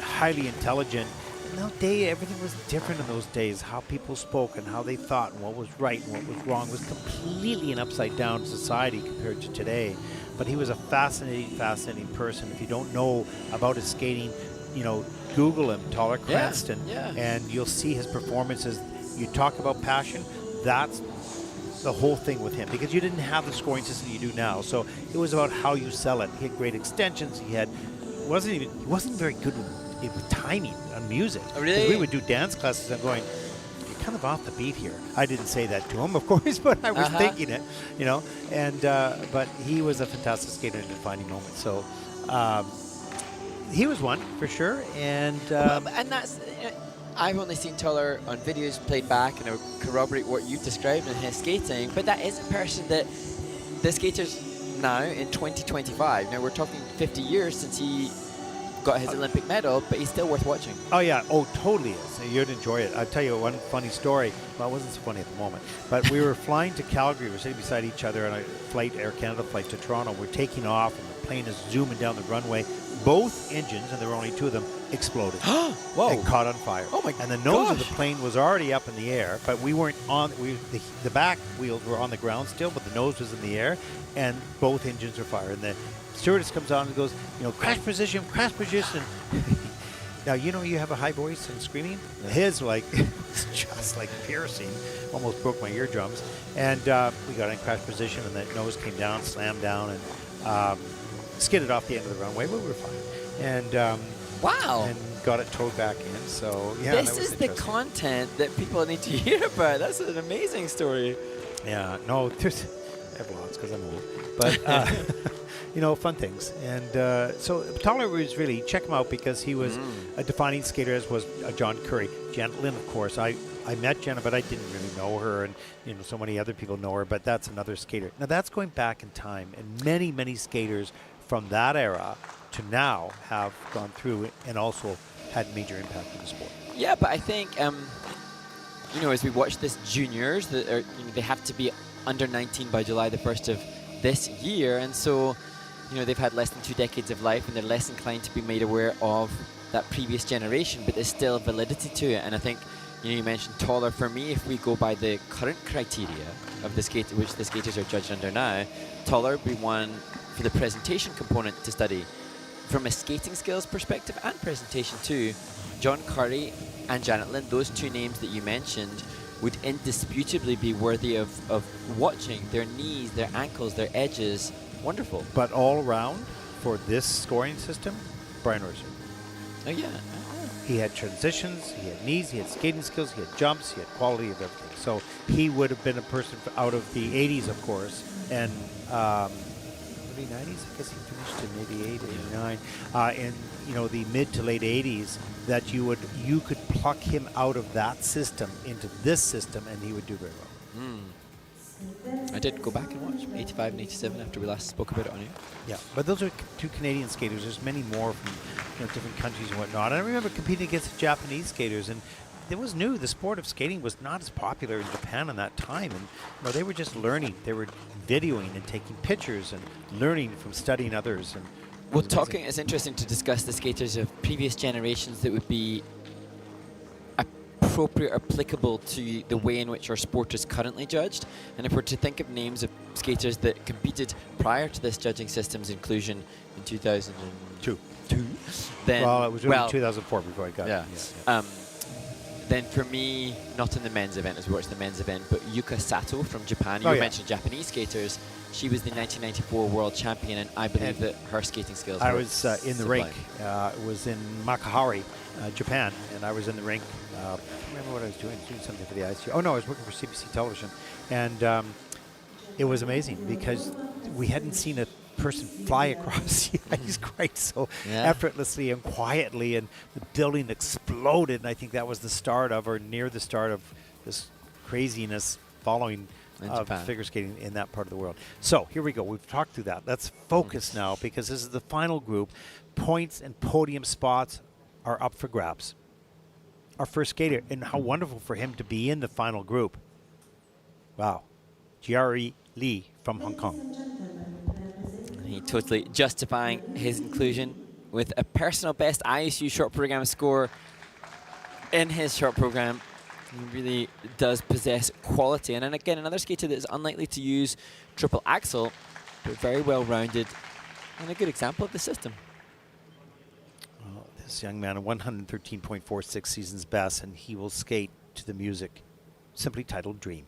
highly intelligent. In those days, everything was different in those days. How people spoke and how they thought and what was right and what was wrong was completely an upside down society compared to today. but he was a fascinating person. If you don't know about his skating, you know, Google him, Taller Cranston, and you'll see his performances. You talk about passion, that's the whole thing with him, because you didn't have the scoring system you do now. So it was about how you sell it. He had great extensions. He wasn't very good with timing on music. Oh, really? We would do dance classes and going, you're kind of off the beat here. I didn't say that to him, of course, but I was thinking it, you know. And but he was a fantastic skater in a defining moment. So he was one for sure. And and that's. I've only seen Toller on videos played back, and I would corroborate what you've described in his skating, but that is a person that the skaters now in 2025, now we're talking 50 years since he got his Olympic medal, but he's still worth watching. Oh yeah, totally is. You'd enjoy it. I'll tell you one funny story. Well, it wasn't so funny at the moment, but we were flying to Calgary. We're sitting beside each other on a flight, Air Canada flight to Toronto. We're taking off, and the plane is zooming down the runway. Both engines, and there were only two of them, exploded. Whoa! And caught on fire. Oh my! And the nose of the plane was already up in the air, but we weren't on. The back wheels were on the ground still, but the nose was in the air, and both engines were fired. And the stewardess comes on and goes, you know, crash position, crash position. Now, you know, you have a high voice and screaming. His, like, it's just like piercing. Almost broke my eardrums. And we got in crash position, and the nose came down, slammed down, and skidded off the end of the runway, but we were fine. And wow! And got it towed back in. So yeah, this that was is the content that people need to hear about. That's an amazing story. Yeah, no, I have lots because I'm old, but you know, fun things. And so Toller was really, check him out, because he was a defining skater, as was John Curry. Janet Lynn, of course. I met Janet, but I didn't really know her, and you know, so many other people know her. But that's another skater. Now that's going back in time, and many skaters from that era to now have gone through and also had major impact on the sport. Yeah, but I think you know, as we watch this juniors, that are, you know, they have to be under 19 by July the 1st of this year, and so you know, they've had less than 2 decades of life, and they're less inclined to be made aware of that previous generation, but there's still validity to it. And I think, you know, you mentioned Toller. For me, if we go by the current criteria of the skate, which the skaters are judged under now, Toller would be one for the presentation component to study. From a skating skills perspective and presentation too, John Curry and Janet Lynn, those two names that you mentioned, would indisputably be worthy of watching. Their knees, their ankles, their edges, wonderful. But all around, for this scoring system, Brian Orser. Oh yeah. He had transitions, he had knees, he had skating skills, he had jumps, he had quality of everything. So he would have been a person out of the 80s, of course, and early 90s. I guess he finished in 88, 89, in, you know, the mid to late 80s. That you could pluck him out of that system into this system, and he would do very well. I did go back and watch 85 and 87 after we last spoke about it on here. Yeah, but those are two Canadian skaters. There's many more from, you know, different countries and whatnot. And I remember competing against the Japanese skaters, and it was new. The sport of skating was not as popular in Japan in that time, and you know, they were just learning. They were videoing and taking pictures and learning from studying others. And well, talking, it's interesting to discuss the skaters of previous generations that would be appropriate, applicable to the way in which our sport is currently judged. And if we're to think of names of skaters that competed prior to this judging system's inclusion in 2002, then well, it was really 2004 before I got it. Yeah. Then for me, not in the men's event as we watched the men's event, but Yuka Sato from Japan. You mentioned Japanese skaters. She was the 1994 world champion, and I believe that her skating skills I were was in the rink. It was in Makahari, Japan, and I was in the rink. I don't remember what I was doing. Doing something for the ICU. Oh, no, I was working for CBC Television. And it was amazing because we hadn't seen a person fly across the ice quite so effortlessly and quietly, and the building exploded, and I think that was the start of, or near the start of, this craziness following of figure skating in that part of the world. So here we go. We've talked through that. Let's focus now, because this is the final group. Points and podium spots are up for grabs. Our first skater, and how wonderful for him to be in the final group. Wow. Jiari Lee from Hong Kong. He totally justifying his inclusion with a personal best ISU short program score in his short program. He really does possess quality. And then again, another skater that is unlikely to use triple axel but very well-rounded and a good example of the system. Well, this young man, 113.46 season's best, and he will skate to the music, simply titled Dream.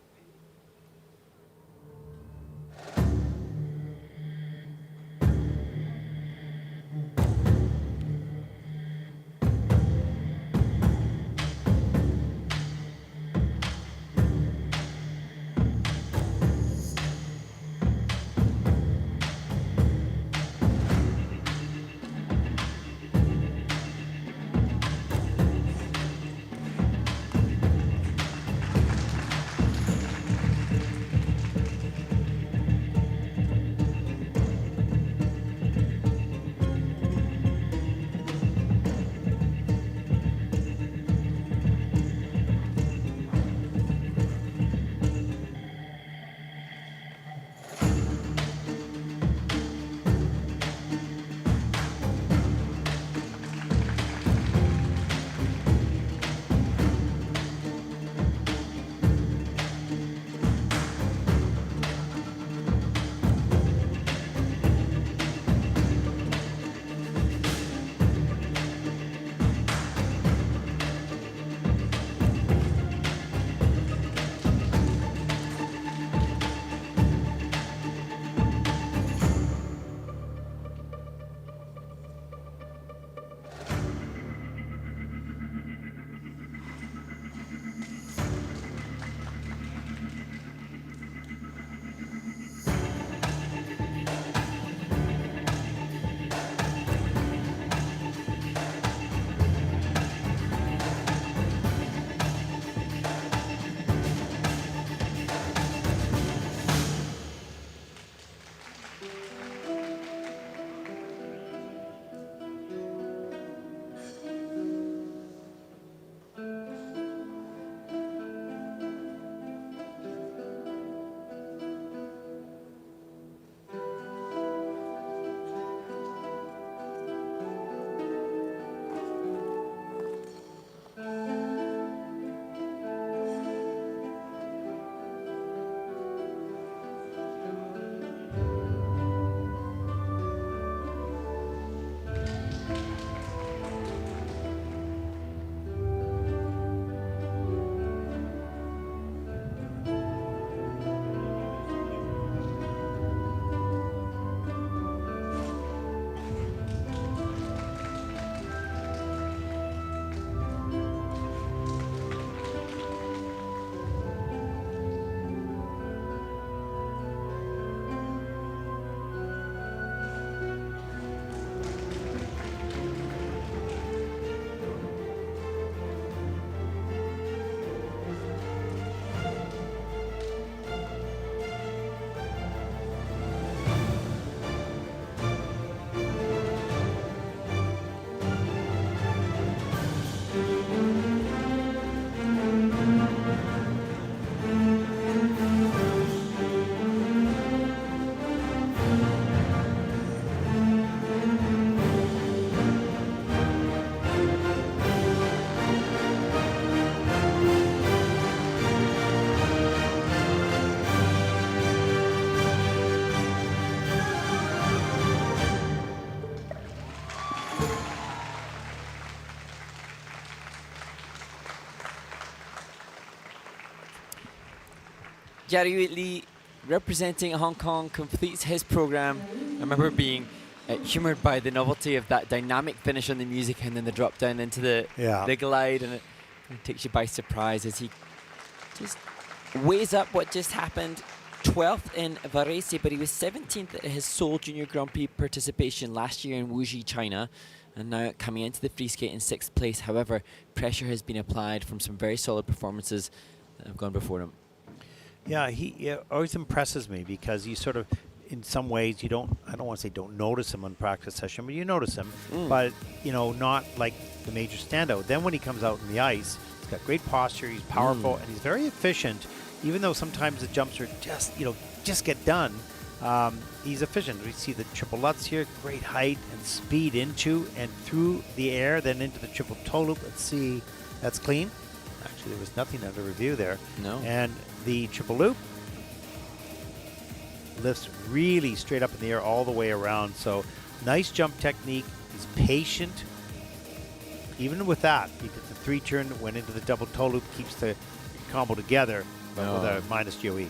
Jarryu Lee, representing Hong Kong, completes his program. I remember being humoured by the novelty of that dynamic finish on the music and then the drop down into the glide, and it takes you by surprise as he just weighs up what just happened. 12th in Varese, but he was 17th at his Seoul Junior Grand Prix participation last year in Wuxi, China, and now coming into the free skate in 6th place. However, pressure has been applied from some very solid performances that have gone before him. Yeah, he always impresses me because you sort of, in some ways, I don't want to say don't notice him on practice session, but you notice him, but, you know, not like the major standout. Then when he comes out in the ice, he's got great posture, he's powerful, and he's very efficient. Even though sometimes the jumps are just get done, he's efficient. We see the triple lutz here, great height and speed into and through the air, then into the triple toe loop. Let's see, that's clean. Actually, there was nothing under review there. No. And the triple loop. lifts really straight up in the air all the way around. So nice jump technique. He's patient. Even with that, he did the 3-turn, went into the double toe loop, keeps the combo together, but with a minus GOE.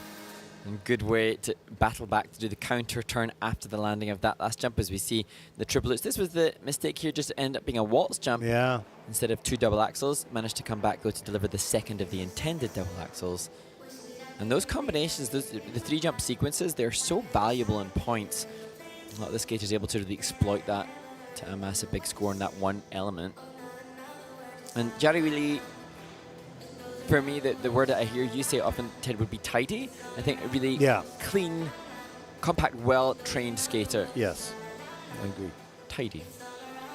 And good way to battle back to do the counter turn after the landing of that last jump, as we see the triplets. This was the mistake here, just end up being a waltz jump. Yeah. Instead of 2 double axels, managed to come back, go to deliver the second of the intended double axels. And those combinations, the 3 jump sequences, they're so valuable in points. A lot of the skaters able to really exploit that to amass a big score in that one element. And Jariwili, for me, the word that I hear you say often, Ted, would be tidy. I think a really clean, compact, well-trained skater. Yes, I agree. Tidy.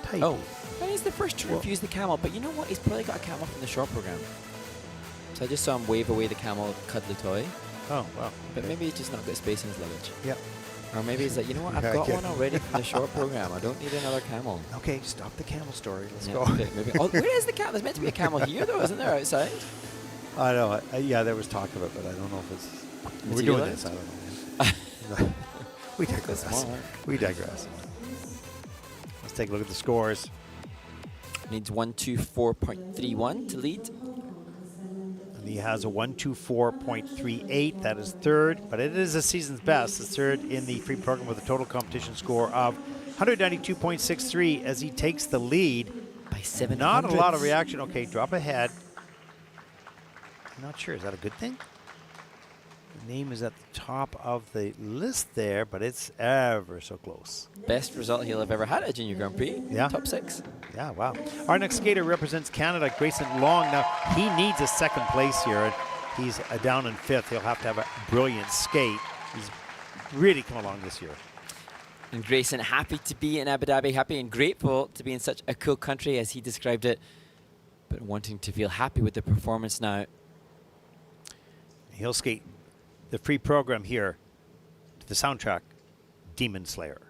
Tidy. Oh, and he's the first to refuse the camel, but you know what? He's probably got a camel from the short program. So I just saw him wave away the camel cuddly toy. Oh, wow. But maybe he's just not got space in his luggage. Yeah. Or maybe he's like, you know what? I've got one already from the short program. I don't need another camel. Okay, stop the camel story. Let's Yeah, go. okay, maybe. Oh, where is the camel? There's meant to be a camel here, though, isn't there, outside? I know. Yeah, there was talk of it, but I don't know if it's. We're doing this. I don't know. We digress. We digress. Let's take a look at the scores. Needs 124.31 to lead. And he has a 124.38. That is third, but it is a season's best. It's third in the free program with a total competition score of 192.63 as he takes the lead. By 7 Not a lot of reaction. Okay, drop ahead. I'm not sure. Is that a good thing? The name is at the top of the list there, but it's ever so close. Best result he'll have ever had at Junior Grand Prix. Yeah. Top 6. Yeah, wow. Our next skater represents Canada, Grayson Long. Now, he needs a second place here, and he's down in 5th. He'll have to have a brilliant skate. He's really come along this year. And Grayson, happy to be in Abu Dhabi, happy and grateful to be in such a cool country, as he described it, but wanting to feel happy with the performance now. He'll skate the free program here to the soundtrack, Demon Slayer.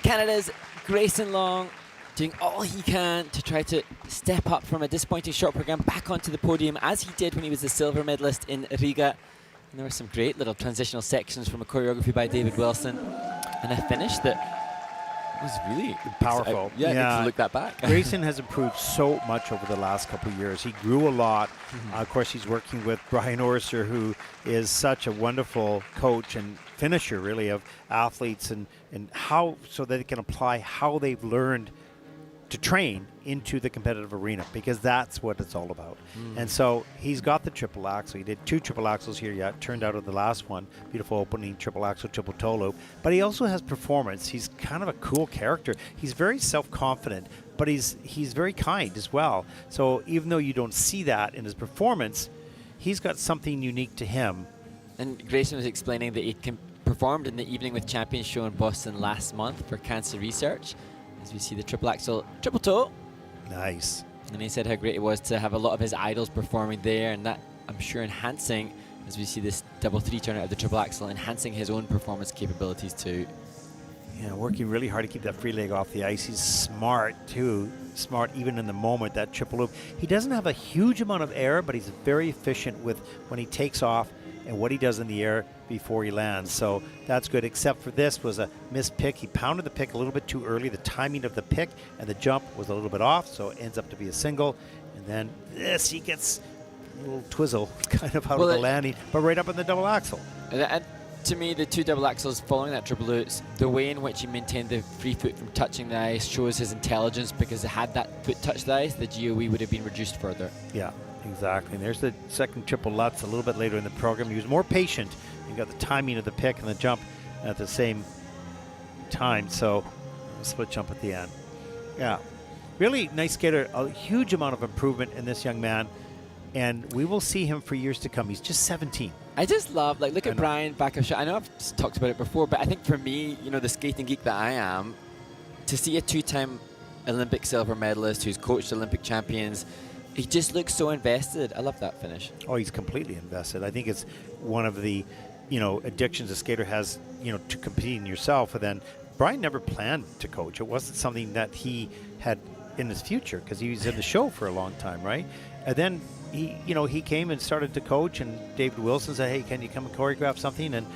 Canada's Grayson Long doing all he can to try to step up from a disappointing short program back onto the podium, as he did when he was the silver medalist in Riga. And there were some great little transitional sections from a choreography by David Wilson, and a finish that was really Powerful. Yeah, to look that back. Grayson has improved so much over the last couple of years. He grew a lot. Of course, he's working with Brian Orser, who is such a wonderful coach and finisher, really, of athletes, and how so that they can apply how they've learned to train into the competitive arena, because that's what it's all about. And so he's got the triple axel. He did 2 triple axels here yet, turned out of the last one. Beautiful opening triple axel, triple toe loop. But he also has performance. He's kind of a cool character. He's very self-confident, but he's very kind as well. So even though you don't see that in his performance, he's got something unique to him. And Grayson was explaining that he performed in the Evening with Champions show in Boston last month for cancer research. As we see the triple axel, triple toe. Nice. And he said how great it was to have a lot of his idols performing there, and that, I'm sure, enhancing, as we see this double 3 turn out of the triple axel, enhancing his own performance capabilities too. Yeah, working really hard to keep that free leg off the ice. He's smart too. Smart even in the moment, that triple loop. He doesn't have a huge amount of air, but he's very efficient with when he takes off and what he does in the air before he lands. So that's good, except for this was a missed pick. He pounded the pick a little bit too early. The timing of the pick and the jump was a little bit off, so it ends up to be a single. And then this, he gets a little twizzle kind of out of the landing, but right up in the double axel. And to me, the 2 double axels following that triple loops, the way in which he maintained the free foot from touching the ice shows his intelligence, because had that foot touched the ice, the GOE would have been reduced further. Yeah, exactly. And there's the second triple Lutz a little bit later in the program. He was more patient. He got the timing of the pick and the jump at the same time. So a split jump at the end. Yeah, really nice skater. A huge amount of improvement in this young man. And we will see him for years to come. He's just 17. I just love, like, look at Brian back of shot. I know I've talked about it before, but I think for me, you know, the skating geek that I am, to see a 2-time Olympic silver medalist who's coached Olympic champions, he just looks so invested. I love that finish. Oh, he's completely invested. I think it's one of the, you know, addictions a skater has, you know, to competing yourself. And then Brian never planned to coach. It wasn't something that he had in his future, because he was in the show for a long time, right? And then he came and started to coach, and David Wilson said, "Hey, can you come and choreograph something?" And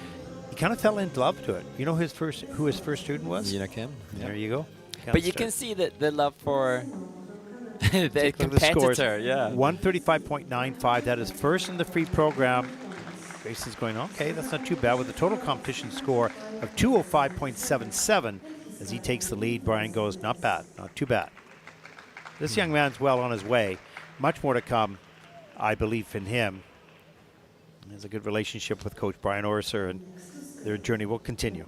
he kind of fell in love to it. You know who his first student was? Yuna Kim. There you go. But you can see that the love for the competitor. Yeah. 135.95. That is first in the free program. Grayson's going, okay, that's not too bad, with a total competition score of 205.77. As he takes the lead, Brian goes, not bad, not too bad. This young man's well on his way. Much more to come, I believe, in him. He has a good relationship with Coach Brian Orser, and their journey will continue.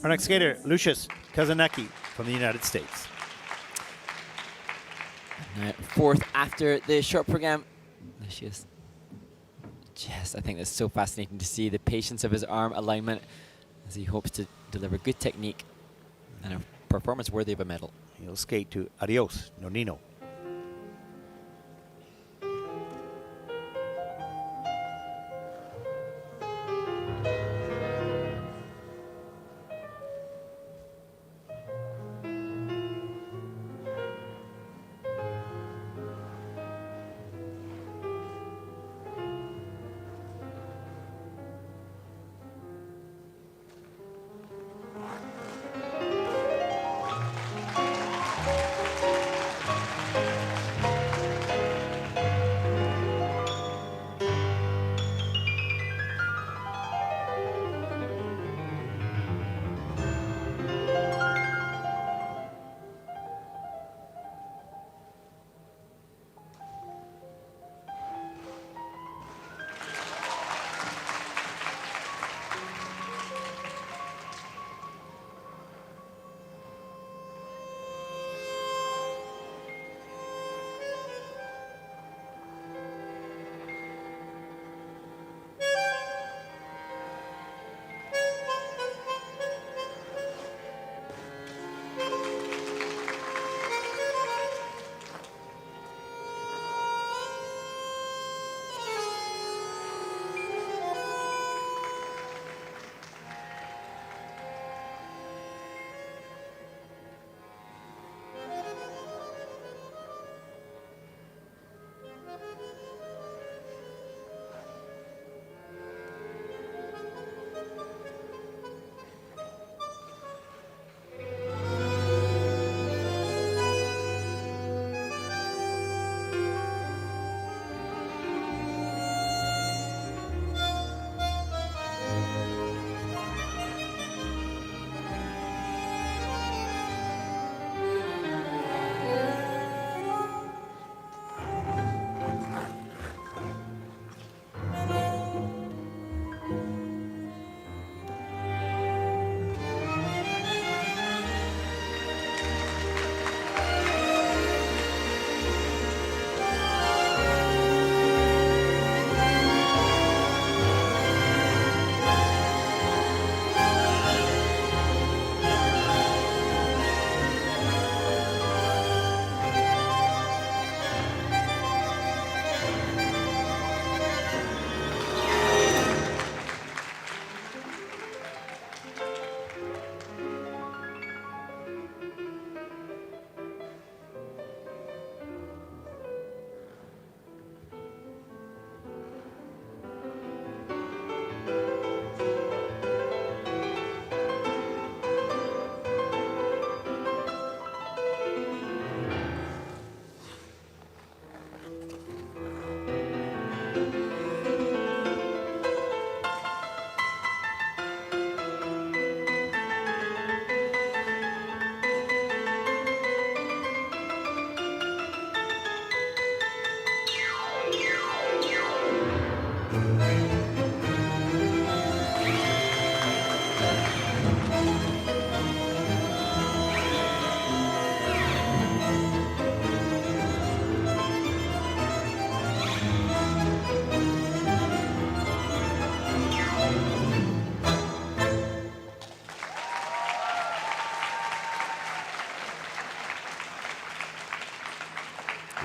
Our next skater, Lucius Kazanecki from the United States. 4th after the short program. Lucius. I think that's so fascinating to see the patience of his arm alignment as he hopes to deliver good technique and a performance worthy of a medal. He'll skate to Adios, Nonino.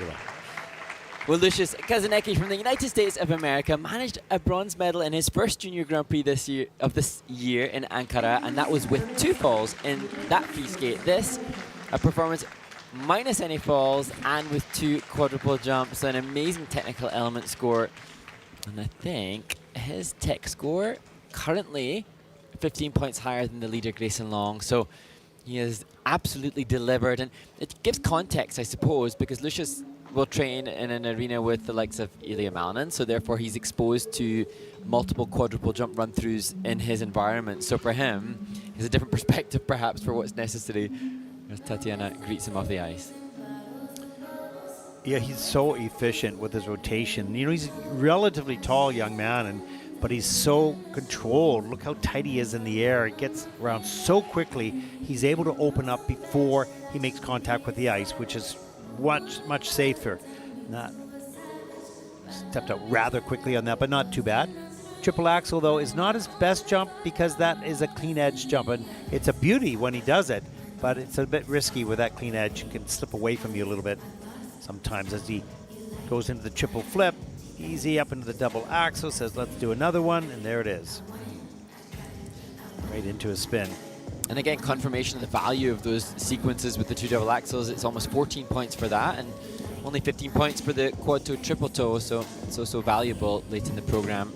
Good one. Well, Lucius Kazanecki from the United States of America managed a bronze medal in his first Junior Grand Prix this year in Ankara, and that was with 2 falls in that free skate. This, a performance minus any falls and with 2 quadruple jumps, so an amazing technical element score. And I think his tech score currently 15 points higher than the leader, Grayson Long. So he has absolutely delivered, and it gives context, I suppose, because Lucius will train in an arena with the likes of Ilya Malinin, so therefore he's exposed to multiple quadruple jump run-throughs in his environment. So for him, he has a different perspective perhaps for what's necessary as Tatiana greets him off the ice. Yeah, he's so efficient with his rotation. You know, he's a relatively tall young man, but he's so controlled. Look how tight he is in the air. He gets around so quickly. He's able to open up before he makes contact with the ice, which is much safer. Not stepped out rather quickly on that, but not too bad. Triple axel, though, is not his best jump because that is a clean edge jump, and it's a beauty when he does it, but it's a bit risky with that clean edge. It can slip away from you a little bit sometimes as he goes into the triple flip. Easy up into the double axel, says let's do another one, and there it is. Right into a spin. And again, confirmation of the value of those sequences with the 2 double axels. It's almost 14 points for that, and only 15 points for the quad toe, triple toe, so it's also valuable late in the program.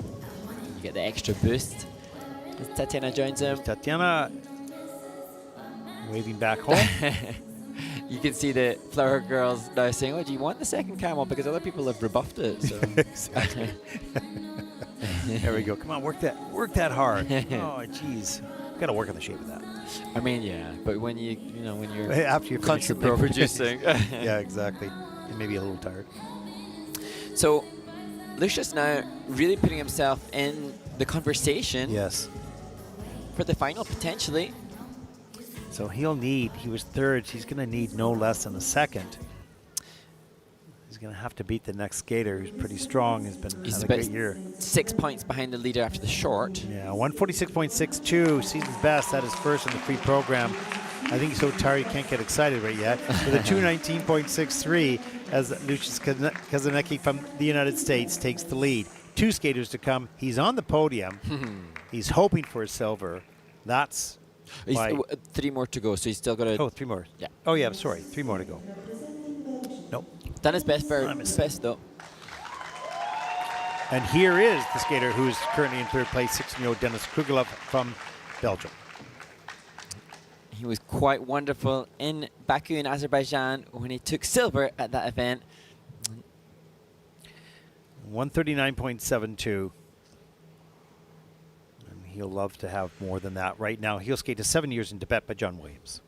You get the extra boost. As Tatiana joins him. Tatiana waving back home. You can see the flower girls now saying, oh, do you want the second camel? Because other people have rebuffed it. So. Exactly. There we go. Come on, work that hard. Oh, jeez. Got to work on the shape of that. I mean, yeah, but when when you're after you constantly producing. Yeah, exactly. And maybe a little tired. So Lucius now really putting himself in the conversation. Yes. For the final, potentially. So he was third, he's going to need no less than a second. He's going to have to beat the next skater who's pretty strong. He's had a great year. 6 points behind the leader after the short. Yeah, 146.62, season's best. That is first in the free program. I think he's so tired he can't get excited right yet. With a 219.63 as Lucius Kazanecki from the United States takes the lead. 2 skaters to come. He's on the podium. He's hoping for a silver. That's... 3 more to go, so he's still got to... Oh, 3 more. Yeah. Oh, yeah, sorry. 3 more to go. Nope. Done his best for best, though. And here is the skater who is currently in third place, 16-year-old Denis Krouglov from Belgium. He was quite wonderful in Baku in Azerbaijan when he took silver at that event. 139.72. He'll love to have more than that. Right now, he'll skate to 7 years in Tibet by John Williams.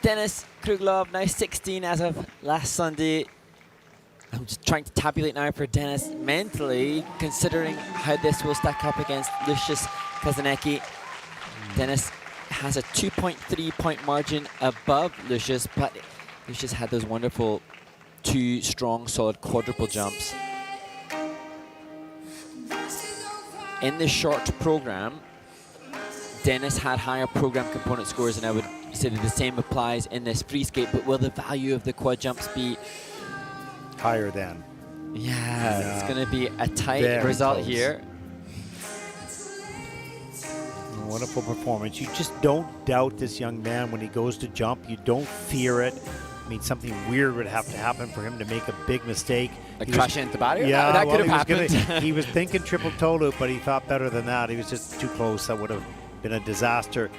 Denis Krouglov, now 16 as of last Sunday. I'm just trying to tabulate now for Denis mentally, considering how this will stack up against Lucius Kazanecki. Denis has a 2.3 point margin above Lucius, but Lucius had those wonderful 2 strong, solid quadruple jumps. In the short program, Denis had higher program component scores, and I would say that the same applies in this free skate, but will the value of the quad jumps be Higher than. Yeah, it's going to be a tight Very result close. here. Wonderful performance. You just don't doubt this young man when he goes to jump. You don't fear it. I mean, something weird would have to happen for him to make a big mistake. Like He was- crashing into barrier? Yeah, that well, could have he was happened. gonna- he was thinking triple toe loop, but he thought better than that. He was just too close. That would have been a disaster.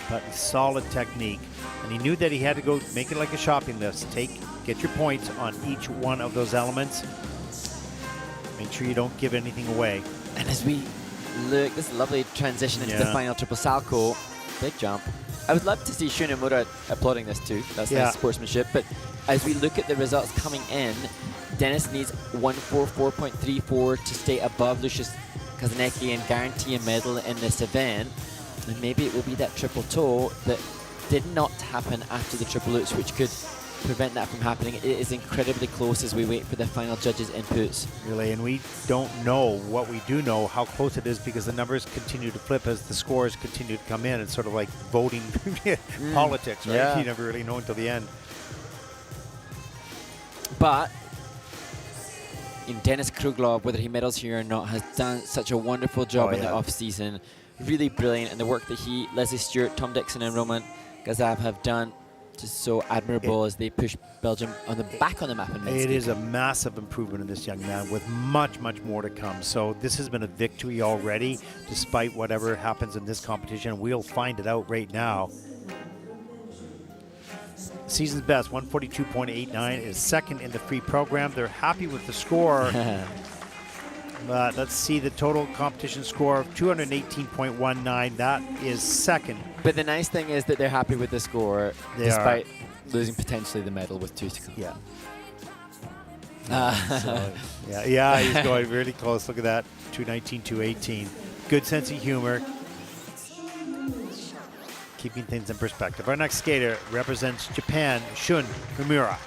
But solid technique. And he knew that he had to go make it like a shopping list. Get your points on each one of those elements. Make sure you don't give anything away. And as we look, this lovely transition into the Yeah. final triple salchow. Big jump. I would love to see Shun Uemura applauding this too. That's Yeah. nice sportsmanship. But as we look at the results coming in, Denis needs 144.34 to stay above Lucius Kazanecki and guarantee a medal in this event. And maybe it will be that triple toe that did not happen after the triple loops, which could prevent that from happening. It is incredibly close as we wait for the final judges' inputs. Really, and we don't know what we do know, how close it is, because the numbers continue to flip as the scores continue to come in. It's sort of like voting politics, right? Yeah. You never really know until the end. But in Denis Krouglov, whether he medals here or not, has done such a wonderful job Oh, in the yeah. off-season. Really brilliant, and the work that he, Leslie Stewart, Tom Dixon and Roman Gazab have done, just so admirable as they push Belgium back on the map. In men's It is a skating. massive improvement in this young man with much, much more to come. So this has been a victory already, despite whatever happens in this competition. We'll find it out right now. Season's best, 142.89, is second in the free program. They're happy with the score. But let's see the total competition score of 218.19. That is second. But the nice thing is that they're happy with the score, They despite losing potentially the medal with 2 to come. Yeah. Ah. Yeah, he's going really close. Look at that, 219, 218. Good sense of humor. Keeping things in perspective. Our next skater represents Japan, Shun Uemura.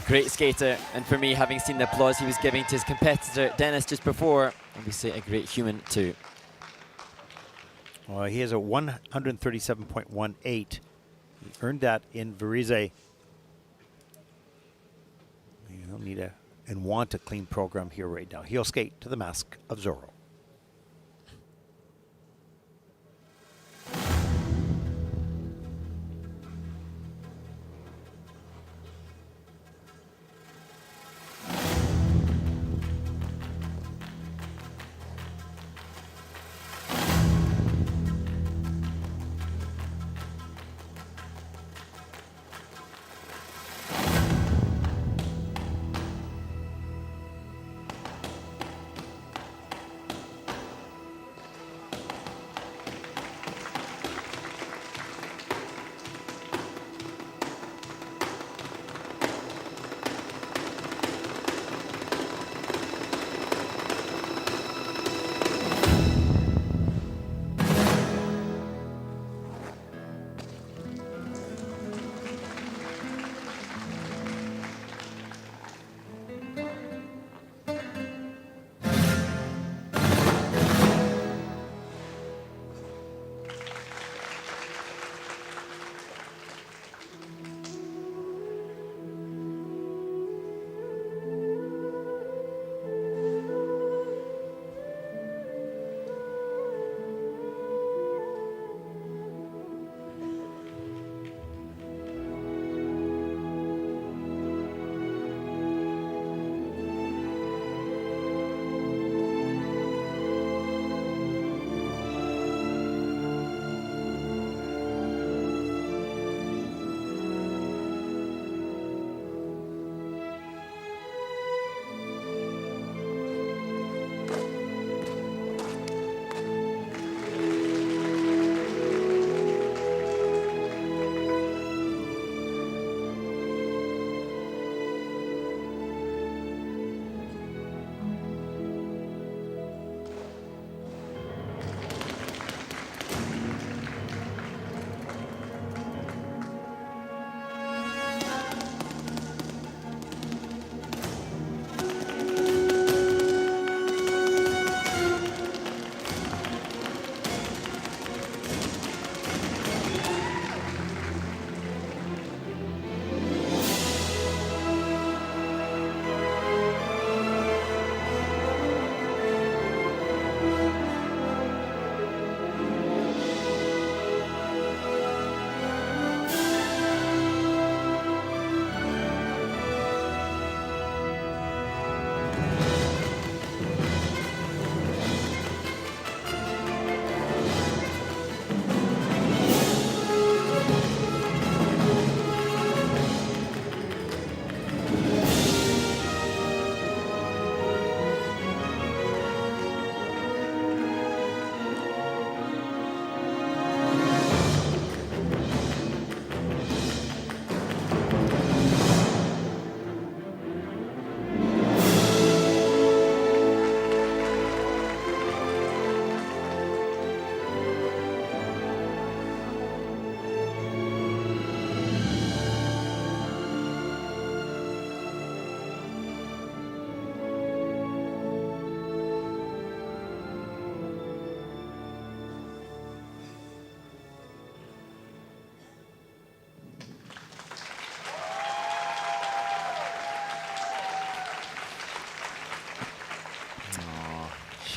Great skater, and for me, having seen the applause he was giving to his competitor Denis just before, obviously a great human too. Well, he has a 137.18. He earned that in Varese. You don't need and want a clean program here right now. He'll skate to the Mask of Zorro.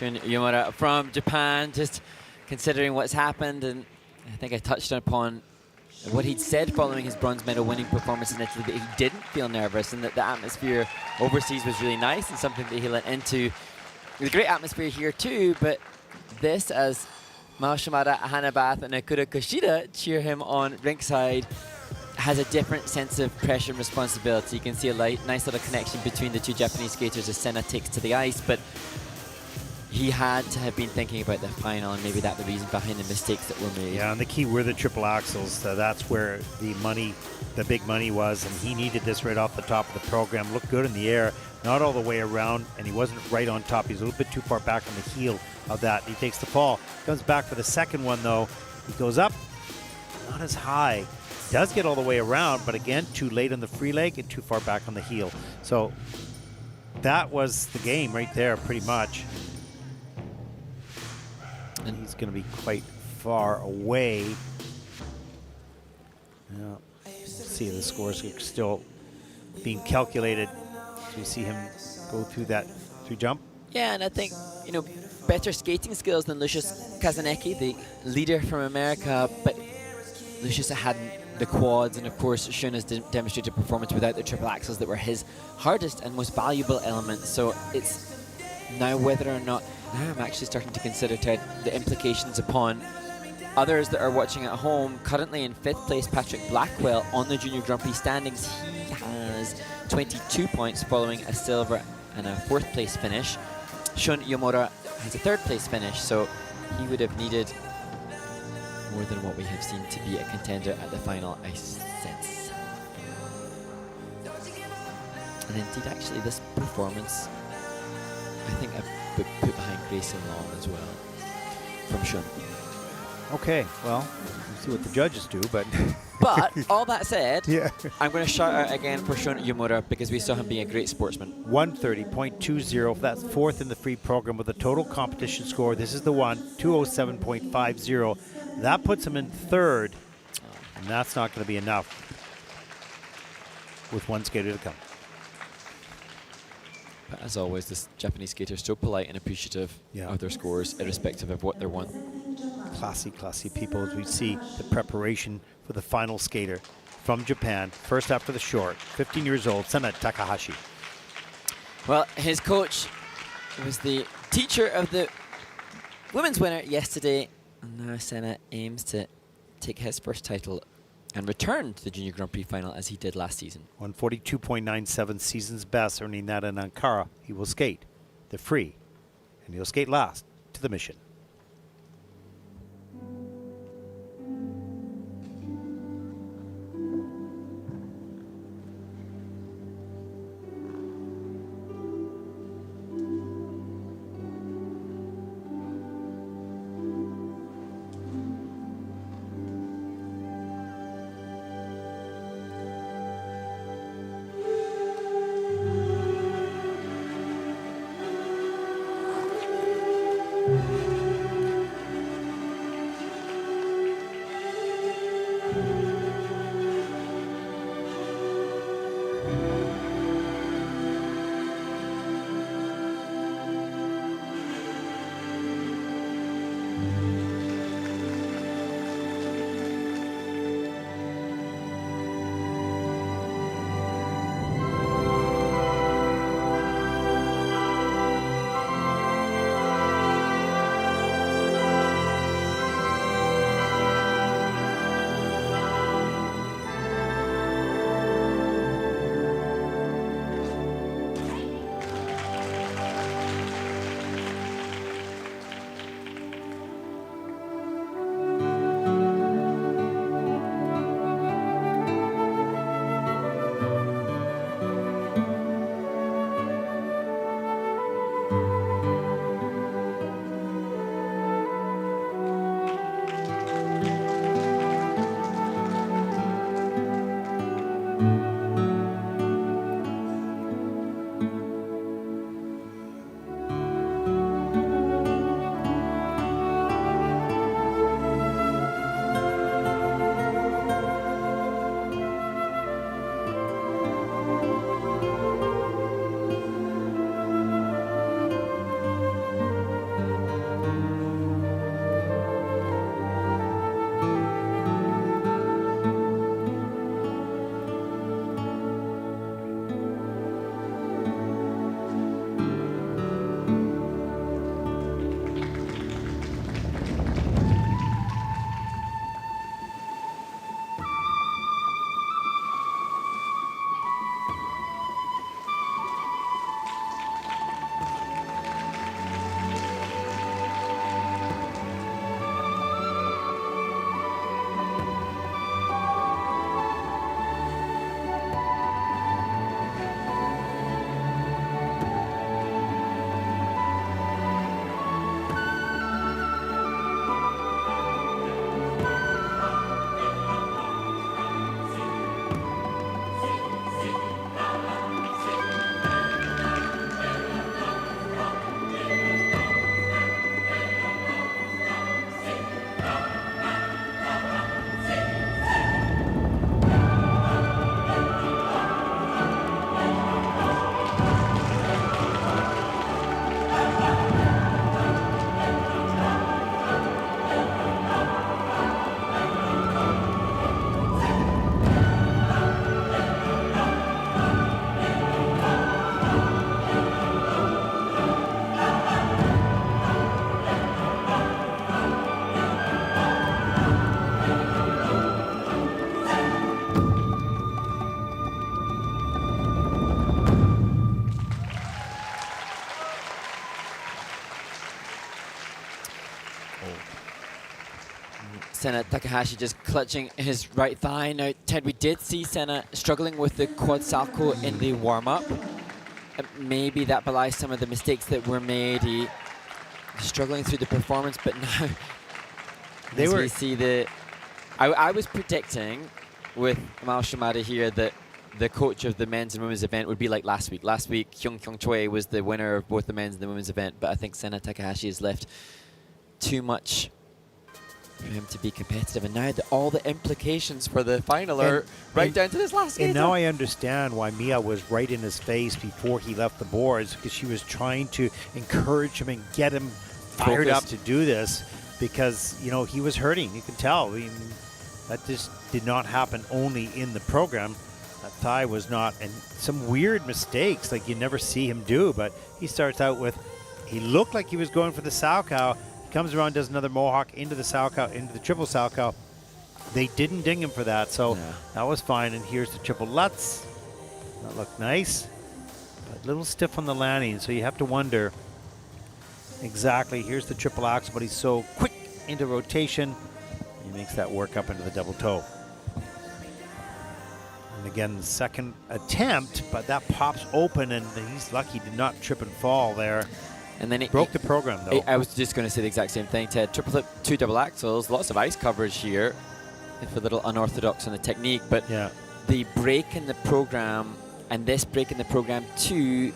Shun Uemura from Japan, just considering what's happened, and I think I touched upon what he'd said following his bronze medal winning performance in Italy, that he didn't feel nervous and that the atmosphere overseas was really nice and something that he let into. There's a great atmosphere here too, but this, as Mao Shimada, Hanabath and Akura Kushida cheer him on rinkside, has a different sense of pressure and responsibility. You can see a nice little connection between the two Japanese skaters as Sena takes to the ice, but he had to have been thinking about the final, and maybe that's the reason behind the mistakes that were made. Yeah, and the key were the triple axels. That's where the big money was, and he needed this right off the top of the program. Looked good in the air, not all the way around, and he wasn't right on top. He's a little bit too far back on the heel of that. He takes the fall. Comes back for the second one, though. He goes up, not as high. Does get all the way around, but again, too late on the free leg and too far back on the heel. So that was the game right there, pretty much. And he's going to be quite far away. Yeah. See, the scores are still being calculated. So you see him go through that jump. Yeah, and I think, you know, better skating skills than Lucius Kazanecki, the leader from America, but Lucius hadn't the quads, and of course Shun has demonstrated performance without the triple axels that were his hardest and most valuable element. So it's now whether or not, now I'm actually starting to consider, Ted, the implications upon others that are watching at home. Currently in 5th place, Patrick Blackwell on the Junior Grand Prix standings. He has 22 points following a silver and a 4th place finish. Shun Uemura has a 3rd place finish, so he would have needed more than what we have seen to be a contender at the final, I sense. And indeed, actually, this performance, I think I would put behind Grayson Long as well, from Shun. Okay, well, we'll see what the judges do, but... But, all that said, yeah. I'm going to shout out again for Shun Uemura because we saw him being a great sportsman. 130.20, that's 4th in the free program with a total competition score. This is the one, 207.50. That puts him in 3rd, and that's not going to be enough with one skater to come. But as always, this Japanese skater is so polite and appreciative of their scores, irrespective of what they're won. Classy, classy people, as we see the preparation for the final skater from Japan, first after the short, 15 years old, Sena Takahashi. Well, his coach was the teacher of the women's winner yesterday, and now Sena aims to take his first title and return to the Junior Grand Prix final as he did last season. 142.97 season's best, earning that in Ankara. He will skate the free, and he'll skate last to the mission. Sena Takahashi just clutching his right thigh. Now, Ted, we did see Sena struggling with the quad salto in the warm-up. Maybe that belies some of the mistakes that were made. He struggling through the performance, but now we see the... I was predicting with Mal Shimada here that the coach of the men's and women's event would be like last week. Last week, Hyung Kyung Choi was the winner of both the men's and the women's event, but I think Sena Takahashi has left too much for him to be competitive. And now all the implications for the final are right down to this last skater. And now I understand why Mia was right in his face before he left the boards, because she was trying to encourage him and get him fired up to do this, because, you know, he was hurting. You can tell. I mean, that just did not happen only in the program. That thigh was not, and some weird mistakes like you never see him do, but he starts out with, he looked like he was going for the Salchow, comes around, does another Mohawk into the Salchow, into the triple Salchow. They didn't ding him for that, so that was fine. And here's the triple Lutz. That looked nice, but a little stiff on the landing, so you have to wonder exactly. Here's the triple axel, but he's so quick into rotation. He makes that work up into the double toe. And again, the second attempt, but that pops open, and he's lucky he did not trip and fall there. And then it broke the program, though. I was just going to say the exact same thing, Ted. Triple flip, 2 double axels, lots of ice coverage here. If a little unorthodox on the technique, but the break in the program and this break in the program too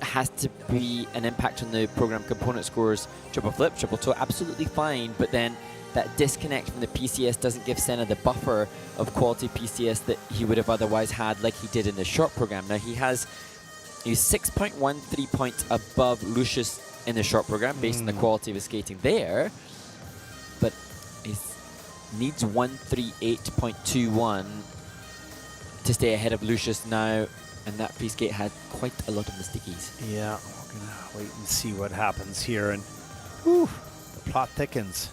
has to be an impact on the program component scores. Triple flip, triple toe, absolutely fine, but then that disconnect from the PCS doesn't give Sena the buffer of quality PCS that he would have otherwise had, like he did in the short program. Now he's 6.13 points above Lucius in the short program based on the quality of his skating there, but he needs 138.21 to stay ahead of Lucius now, and that free skate had quite a lot of mistakes. Yeah, we're gonna wait and see what happens here, and whew, the plot thickens.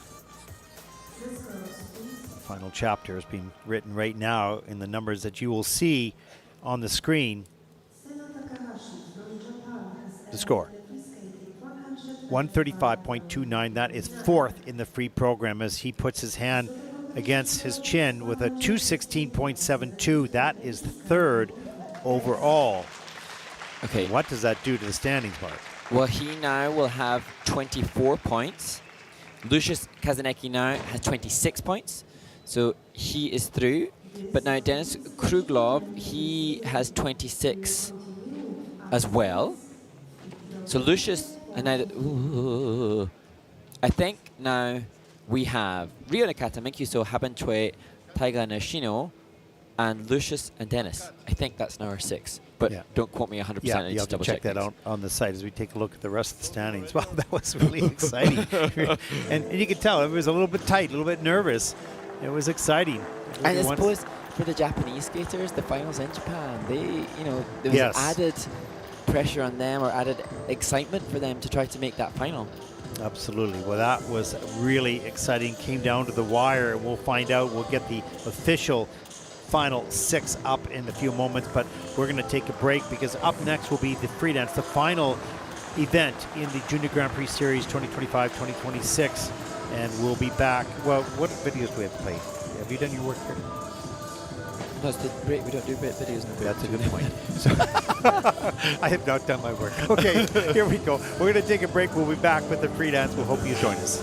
The final chapter is being written right now in the numbers that you will see on the screen. The score, 135.29. That is fourth in the free program as he puts his hand against his chin with a 216.72. That is third overall. Okay. What does that do to the standings, Mark? Well, he now will have 24 points. Lucius Kazanecki now has 26 points, so he is through. But now Dennis Krouglov, he has 26 as well. So Lucius, and now, I think now we have Ryo Nakata, Minkyuso, Habanchue, Taiga Nishino, and Lucius and Dennis. I think that's now our 6, but don't quote me 100%. Yeah, you have to check that out on the site as we take a look at the rest of the standings. Wow, that was really exciting. and you could tell it was a little bit tight, a little bit nervous. It was exciting. And I suppose for the Japanese skaters, the finals in Japan, there was added pressure on them, or added excitement for them to try to make that final. Absolutely. Well, that was really exciting. Came down to the wire. We'll find out. We'll get the official final 6 up in a few moments, but we're going to take a break because up next will be the free dance, the final event in the Junior Grand Prix Series 2025-2026, and we'll be back. Well, what videos do we have to play? Have you done your work here? No, it's the break. We don't do videos. That's a good point. So I have not done my work. Okay, here we go. We're going to take a break. We'll be back with the free dance. We'll hope you join us.